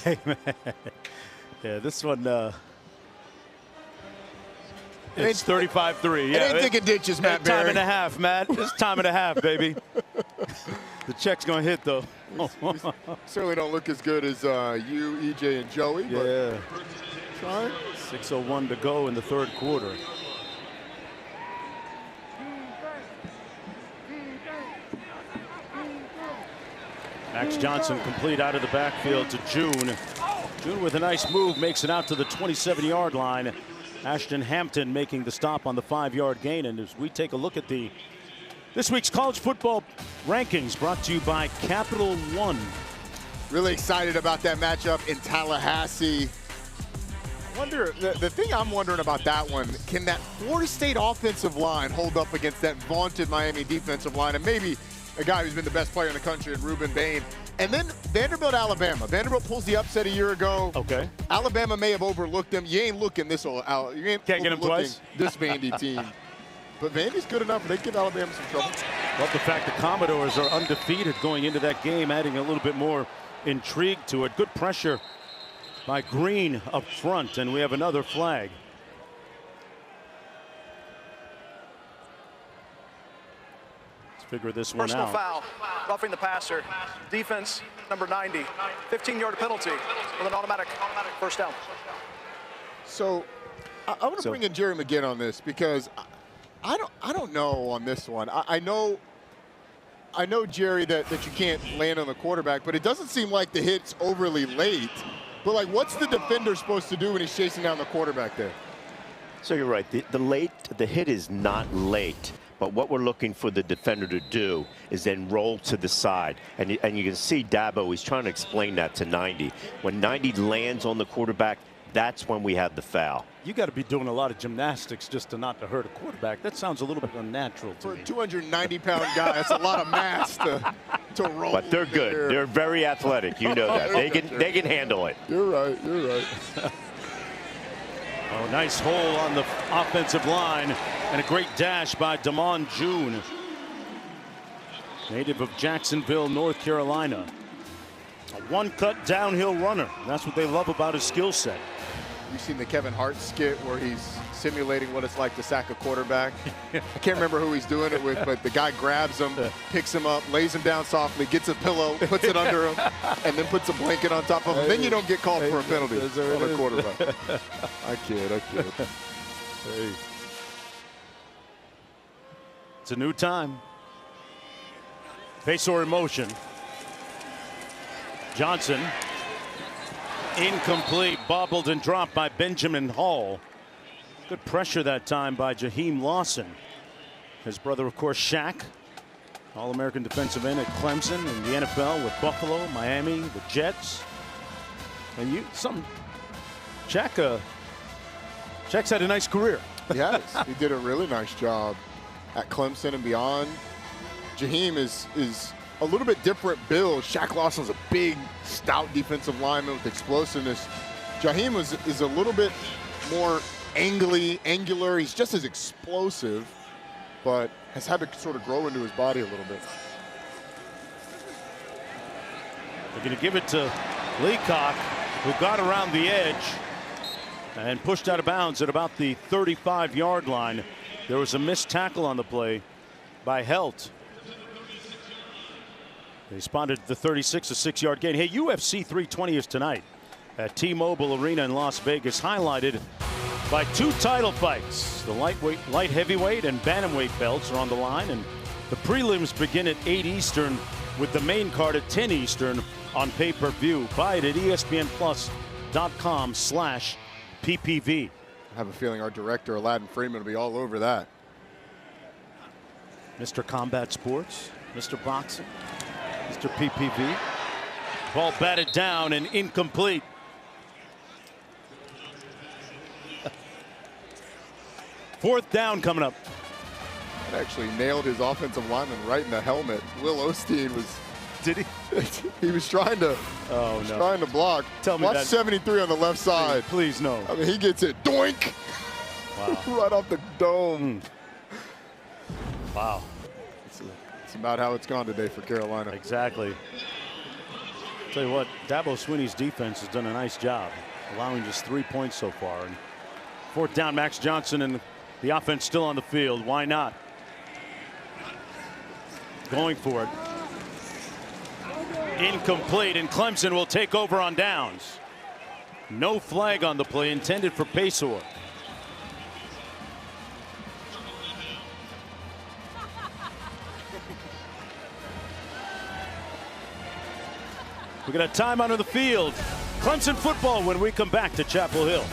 Hey, man. Yeah, this one, it's 35-3. Yeah, it ain't taking ditches, Matt Berry. Time and a half, Matt. It's time and a half, baby. The check's going to hit, though. We certainly don't look as good as you, EJ, and Joey. Yeah. But trying. 6:01 to go in the third quarter. Max Johnson complete out of the backfield to June. June with a nice move makes it out to the 27-yard line. Ashton Hampton making the stop on the 5-yard gain. And as we take a look at this week's college football rankings, brought to you by Capital One. Really excited about that matchup in Tallahassee. Wonder the thing I'm wondering about that one, can that Florida State offensive line hold up against that vaunted Miami defensive line, and maybe a guy who's been the best player in the country in Ruben Bain. And then Vanderbilt, Alabama. Vanderbilt pulls the upset a year ago. Okay. Alabama may have overlooked them. You ain't looking this old. You ain't Can't get him twice. This Vandy team. But Vandy's good enough. They give Alabama some trouble. Love the fact the Commodores are undefeated going into that game, adding a little bit more intrigue to it. Good pressure by Green up front, and we have another flag. Let's figure this one Personal out. foul, roughing the passer. Defense, number 90. 15-yard penalty with an automatic first down. So I want to bring in Jerry McGinn on this because I don't know on this one. I know Jerry that you can't land on the quarterback, but it doesn't seem like the hit's overly late. But like, what's the defender supposed to do when he's chasing down the quarterback there? So you're right. The hit is not late. But what we're looking for the defender to do is then roll to the side. And you can see Dabo, he's trying to explain that to 90. When 90 lands on the quarterback, that's when we have the foul. You got to be doing a lot of gymnastics just to not to hurt a quarterback. That sounds a little bit unnatural to For me. a 290-pound guy, that's a lot of mass to roll. But they're good. There. They're very athletic. You know that. They can handle it. You're right. You're right. Oh, nice hole on the offensive line and a great dash by Damon June, native of Jacksonville, North Carolina. A one-cut downhill runner. That's what they love about his skill set. You've seen the Kevin Hart skit where he's simulating what it's like to sack a quarterback. I can't remember who he's doing it with, but the guy grabs him, picks him up, lays him down softly, gets a pillow, puts it under him, and then puts a blanket on top of him. Then you don't get called for a penalty on a quarterback. I kid. Hey. It's a new time. Pace or emotion. Johnson. Incomplete, bobbled and dropped by Benjamin Hall. Good pressure that time by Jaheim Lawson. His brother, of course, Shaq, All-American defensive end at Clemson in the NFL with Buffalo, Miami, the Jets. And Shaq's had a nice career. Yes, he did a really nice job at Clemson and beyond. Jaheim is a little bit different build. Shaq Lawson's a big, stout defensive lineman with explosiveness. Jaheim is a little bit more angular. He's just as explosive, but has had to sort of grow into his body a little bit. They're going to give it to Leacock, who got around the edge and pushed out of bounds at about the 35-yard line. There was a missed tackle on the play by Helt. They spotted the 36, a 6-yard gain. Hey, UFC 320 is tonight at T-Mobile Arena in Las Vegas, highlighted by two title fights. The light heavyweight and bantamweight belts are on the line, and the prelims begin at 8 Eastern with the main card at 10 Eastern on pay-per-view. Buy it at ESPN+.com/PPV. I have a feeling our director, Aladdin Freeman, will be all over that. Mr. Combat Sports, Mr. Boxing, Mr. PPV. Ball batted down and incomplete. Fourth down coming up. That actually nailed his offensive lineman right in the helmet. Will Osteen was. Did he? He was trying to. Oh no! Trying to block. Tell me Watch that. 73 on the left side. Please no. I mean, he gets it. Doink! Wow. Right off the dome. Wow. It's about how it's gone today for Carolina. Exactly. Tell you what, Dabo Swinney's defense has done a nice job, allowing just 3 points so far. And 4th down, Max Johnson, and the offense still on the field. Why not? Going for it. Incomplete, and Clemson will take over on downs. No flag on the play intended for Paysour. We got a time under the field. Clemson football when we come back to Chapel Hill.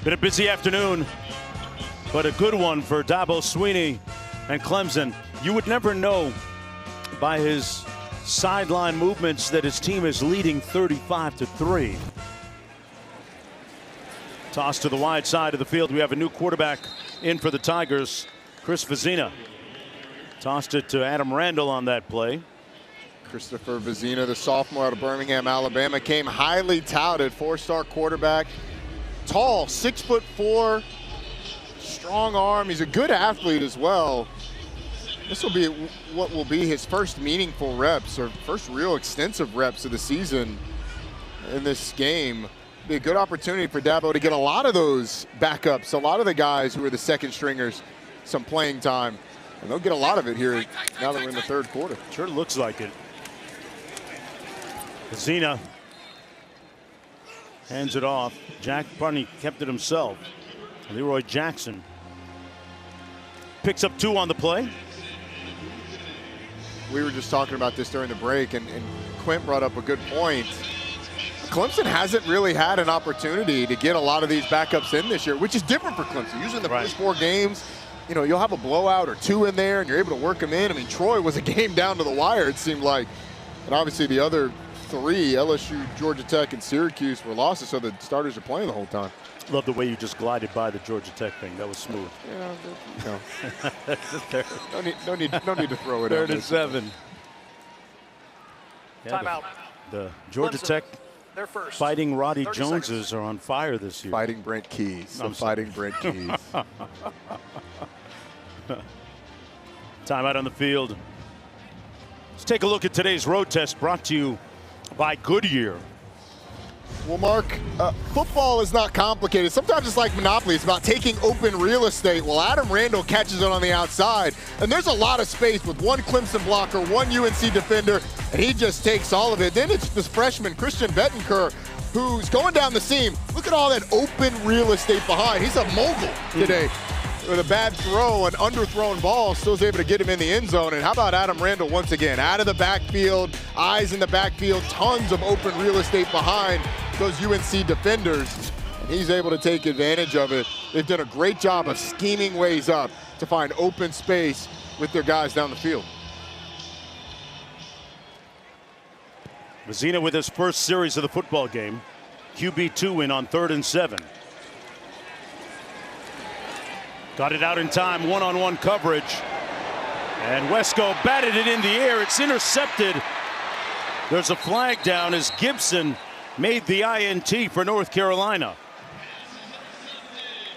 Been a busy afternoon, but a good one for Dabo Swinney and Clemson. You would never know by his sideline movements that his team is leading 35-3. Toss to the wide side of the field. We have a new quarterback in for the Tigers, Chris Vezina. Tossed it to Adam Randall on that play. Christopher Vezina, the sophomore out of Birmingham, Alabama, came highly touted, 4-star quarterback. Tall, 6'4", strong arm. He's a good athlete as well. This will be what will be his first meaningful reps, or first real extensive reps of the season in this game. Be a good opportunity for Dabo to get a lot of those backups, a lot of the guys who are the second stringers, some playing time. And they'll get a lot of it here now that we're in the third quarter. Sure looks like it. Vezina hands it off. Jack Barney kept it himself. Leroy Jackson picks up 2 on the play. We were just talking about this during the break, and Quint brought up a good point. Clemson hasn't really had an opportunity to get a lot of these backups in this year, which is different for Clemson. Usually in the first 4 games, you know, you'll have a blowout or 2 in there and you're able to work them in. I mean, Troy was a game down to the wire, it seemed like. And obviously the other 3, LSU, Georgia Tech, and Syracuse, were losses, so the starters are playing the whole time. Love the way you just glided by the Georgia Tech thing. That was smooth. Yeah, no need to throw it out. 3rd and 7. Yeah, Timeout. The Georgia Clemson, Tech they're first. Fighting Roddy 30 Joneses seconds. are on fire this year. Fighting Brent Keys. Fighting Brent Keys. Timeout on the field. Let's take a look at today's road test, brought to you by Goodyear. Well, Mark, football is not complicated. Sometimes it's like Monopoly. It's about taking open real estate. Well, Adam Randall catches it on the outside, and there's a lot of space with 1 Clemson blocker, 1 UNC defender, and he just takes all of it. Then it's this freshman, Christian Bettencourt, who's going down the seam. Look at all that open real estate behind. He's a mogul today. With a bad throw, an underthrown ball, still is able to get him in the end zone. And how about Adam Randall once again? Out of the backfield, eyes in the backfield, tons of open real estate behind those UNC defenders. And he's able to take advantage of it. They've done a great job of scheming ways up to find open space with their guys down the field. Vezina with his first series of the football game. QB2 win on 3rd and 7. Got it out in time, one-on-one coverage. And Wesco batted it in the air. It's intercepted. There's a flag down as Gibson made the INT for North Carolina.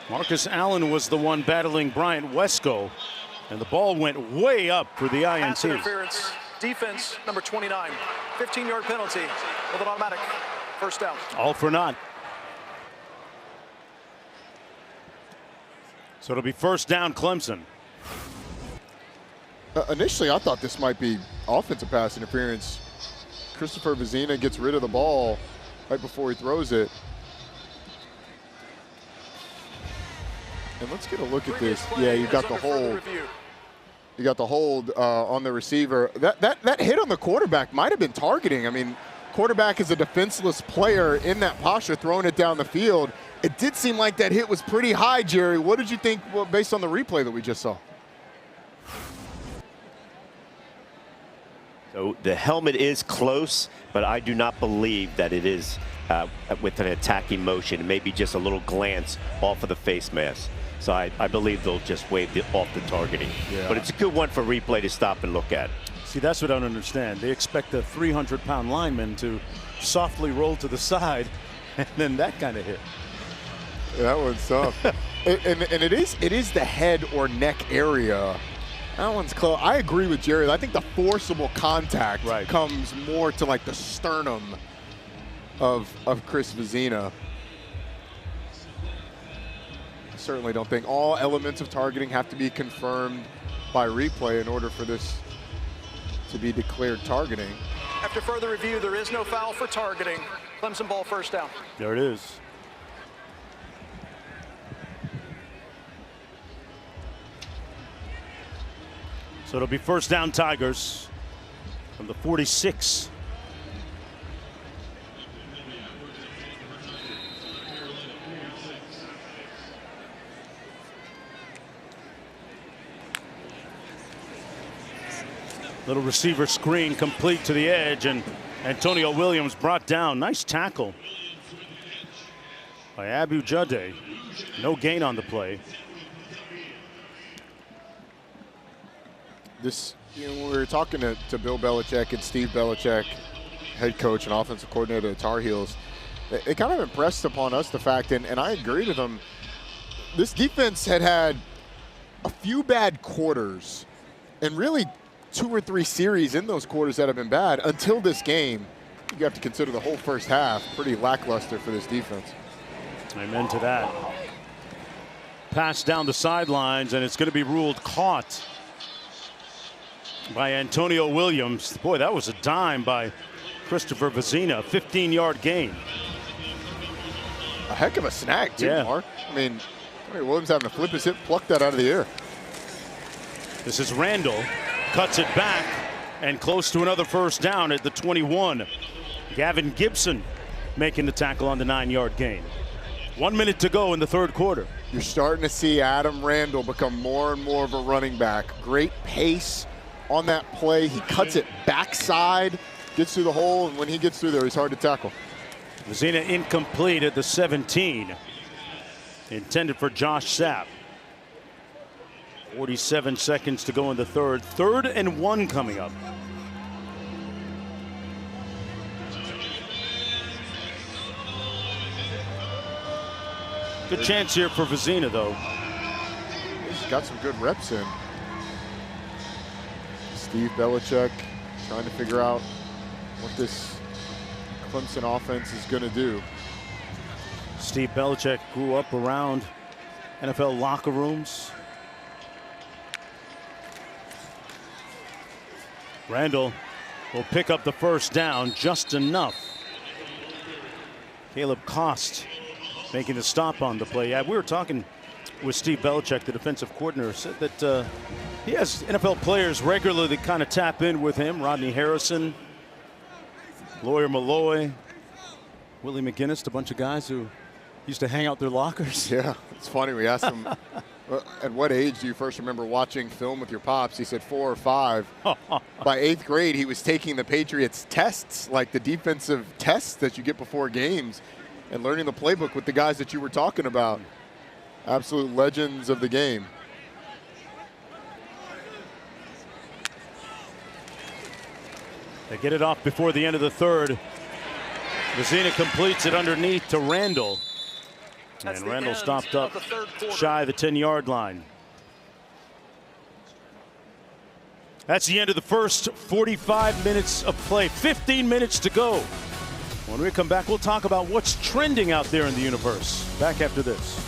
Marcus Allen was the one battling Bryant Wesco, and the ball went way up for the INT. Pass interference, defense, number 29. 15-yard penalty with an automatic first down. All for naught. So it'll be first down, Clemson. Initially, I thought this might be offensive pass interference. Christopher Vezina gets rid of the ball right before he throws it. And let's get a look at this. Yeah, you got the hold. You got the hold on the receiver. That hit on the quarterback might have been targeting. I mean, quarterback is a defenseless player in that posture, throwing it down the field. It did seem like that hit was pretty high, Jerry. What did you think based on the replay that we just saw? So the helmet is close, but I do not believe that it is with an attacking motion. Maybe just a little glance off of the face mask. So I believe they'll just wave off the targeting. Yeah. But it's a good one for replay to stop and look at. See, that's what I don't understand. They expect a 300-pound lineman to softly roll to the side, and then that kind of hit. That one's tough. and it is the head or neck area. That one's close. I agree with Jerry. I think the forcible contact comes more to like the sternum of Chris Vezina. I certainly don't think all elements of targeting have to be confirmed by replay in order for this to be declared targeting. After further review, there is no foul for targeting. Clemson ball first down. There it is. So it'll be first down, Tigers, from the 46. Little receiver screen complete to the edge, and Antonio Williams brought down. Nice tackle by Abu Jade. No gain on the play. This, you know, when we were talking to Bill Belichick and Steve Belichick, head coach and offensive coordinator of the Tar Heels, it kind of impressed upon us the fact, and I agree with them, this defense had a few bad quarters, and really 2 or 3 series in those quarters that have been bad until this game. You have to consider the whole first half pretty lackluster for this defense. Amen to that. Pass down the sidelines, and it's going to be ruled caught by Antonio Williams. Boy, that was a dime by Christopher Vezina. 15-yard gain. A heck of a snag, too, Yeah. Mark. I mean, Williams having to flip his hip, pluck that out of the air. This is Randall. Cuts it back and close to another first down at the 21. Gavin Gibson making the tackle on the 9-yard gain. 1 minute to go in the third quarter. You're starting to see Adam Randall become more and more of a running back. Great pace on that play. He cuts it backside, gets through the hole, and when he gets through there, he's hard to tackle. Vezina incomplete at the 17. Intended for Josh Sapp. 47 seconds to go in the third. 3rd and 1 coming up. Good chance here for Vezina, though. He's got some good reps in. Steve Belichick trying to figure out what this Clemson offense is going to do. Steve Belichick grew up around NFL locker rooms. Randall will pick up the first down just enough. Caleb Cost making the stop on the play. Yeah, we were talking with Steve Belichick, the defensive coordinator, said that he has NFL players regularly kind of tap in with him. Rodney Harrison, Lawyer Malloy, Willie McGinnis, a bunch of guys who used to hang out their lockers. Yeah, it's funny. We asked him, at what age do you first remember watching film with your pops? He said 4 or 5. By 8th grade, he was taking the Patriots tests, like the defensive tests that you get before games, and learning the playbook with the guys that you were talking about. Absolute legends of the game. They get it off before the end of the third. Vezina completes it underneath to Randall. And Randall stopped up shy of the 10-yard line. That's the end of the first 45 minutes of play. 15 minutes to go. When we come back, we'll talk about what's trending out there in the universe. Back after this.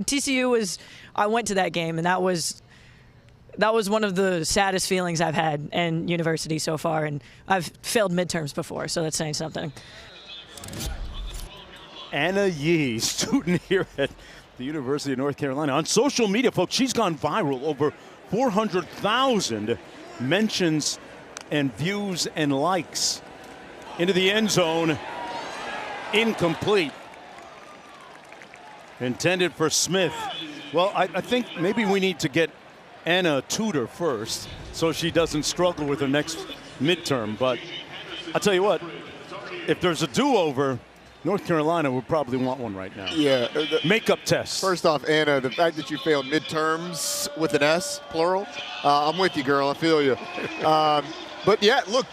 TCU was, I went to that game, and that was one of the saddest feelings I've had in university so far, and I've failed midterms before, so that's saying something. Anna Yee, student here at the University of North Carolina. On social media, folks, she's gone viral. Over 400,000 mentions and views and likes. Into the end zone, incomplete. Intended for Smith. Well, I think maybe we need to get Anna a tutor first so she doesn't struggle with her next midterm. But I'll tell you what, if there's a do-over, North Carolina would probably want one right now. Yeah. Makeup test. First off, Anna, the fact that you failed midterms with an S, plural, I'm with you, girl. I feel you. But, yeah, look,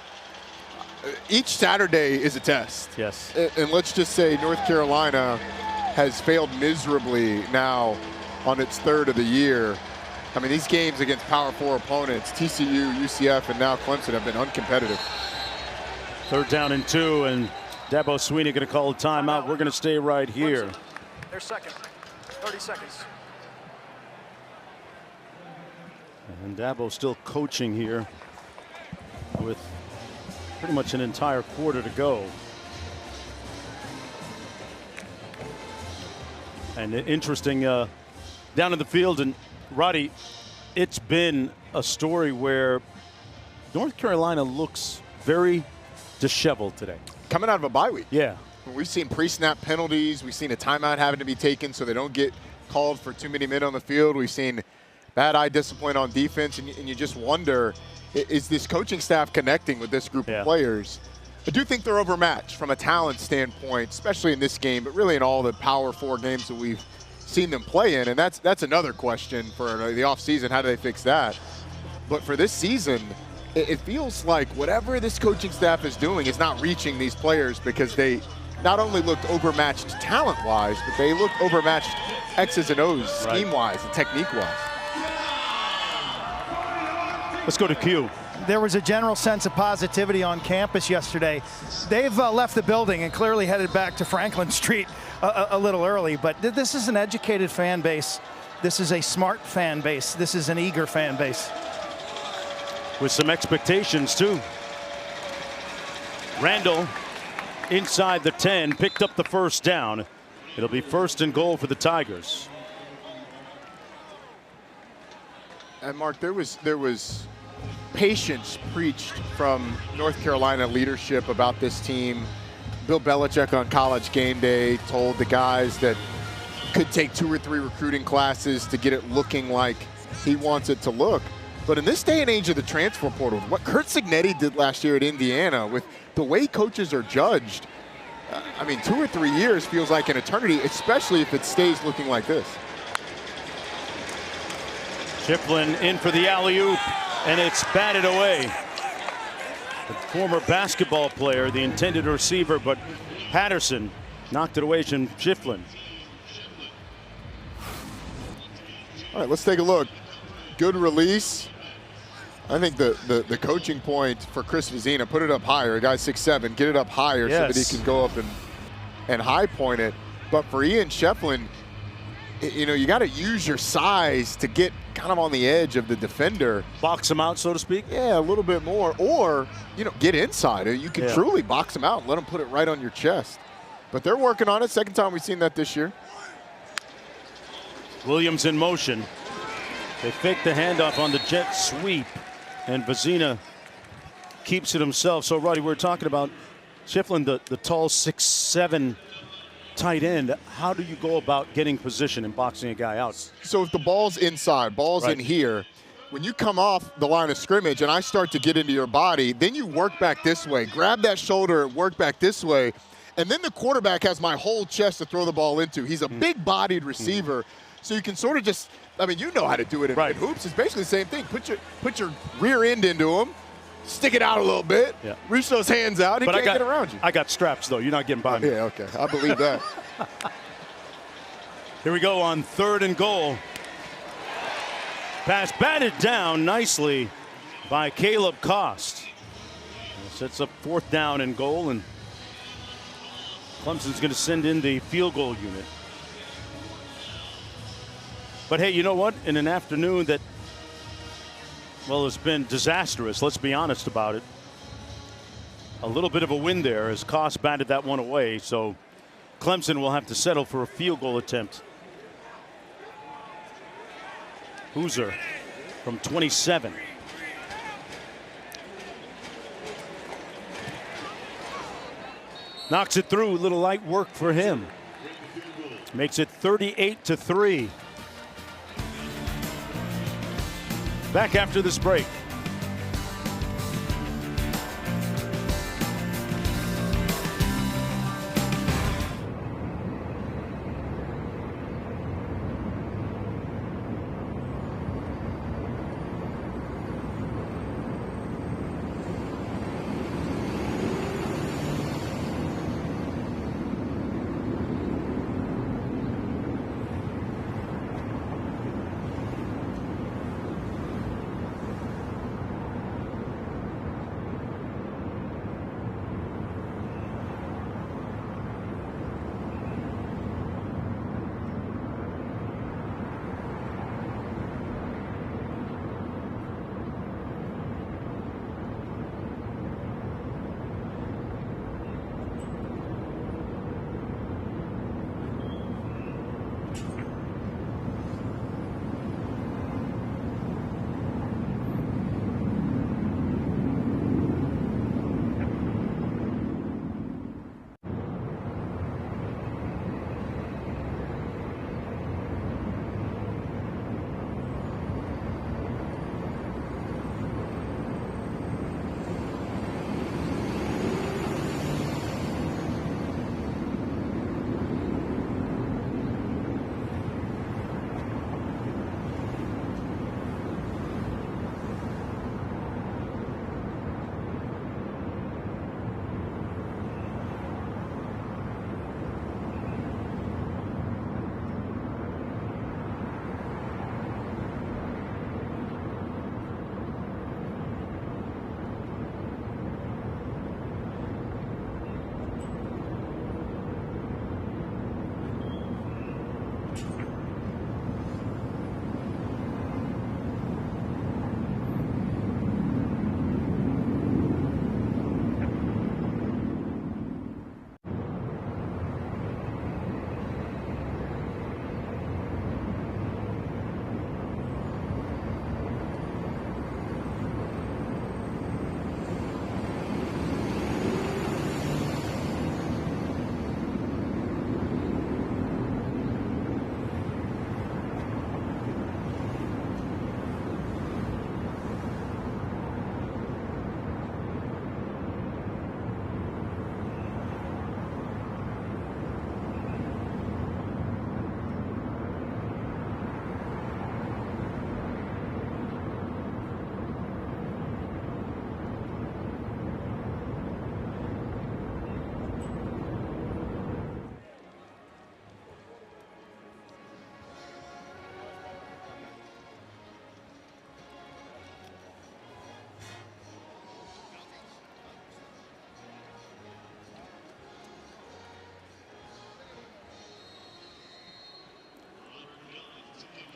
each Saturday is a test. Yes. And let's just say North Carolina has failed miserably now on its third of the year. I mean, these games against Power 4 opponents, TCU, UCF, and now Clemson, have been uncompetitive. 3rd down and 2, and Dabo Swinney going to call a timeout. We're going to stay right here. Their second. 30 seconds. And Dabo still coaching here with pretty much an entire quarter to go. And interesting down in the field. And Roddy, it's been a story where North Carolina looks very disheveled today. Coming out of a bye week. Yeah. We've seen pre-snap penalties. We've seen a timeout having to be taken so they don't get called for too many men on the field. We've seen bad eye discipline on defense. And you just wonder, is this coaching staff connecting with this group of players? I do think they're overmatched from a talent standpoint, especially in this game, but really in all the Power 4 games that we've seen them play in. And that's another question for the offseason. How do they fix that? But for this season, it feels like whatever this coaching staff is doing is not reaching these players, because they not only looked overmatched talent-wise, but they look overmatched X's and O's scheme-wise and technique-wise. Let's go to Q. There was a general sense of positivity on campus yesterday. They've left the building and clearly headed back to Franklin Street a little early, but this is an educated fan base. This is a smart fan base. This is an eager fan base. With some expectations, too. Randall inside the 10, picked up the 1st down. It'll be 1st and goal for the Tigers. And Mark, there was patience preached from North Carolina leadership about this team. Bill Belichick on College Game Day told the guys that could take 2 or 3 recruiting classes to get it looking like he wants it to look. But in this day and age of the transfer portal, what Curt Cignetti did last year at Indiana, with the way coaches are judged, I mean, 2 or 3 years feels like an eternity, especially if it stays looking like this. Shiplin in for the alley-oop, and it's batted away. The former basketball player, the intended receiver, but Patterson knocked it away from Shiplin. All right, let's take a look. Good release. I think the coaching point for Chris Vezina, put it up higher. A guy 6'7", get it up higher so that he can go up and high point it. But for Ian Shiplin, you know, you got to use your size to get kind of on the edge of the defender. Box him out, so to speak? Yeah, a little bit more. Or, you know, get inside. You can truly box him out and let him put it right on your chest. But they're working on it. Second time we've seen that this year. Williams in motion. They fake the handoff on the jet sweep, and Vezina keeps it himself. So, Roddy, we're talking about Shiplin, the tall 6'7" tight end. How do you go about getting position and boxing a guy out? So if the ball's inside, ball's in here, when you come off the line of scrimmage and I start to get into your body, then you work back this way, grab that shoulder and work back this way, and then the quarterback has my whole chest to throw the ball into. He's a big-bodied receiver, so you can sort of just, I mean, you know how to do it in hoops. It's basically the same thing. Put your rear end into him, stick it out a little bit, reach those hands out, he can't get around you. I got straps, though. You're not getting by me. Yeah, okay. I believe that. Here we go on 3rd and goal. Pass batted down nicely by Caleb Cost. Sets up 4th down and goal, and Clemson's going to send in the field goal unit. But hey, you know what? In an afternoon that, well, has been disastrous, let's be honest about it. A little bit of a win there as Koss batted that one away. So Clemson will have to settle for a field goal attempt. Hooser from 27. Knocks it through. A little light work for him. Makes it 38-3. Back after this break.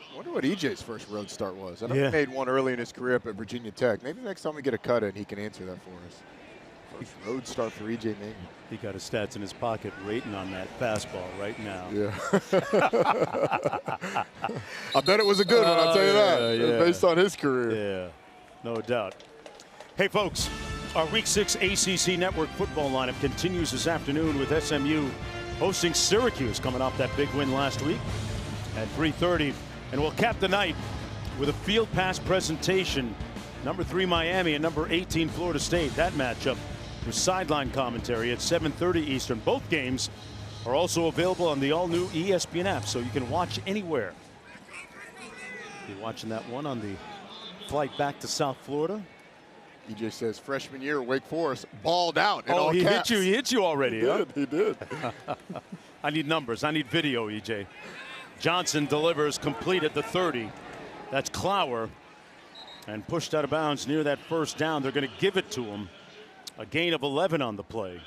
I wonder what EJ's first road start was. I know he made one early in his career up at Virginia Tech. Maybe next time we get a cut in, he can answer that for us. First road start for EJ Maynard. He got his stats in his pocket rating on that fastball right now. Yeah. I bet it was a good one, I'll tell you that, based on his career. Yeah, no doubt. Hey, folks, our Week 6 ACC Network football lineup continues this afternoon with SMU hosting Syracuse coming off that big win last week at 3:30. And we'll cap the night with a field pass presentation. Number 3 Miami and number 18 Florida State. That matchup with sideline commentary at 7:30 Eastern. Both games are also available on the all-new ESPN app, so you can watch anywhere. You're watching that one on the flight back to South Florida. EJ says freshman year, Wake Forest balled out in all he caps. hit you. He hit you already. He did. I need numbers. I need video, EJ. Johnson delivers complete at the 30. That's Clower. And pushed out of bounds near that first down. They're going to give it to him. A gain of 11 on the play.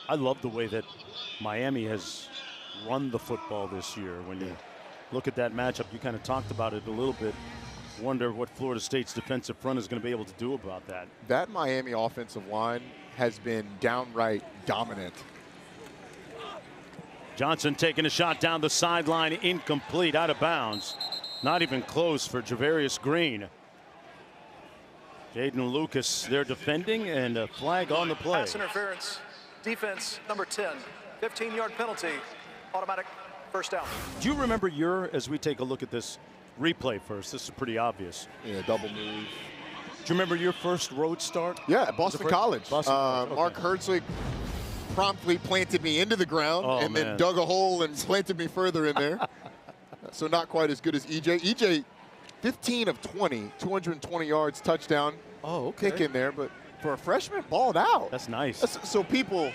I love the way that Miami has run the football this year. When you look at that matchup, you kind of talked about it a little bit. Wonder what Florida State's defensive front is going to be able to do about that. That Miami offensive line has been downright dominant. Johnson taking a shot down the sideline, incomplete, out of bounds. Not even close for Javarius Green. Jaden Lucas there defending, and a flag on the play. Pass interference, defense number 10, 15-yard penalty, automatic first down. Do you remember as we take a look at this replay first, this is pretty obvious. Yeah, double move. Do you remember your first road start? Yeah, at Boston College. Boston College. Okay. Mark Herzlich promptly planted me into the ground and man. then dug a hole and planted me further in there. So not quite as good as EJ. EJ, 15 of 20, 220 yards, touchdown. Oh, okay. Kick in there, but for a freshman, balled out. That's nice. So people,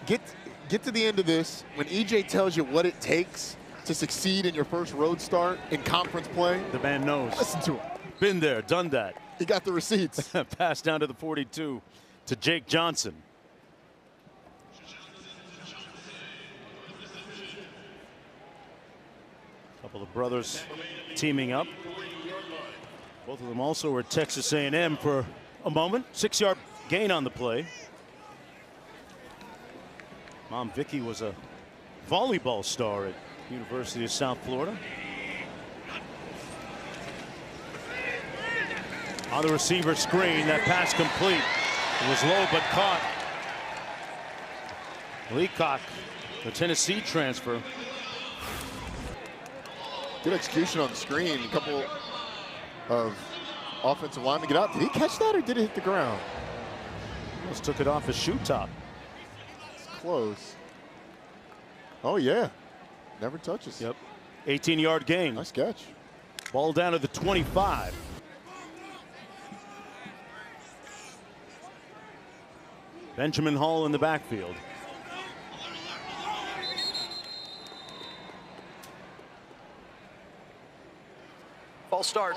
get to the end of this. When EJ tells you what it takes to succeed in your first road start in conference play, The man knows. listen to him. Been there, done that. He got the receipts. Pass down to the 42 to Jake Johnson. Couple of brothers teaming up. Both of them also were at Texas A&M for a moment. 6-yard gain on the play. Mom Vicky was a volleyball star at University of South Florida. On the receiver screen, that pass complete. It was low but caught. Leacock, the Tennessee transfer. Good execution on the screen. A couple of offensive linemen get out. Did he catch that or did it hit the ground? Almost took it off his shoe top. It's close. Oh, yeah. Never touches. Yep. 18-yard gain. Nice catch. Ball down to the 25. Benjamin Hall in the backfield. False start,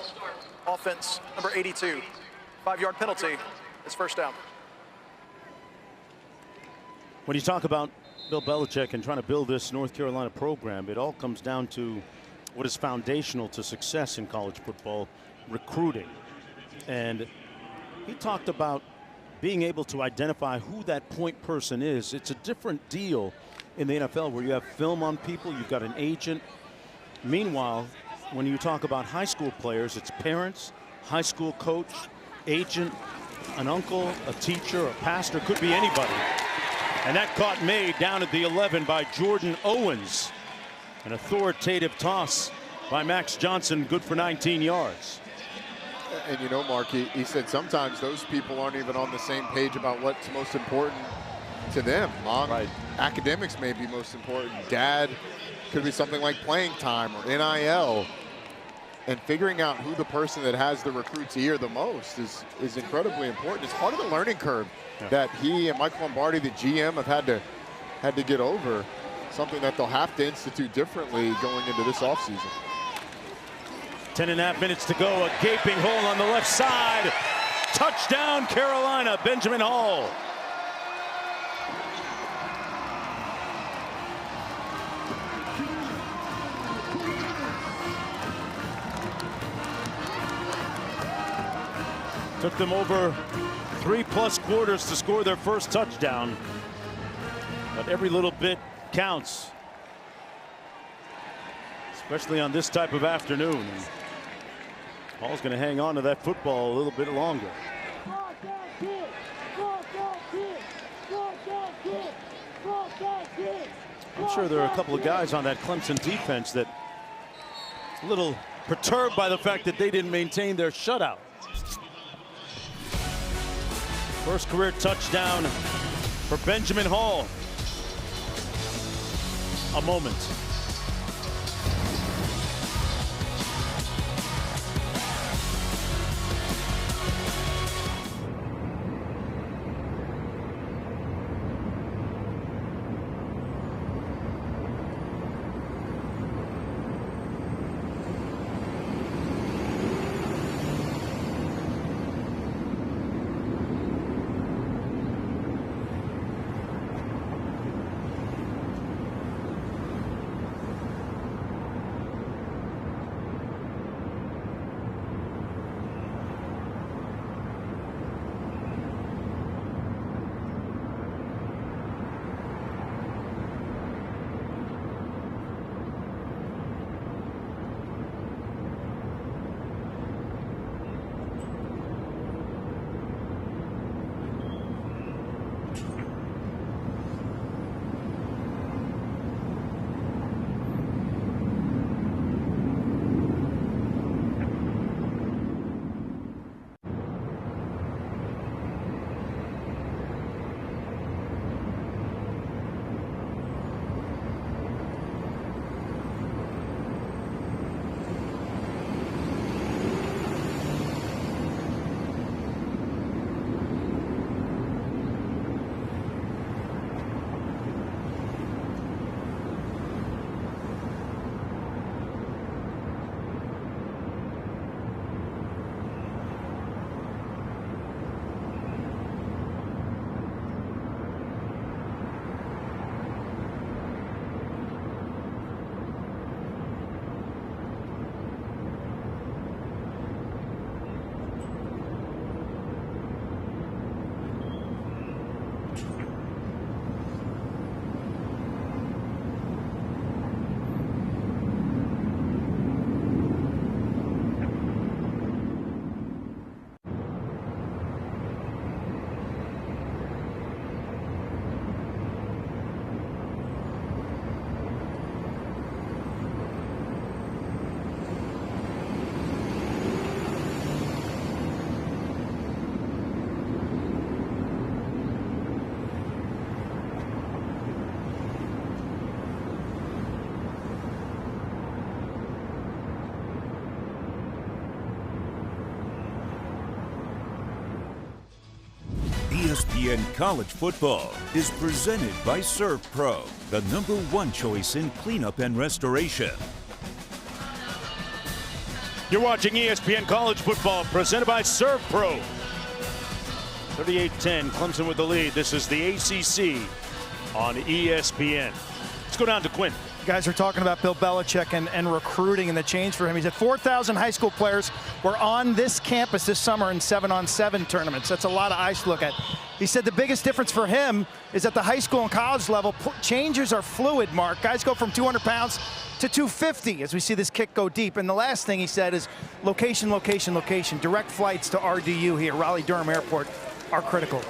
offense number 82, 5-yard penalty, it's first down. When you talk about Bill Belichick and trying to build this North Carolina program, it all comes down to what is foundational to success in college football, recruiting. And he talked about being able to identify who that point person is. It's a different deal in the NFL where you have film on people, you've got an agent. Meanwhile, when you talk about high school players, it's parents, high school coach, agent, an uncle, a teacher, a pastor, could be anybody. And that caught made down at the 11 by Jordan Owens. An authoritative toss by Max Johnson, good for 19 yards. And you know, Mark, he said sometimes those people aren't even on the same page about what's most important to them. Mom, right. Academics may be most important. Dad could be something like playing time or NIL. And figuring out who the person that has the recruit's ear the most is incredibly important. It's part of the learning curve that he and Mike Lombardi, the GM, have had to get over. Something that they'll have to institute differently going into this offseason. 10.5 minutes to go. A gaping hole on the left side. Touchdown, Carolina. Benjamin Hall. Took them over 3+ quarters to score their first touchdown. But every little bit counts, especially on this type of afternoon. Hall's going to hang on to that football a little bit longer. I'm sure there are a couple of guys on that Clemson defense that a little perturbed by the fact that they didn't maintain their shutout. First career touchdown for Benjamin Hall. A moment. ESPN College Football is presented by ServPro, the #1 choice in cleanup and restoration. You're watching ESPN College Football presented by ServPro. 38-10, Clemson with the lead. This is the ACC on ESPN. Let's go down to Quinn. You guys are talking about Bill Belichick and recruiting and the change for him. He said 4,000 high school players were on this campus this summer in 7-on-7 tournaments. That's a lot of ice to look at. He said the biggest difference for him is at the high school and college level, changes are fluid, Mark. Guys go from 200 pounds to 250 as we see this kick go deep. And the last thing he said is location, location, location. Direct flights to RDU here, Raleigh-Durham Airport, are critical.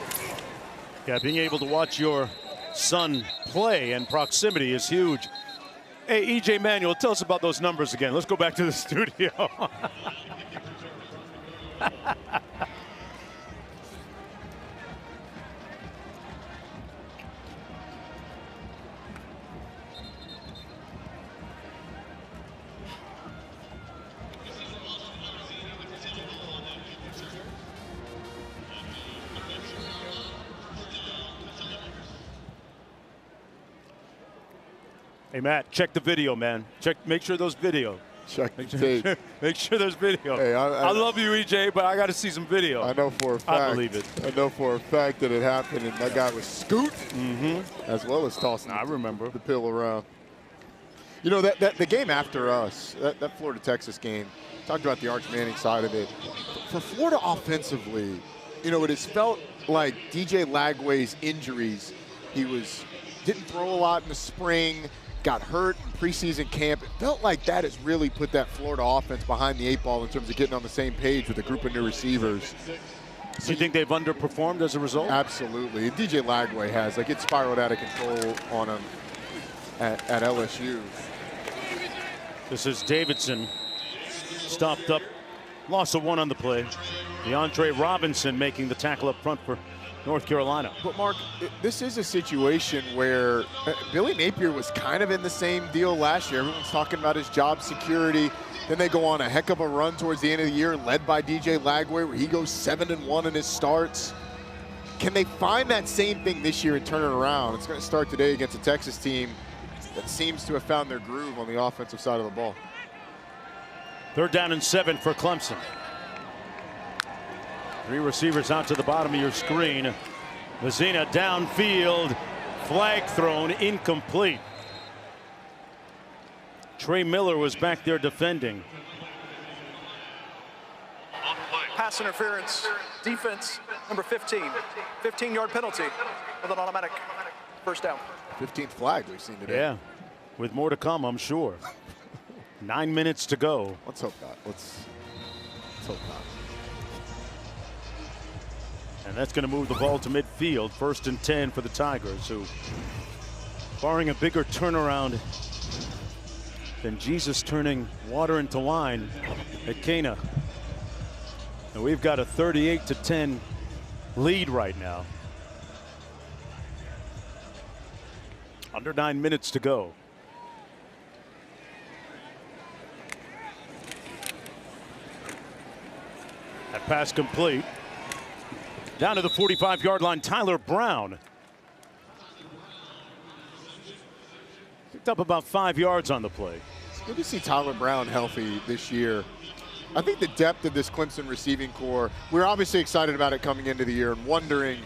Yeah, being able to watch your son play and proximity is huge. Hey, E.J. Manuel, tell us about those numbers again. Let's go back to the studio. Hey, Matt, check the video, man. Make sure those video. Make sure there's video. Hey, I love you, EJ, but I got to see some video. I know for a fact. I believe it. I know for a fact that it happened, and that guy was scooting, as well as tossing. I remember the pill around. You know that the game after us, that Florida Texas game. Talked about the Arch Manning side of it. For Florida offensively, you know, it has felt like DJ Lagway's injuries. He didn't throw a lot in the spring. Got hurt in preseason camp. It felt like that has really put that Florida offense behind the 8 ball in terms of getting on the same page with a group of new receivers. So you think they've underperformed as a result? Absolutely. And DJ Lagway has. Like, it spiraled out of control on him at LSU. This is Davidson. Stopped up. Loss of 1 on the play. DeAndre Robinson making the tackle up front for North Carolina. But, Mark, this is a situation where Billy Napier was kind of in the same deal last year. Everyone's talking about his job security. Then they go on a heck of a run towards the end of the year, led by DJ Lagway, where he goes 7-1 in his starts. Can they find that same thing this year and turn it around? It's going to start today against a Texas team that seems to have found their groove on the offensive side of the ball. 3rd down and 7 for Clemson. 3 receivers out to the bottom of your screen. Vezina downfield, flag thrown, incomplete. Trey Miller was back there defending. Pass interference, defense, number 15. 15-yard penalty with an automatic first down. 15th flag we've seen today. Yeah, with more to come, I'm sure. 9 minutes to go. Let's hope not. Let's hope not. And that's going to move the ball to midfield. 1st and 10 for the Tigers, who, barring a bigger turnaround than Jesus turning water into wine at Cana. And we've got a 38-10 lead right now. Under 9 minutes to go. That pass complete. Down to the 45-yard line, Tyler Brown. Picked up about 5 yards on the play. It's good to see Tyler Brown healthy this year. I think the depth of this Clemson receiving core, we're obviously excited about it coming into the year and wondering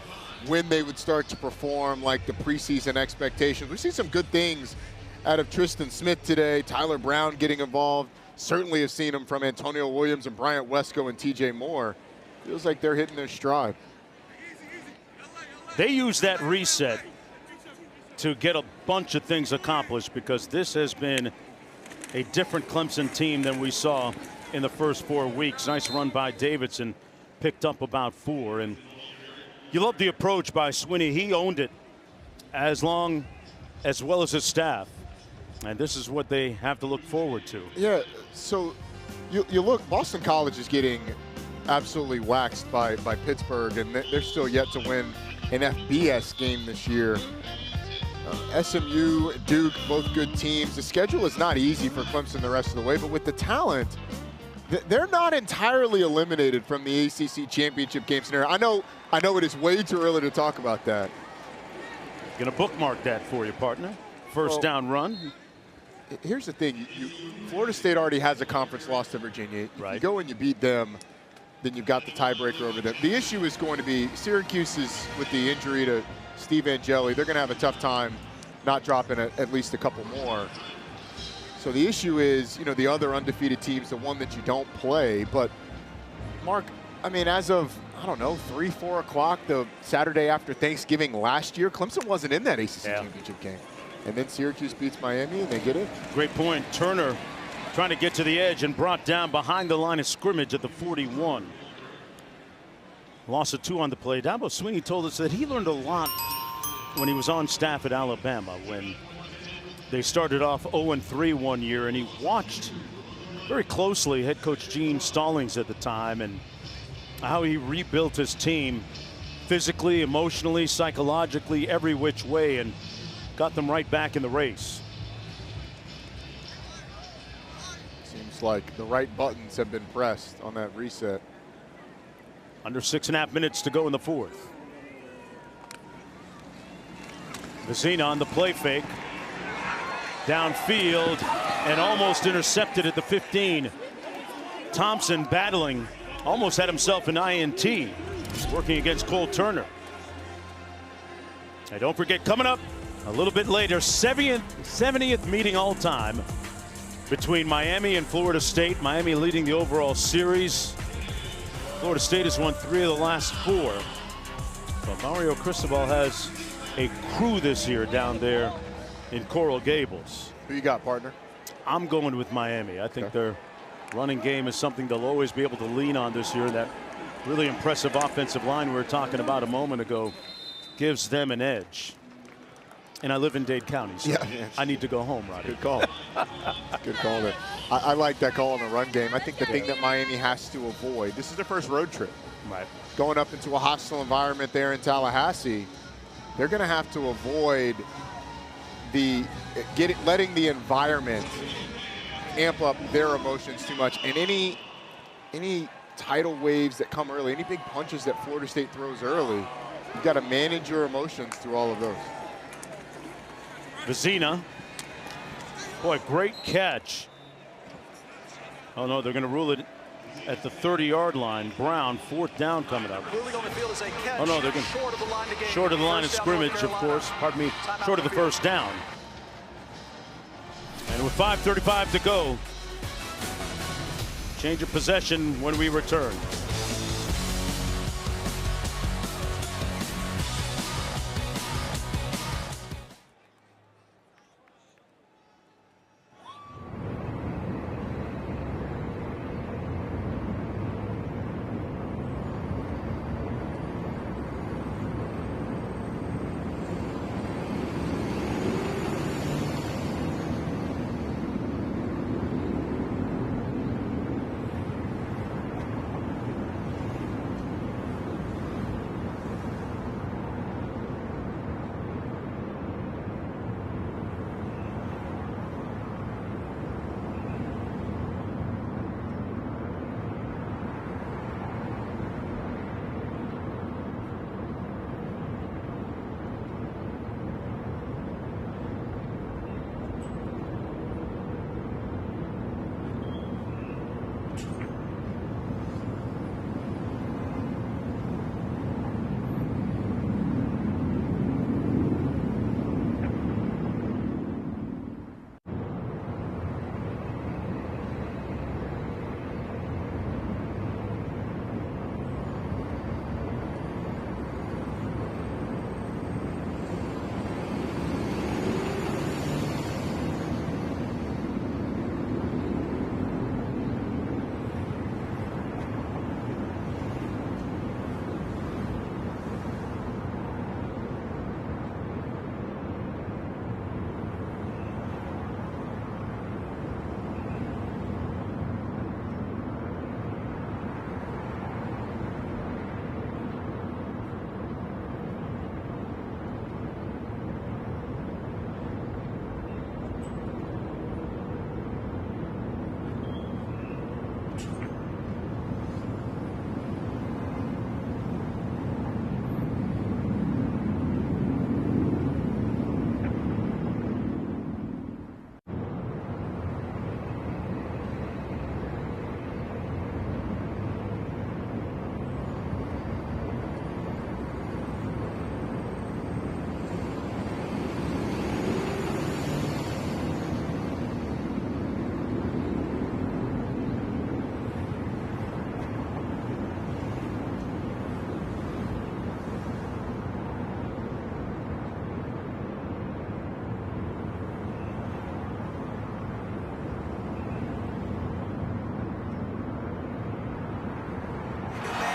when they would start to perform like the preseason expectations. We see some good things out of Tristan Smith today, Tyler Brown getting involved. Certainly have seen him from Antonio Williams and Bryant Wesco and TJ Moore. Feels like they're hitting their stride. They use that reset to get a bunch of things accomplished because this has been a different Clemson team than we saw in the first 4 weeks. Nice run by Davidson, picked up about 4. And you love the approach by Swinney. He owned it as well as his staff. And this is what they have to look forward to. Yeah, so you look, Boston College is getting absolutely waxed by Pittsburgh, and they're still yet to win an FBS game this year. SMU, Duke, both good teams. The schedule is not easy for Clemson the rest of the way, but with the talent they're not entirely eliminated from the ACC championship game scenario. I know it is way too early to talk about that. Going to bookmark that for you, partner. First down run. Here's the thing. Florida State already has a conference loss to Virginia. If you go and you beat them, then you've got the tiebreaker over them. The issue is going to be Syracuse is with the injury to Steve Angeli. They're going to have a tough time not dropping at least a couple more. So the issue is, you know, the other undefeated teams, the one that you don't play. But, Mark, I mean, as of, I don't know, 3, 4 o'clock the Saturday after Thanksgiving last year, Clemson wasn't in that ACC championship game. And then Syracuse beats Miami, and they get it. Great point. Turner trying to get to the edge and brought down behind the line of scrimmage at the 41. Loss of 2 on the play. Dabo Swinney told us that he learned a lot when he was on staff at Alabama, when they started off 0-3 one year, and he watched very closely head coach Gene Stallings at the time and how he rebuilt his team physically, emotionally, psychologically, every which way, and got them right back in the race. Seems like the right buttons have been pressed on that reset. Under 6.5 minutes to go in the fourth. Vecina on the play fake. Downfield and almost intercepted at the 15. Thompson battling, almost had himself an INT, working against Cole Turner. And don't forget, coming up a little bit later, 70th meeting all time between Miami and Florida State. Miami leading the overall series. Florida State has won 3 of the last 4. But Mario Cristobal has a crew this year down there in Coral Gables. Who you got, partner? I'm going with Miami. I think their running game is something they'll always be able to lean on this year. That really impressive offensive line we were talking about a moment ago gives them an edge. And I live in Dade County, so I need to go home, Roddy. Good call. Good call there. I like that call on the run game. I think the thing that Miami has to avoid, this is their first road trip. Right. Going up into a hostile environment there in Tallahassee, they're going to have to avoid letting the environment amp up their emotions too much. And any tidal waves that come early, any big punches that Florida State throws early, you've got to manage your emotions through all of those. Vecina. Boy, great catch. Oh, no, they're going to rule it at the 30-yard line. Brown, 4th down coming up. Moving on the field is a catch. Oh, no, they're going short of the line of scrimmage, of course. Pardon me, short of the first down. And with 5:35 to go, change of possession when we return.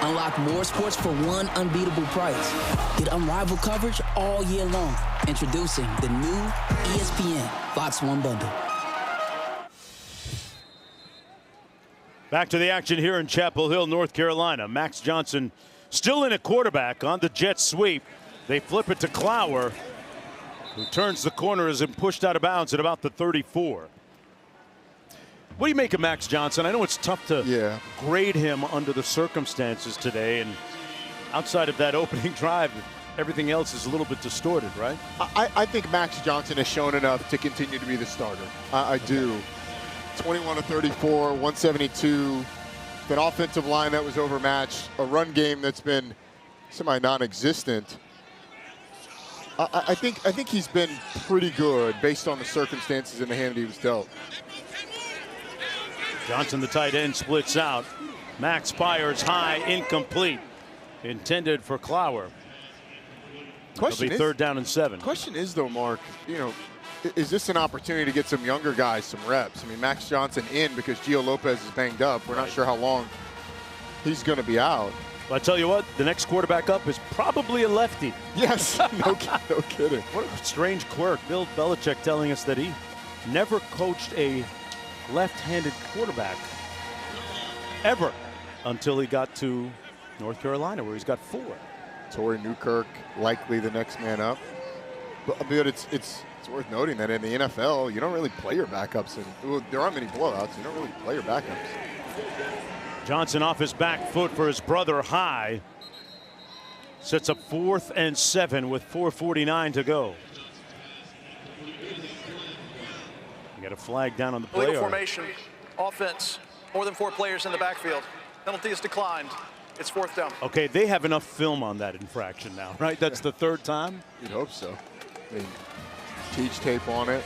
Unlock more sports for one unbeatable price. Get unrivaled coverage all year long. Introducing the new ESPN Fox One bundle. Back to the action here in Chapel Hill, North Carolina. Max Johnson still in at quarterback on the jet sweep. They flip it to Clower, who turns the corner as it pushed out of bounds at about the 34. What do you make of Max Johnson? I know it's tough to grade him under the circumstances today, and outside of that opening drive, everything else is a little bit distorted, right? I think Max Johnson has shown enough to continue to be the starter. I do. 21 to 34, 172. An offensive line that was overmatched, a run game that's been semi-non-existent. I think he's been pretty good based on the circumstances in the hand he was dealt. Johnson, the tight end, splits out. Max fires high, incomplete. Intended for Clower. It'll be third down and 7. Question is, though, Mark, is this an opportunity to get some younger guys some reps? I mean, Max Johnson in because Gio Lopez is banged up. We're not sure how long he's going to be out. Well, I tell you what, the next quarterback up is probably a lefty. Yes, no kidding. What a strange quirk. Bill Belichick telling us that he never coached a left-handed quarterback ever until he got to North Carolina, where he's got 4. Torrey Newkirk likely the next man up. But it's worth noting that in the NFL, you don't really play your backups. There aren't many blowouts. You don't really play your backups. Johnson off his back foot for his brother High. Sets up 4th and 7 with 4:49 to go. You got a flag down on the play. Illegal formation, offense, more than 4 players in the backfield. Penalty is declined. It's 4th down. Okay, they have enough film on that infraction now, right? That's the 3rd time? You'd hope so. I mean, teach tape on it.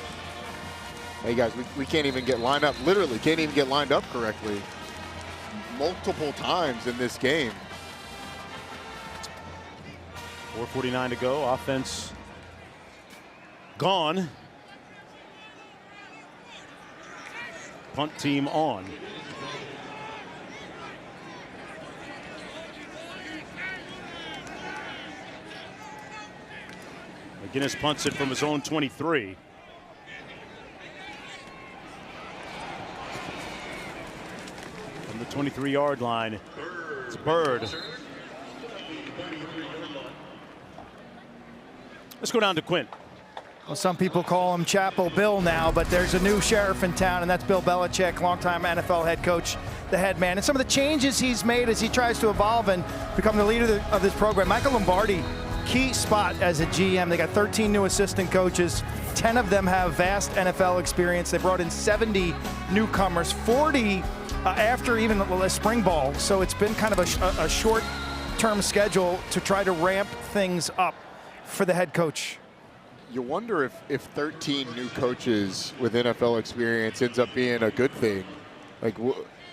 Hey, guys, we can't even get lined up. Literally can't even get lined up correctly multiple times in this game. 4:49 to go. Offense gone. Punt team on. McGinnis punts it from his own 23. From the 23-yard line, it's Bird. Let's go down to Quint. Well, some people call him Chapel Bill now, but there's a new sheriff in town, and that's Bill Belichick, longtime NFL head coach, the head man. And some of the changes he's made as he tries to evolve and become the leader of this program. Michael Lombardi, key spot as a GM. They got 13 new assistant coaches. 10 of them have vast NFL experience. They brought in 70 newcomers, 40 after even a spring ball. So it's been kind of a short-term schedule to try to ramp things up for the head coach. You wonder if 13 new coaches with NFL experience ends up being a good thing. Like,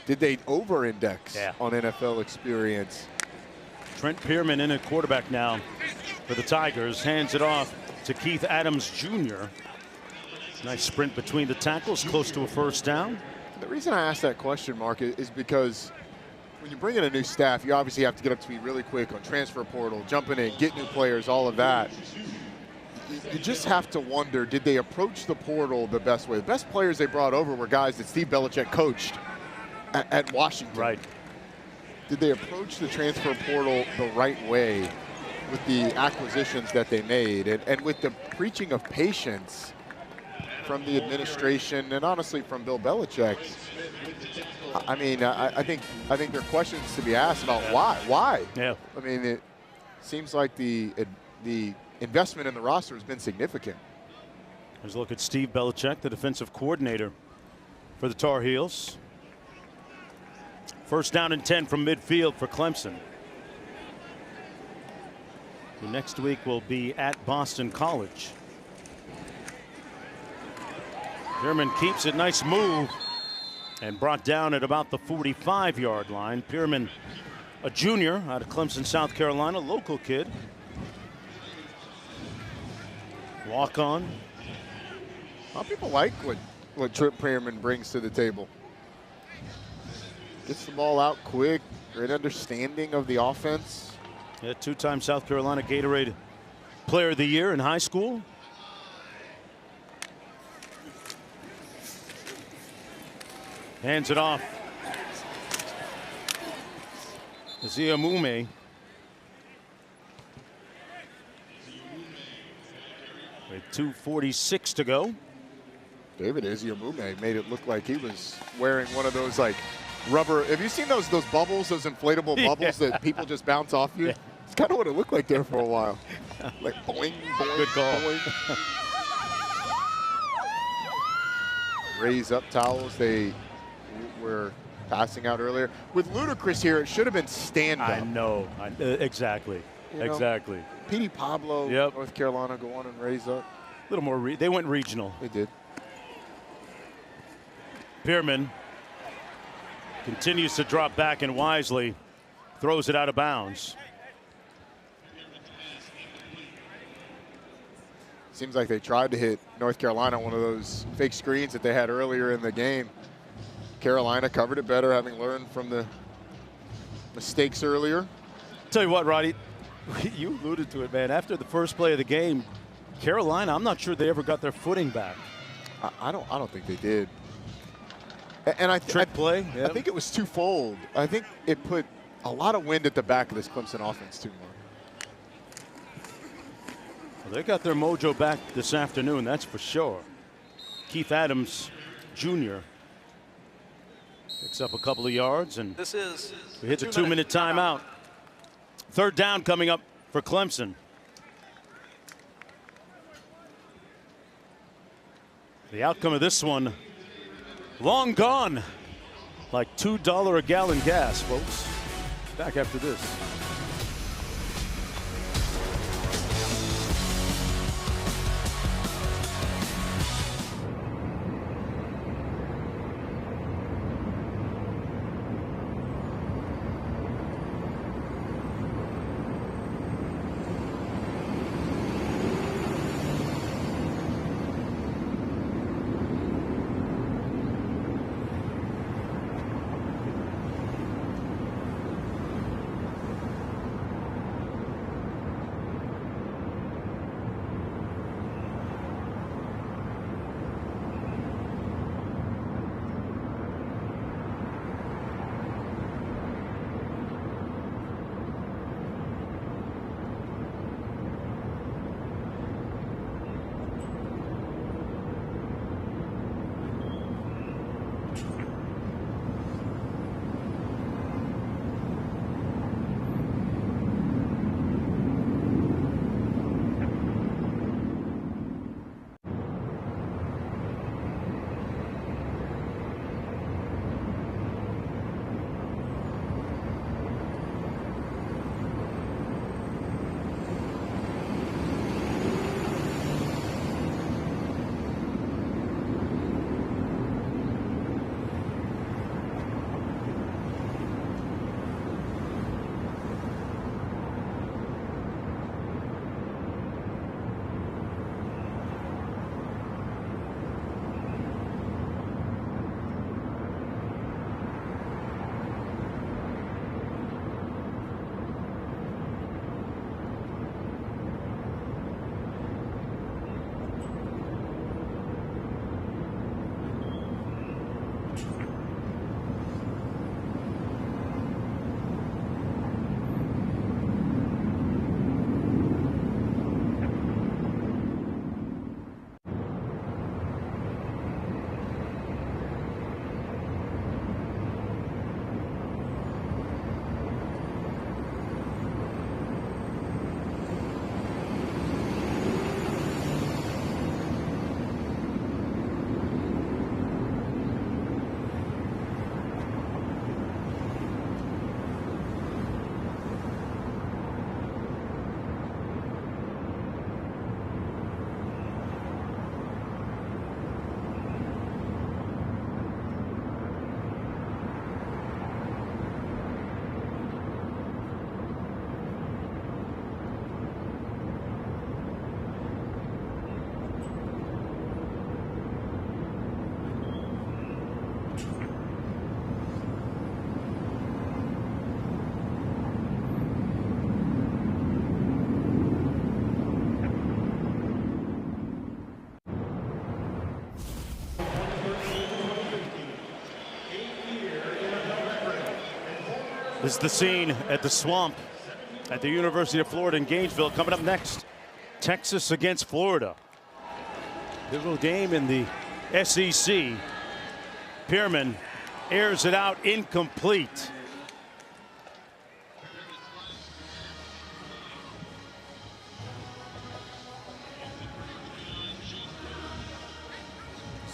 did they over-index on NFL experience? Trent Pierman in at quarterback now for the Tigers. Hands it off to Keith Adams Jr. Nice sprint between the tackles, close to a 1st down. The reason I asked that question, Mark, is because when you bring in a new staff, you obviously have to get up to speed really quick on transfer portal, jumping in, get new players, all of that. You just have to wonder, did they approach the portal the best way? The best players they brought over were guys that Steve Belichick coached at Washington. Right. Did they approach the transfer portal the right way with the acquisitions that they made and with the preaching of patience from the administration and honestly from Bill Belichick? I mean, I think there are questions to be asked about why. Yeah. I mean, it seems like the investment in the roster has been significant. There's a look at Steve Belichick, the defensive coordinator for the Tar Heels. 1st down and 10 from midfield for Clemson. Who next week will be at Boston College. Pierman keeps it, nice move, and brought down at about the 45-yard line. Pierman, a junior out of Clemson, South Carolina, local kid. Walk on. Well, people like what Trent Pierman brings to the table. Gets the ball out quick. Great understanding of the offense. Yeah, two-time South Carolina Gatorade Player of the Year in high school. Hands it off. Ziamume. With 2:46 to go. David Ziamume made it look like he was wearing one of those like rubber. Have you seen those bubbles, those inflatable bubbles that people just bounce off you? Yeah. It's kind of what it looked like there for a while. Like boing, boing, good call. Boing. Raise up towels. They were passing out earlier. With Ludacris here, it should have been stand up. I know. Exactly. Exactly. Petey Pablo, yep. North Carolina, go on and raise up. A little more. They went regional. They did. Pierman continues to drop back and wisely throws it out of bounds. Seems like they tried to hit North Carolina, one of those fake screens that they had earlier in the game. Carolina covered it better, having learned from the mistakes earlier. Tell you what, Roddy, you alluded to it, man. After the first play of the game, Carolina, I'm not sure they ever got their footing back. I don't think they did. And I think it was twofold. I think it put a lot of wind at the back of this Clemson offense too, Mark. Well, they got their mojo back this afternoon, that's for sure. Keith Adams Jr. picks up a couple of yards, and we hit the 2-minute timeout. Third down coming up for Clemson. The outcome of this one, long gone, like $2 a gallon gas, folks. Back after this. This is the scene at the Swamp at the University of Florida in Gainesville. Coming up next, Texas against Florida. Pivotal game in the SEC. Pierman airs it out, incomplete.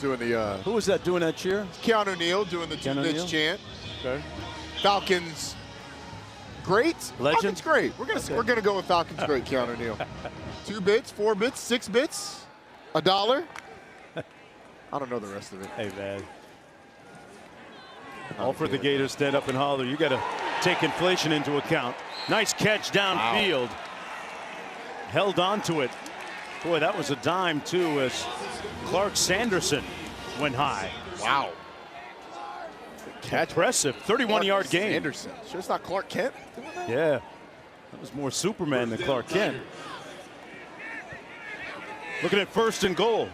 Doing the Who was that doing that cheer? Keanu Neal doing the Keanu two-bits Neal? chant. Okay. Falcons great. Legend? Falcons great. We're gonna go with Falcons great. Keanu Neal. 2 bits, 4 bits, 6 bits, $1. I don't know the rest of it. Hey man. All for the Gators stand up and holler. You got to take inflation into account. Nice catch downfield. Wow. Held on to it. Boy, that was a dime too as Clark Sanderson went high. Wow. Catch. Impressive. 31-yard gain. Sanderson. Sure it's not Clark Kent doing that? Yeah. That was more Superman than Clark Kent. Looking at 1st and goal.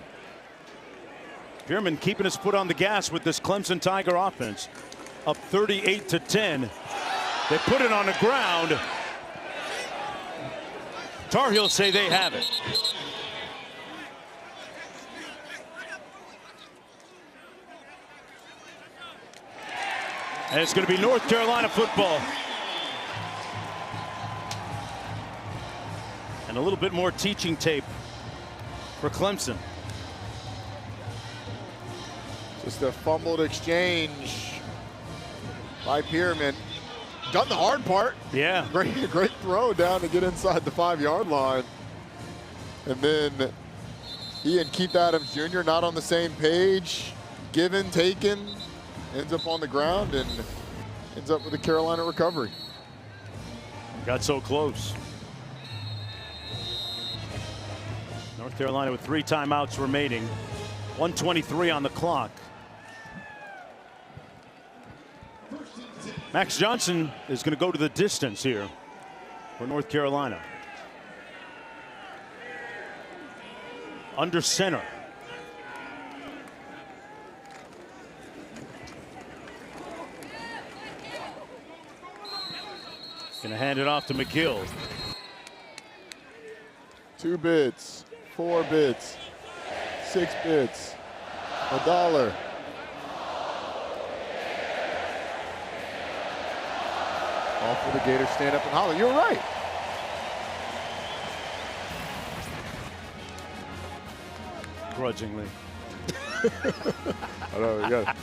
Pierman keeping his foot on the gas with this Clemson Tiger offense. Up 38-10. They put it on the ground. Tar Heels say they have it. And it's going to be North Carolina football. And a little bit more teaching tape for Clemson. Just a fumbled exchange by Pierman. Done the hard part. Yeah. Great throw down to get inside the 5-yard line. And then he and Keith Adams Jr. not on the same page. Given, taken, ends up on the ground and ends up with a Carolina recovery. Got so close. North Carolina with 3 timeouts remaining. 1:23 on the clock. Max Johnson is going to go to the distance here for North Carolina. Under center. Going to hand it off to McGill. 2 bits, 4 bits, 6 bits, $1. All for the Gators stand up and holler. You're right. Grudgingly. I know, we got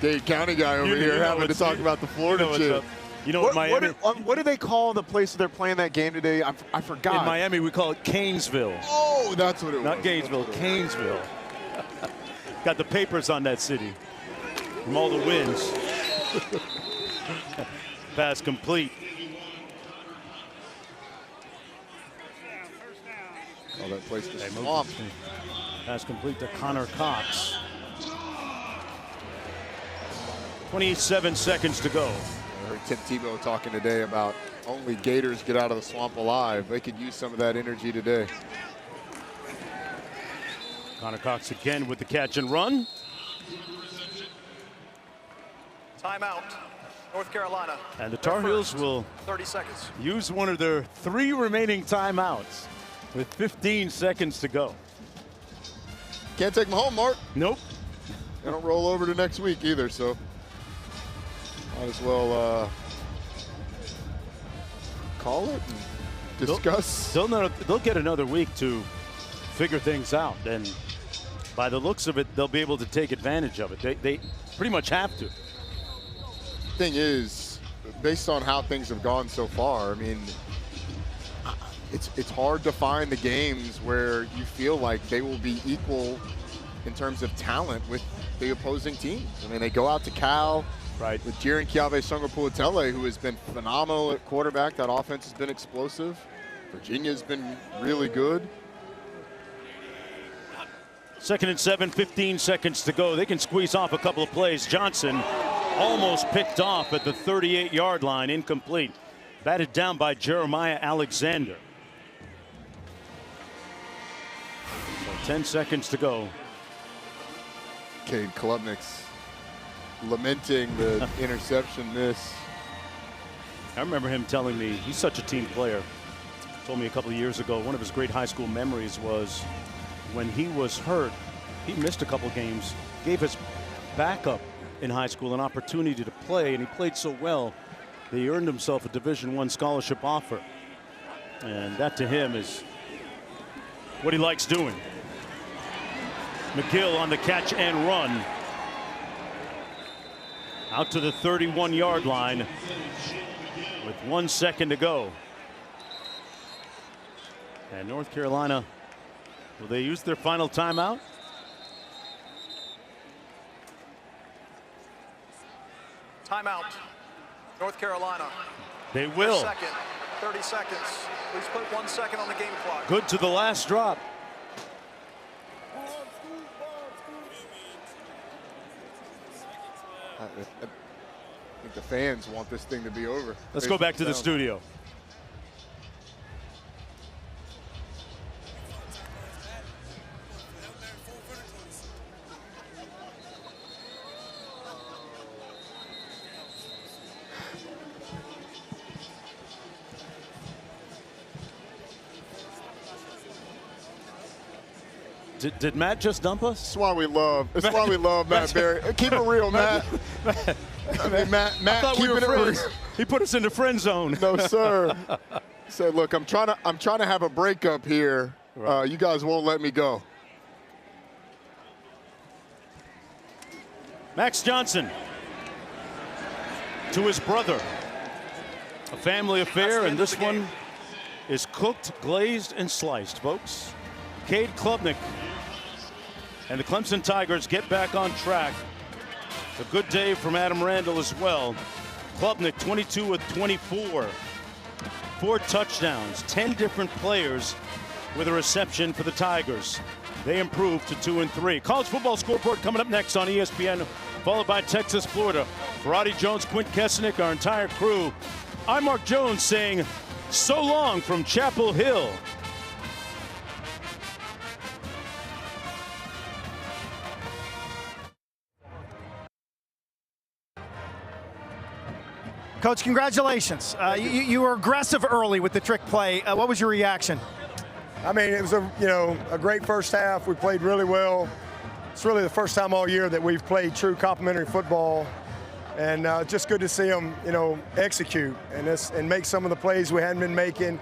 Dade County guy over here having to talk about the Florida chip. You know what Miami? What do they call the place that they're playing that game today? I forgot. In Miami, we call it Canesville. Oh, that's what it was. Not Gainesville, Canesville. Got the papers on that city from all the wins. Pass complete. Oh, that place is swamped. Pass complete to Connor Cox. 27 seconds to go. I heard Tim Tebow talking today about only Gators get out of the swamp alive. They could use some of that energy today. Connor Cox again with the catch and run. Timeout, North Carolina. And the Tar Heels will 30 seconds. use one of their 3 remaining timeouts with 15 seconds to go. Can't take them home, Mark. Nope. They don't roll over to next week either, so might as well call it and discuss. They'll get another week to figure things out, and by the looks of it, they'll be able to take advantage of it. They pretty much have to. Thing is, based on how things have gone so far, I mean, it's hard to find the games where you feel like they will be equal in terms of talent with the opposing teams. I mean, they go out to Cal, right, with Jiren Kiave Songopuatele, who has been phenomenal at quarterback. That offense has been explosive. Virginia's been really good. 2nd and 7, 15 seconds to go. They can squeeze off a couple of plays. Johnson almost picked off at the 38-yard line, incomplete. Batted down by Jeremiah Alexander. So 10 seconds to go. Cade Klubnik's lamenting the interception miss. I remember him telling me he's such a team player. Told me a couple of years ago one of his great high school memories was when he was hurt. He missed a couple games, gave his backup in high school an opportunity to play, and he played so well that he earned himself a Division I scholarship offer. And that to him is what he likes doing. McGill on the catch and run. Out to the 31-yard line with 1 second to go. And North Carolina, will they use their final timeout? Timeout. North Carolina. They will. Second, 30 seconds. Please put 1 second on the game clock. Good to the last drop. I think the fans want this thing to be over. Let's go back to the studio. Did Matt just dump us? That's why we love. That's why we love Matt Berry. Keep it real, Matt. I mean, Matt we were keeping it real. friends. He put us in the friend zone. No, sir. He said, "Look, I'm trying to have a breakup here. Right. You guys won't let me go." Max Johnson to his brother. A family affair, and this one is cooked, glazed, and sliced, folks. Cade Klubnik and the Clemson Tigers get back on track. A good day from Adam Randall as well. Klubnik 22 of 24. 4 touchdowns, 10 different players with a reception for the Tigers. They improved to 2-3. College football scoreboard coming up next on ESPN, followed by Texas, Florida. Roddy Jones, Quint Kessenich, our entire crew. I'm Mark Jones saying so long from Chapel Hill. Coach, congratulations. You were aggressive early with the trick play. What was your reaction? I mean, it was a great first half. We played really well. It's really the first time all year that we've played true complementary football, and just good to see them, execute and make some of the plays we hadn't been making.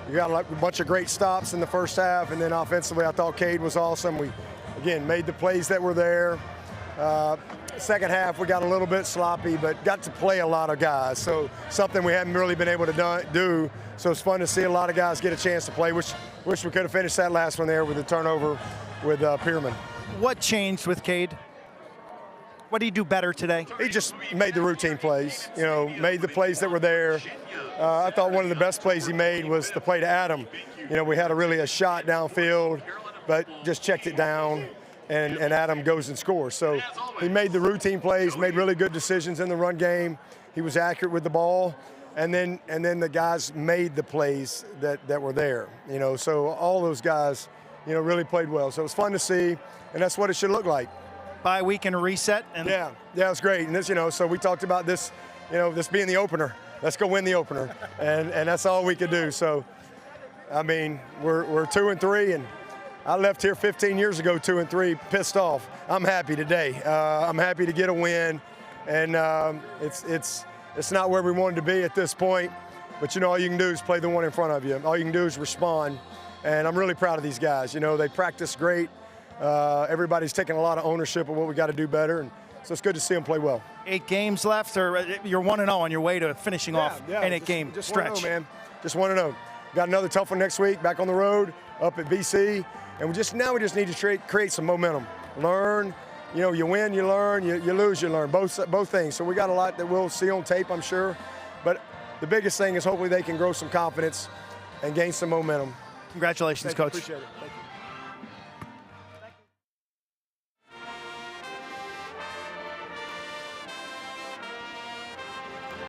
We got a bunch of great stops in the first half, and then offensively, I thought Cade was awesome. We again made the plays that were there. Second half, we got a little bit sloppy, but got to play a lot of guys. So something we haven't really been able to do. So it's fun to see a lot of guys get a chance to play. Wish we could have finished that last one there with the turnover with Pierman. What changed with Cade? What did he do better today? He just made the routine plays, made the plays that were there. I thought one of the best plays he made was the play to Adam. We had a shot downfield, but just checked it down. And Adam goes and scores. So he made the routine plays, made really good decisions in the run game. He was accurate with the ball, and then the guys made the plays that were there. So all those guys, really played well. So it was fun to see, and that's what it should look like. Bye week and a reset. And yeah, it was great. And this, so we talked about this, this being the opener. Let's go win the opener, and that's all we could do. So, I mean, we're 2-3 and. I left here 15 years ago, 2-3, pissed off. I'm happy today. I'm happy to get a win, and it's not where we wanted to be at this point. But all you can do is play the one in front of you. All you can do is respond, and I'm really proud of these guys. They practice great. Everybody's taking a lot of ownership of what we got to do better, and so it's good to see them play well. 8 games left, or you're 1-0 on your way to finishing off an 8-game stretch. Just 1-0, man. Just 1-0. Got another tough one next week. Back on the road, up at BC. And we just need to create some momentum. Learn, you win, you learn, you lose, you learn. Both things. So we got a lot that we'll see on tape, I'm sure. But the biggest thing is hopefully they can grow some confidence and gain some momentum. Congratulations, Coach. Appreciate it. Thank you.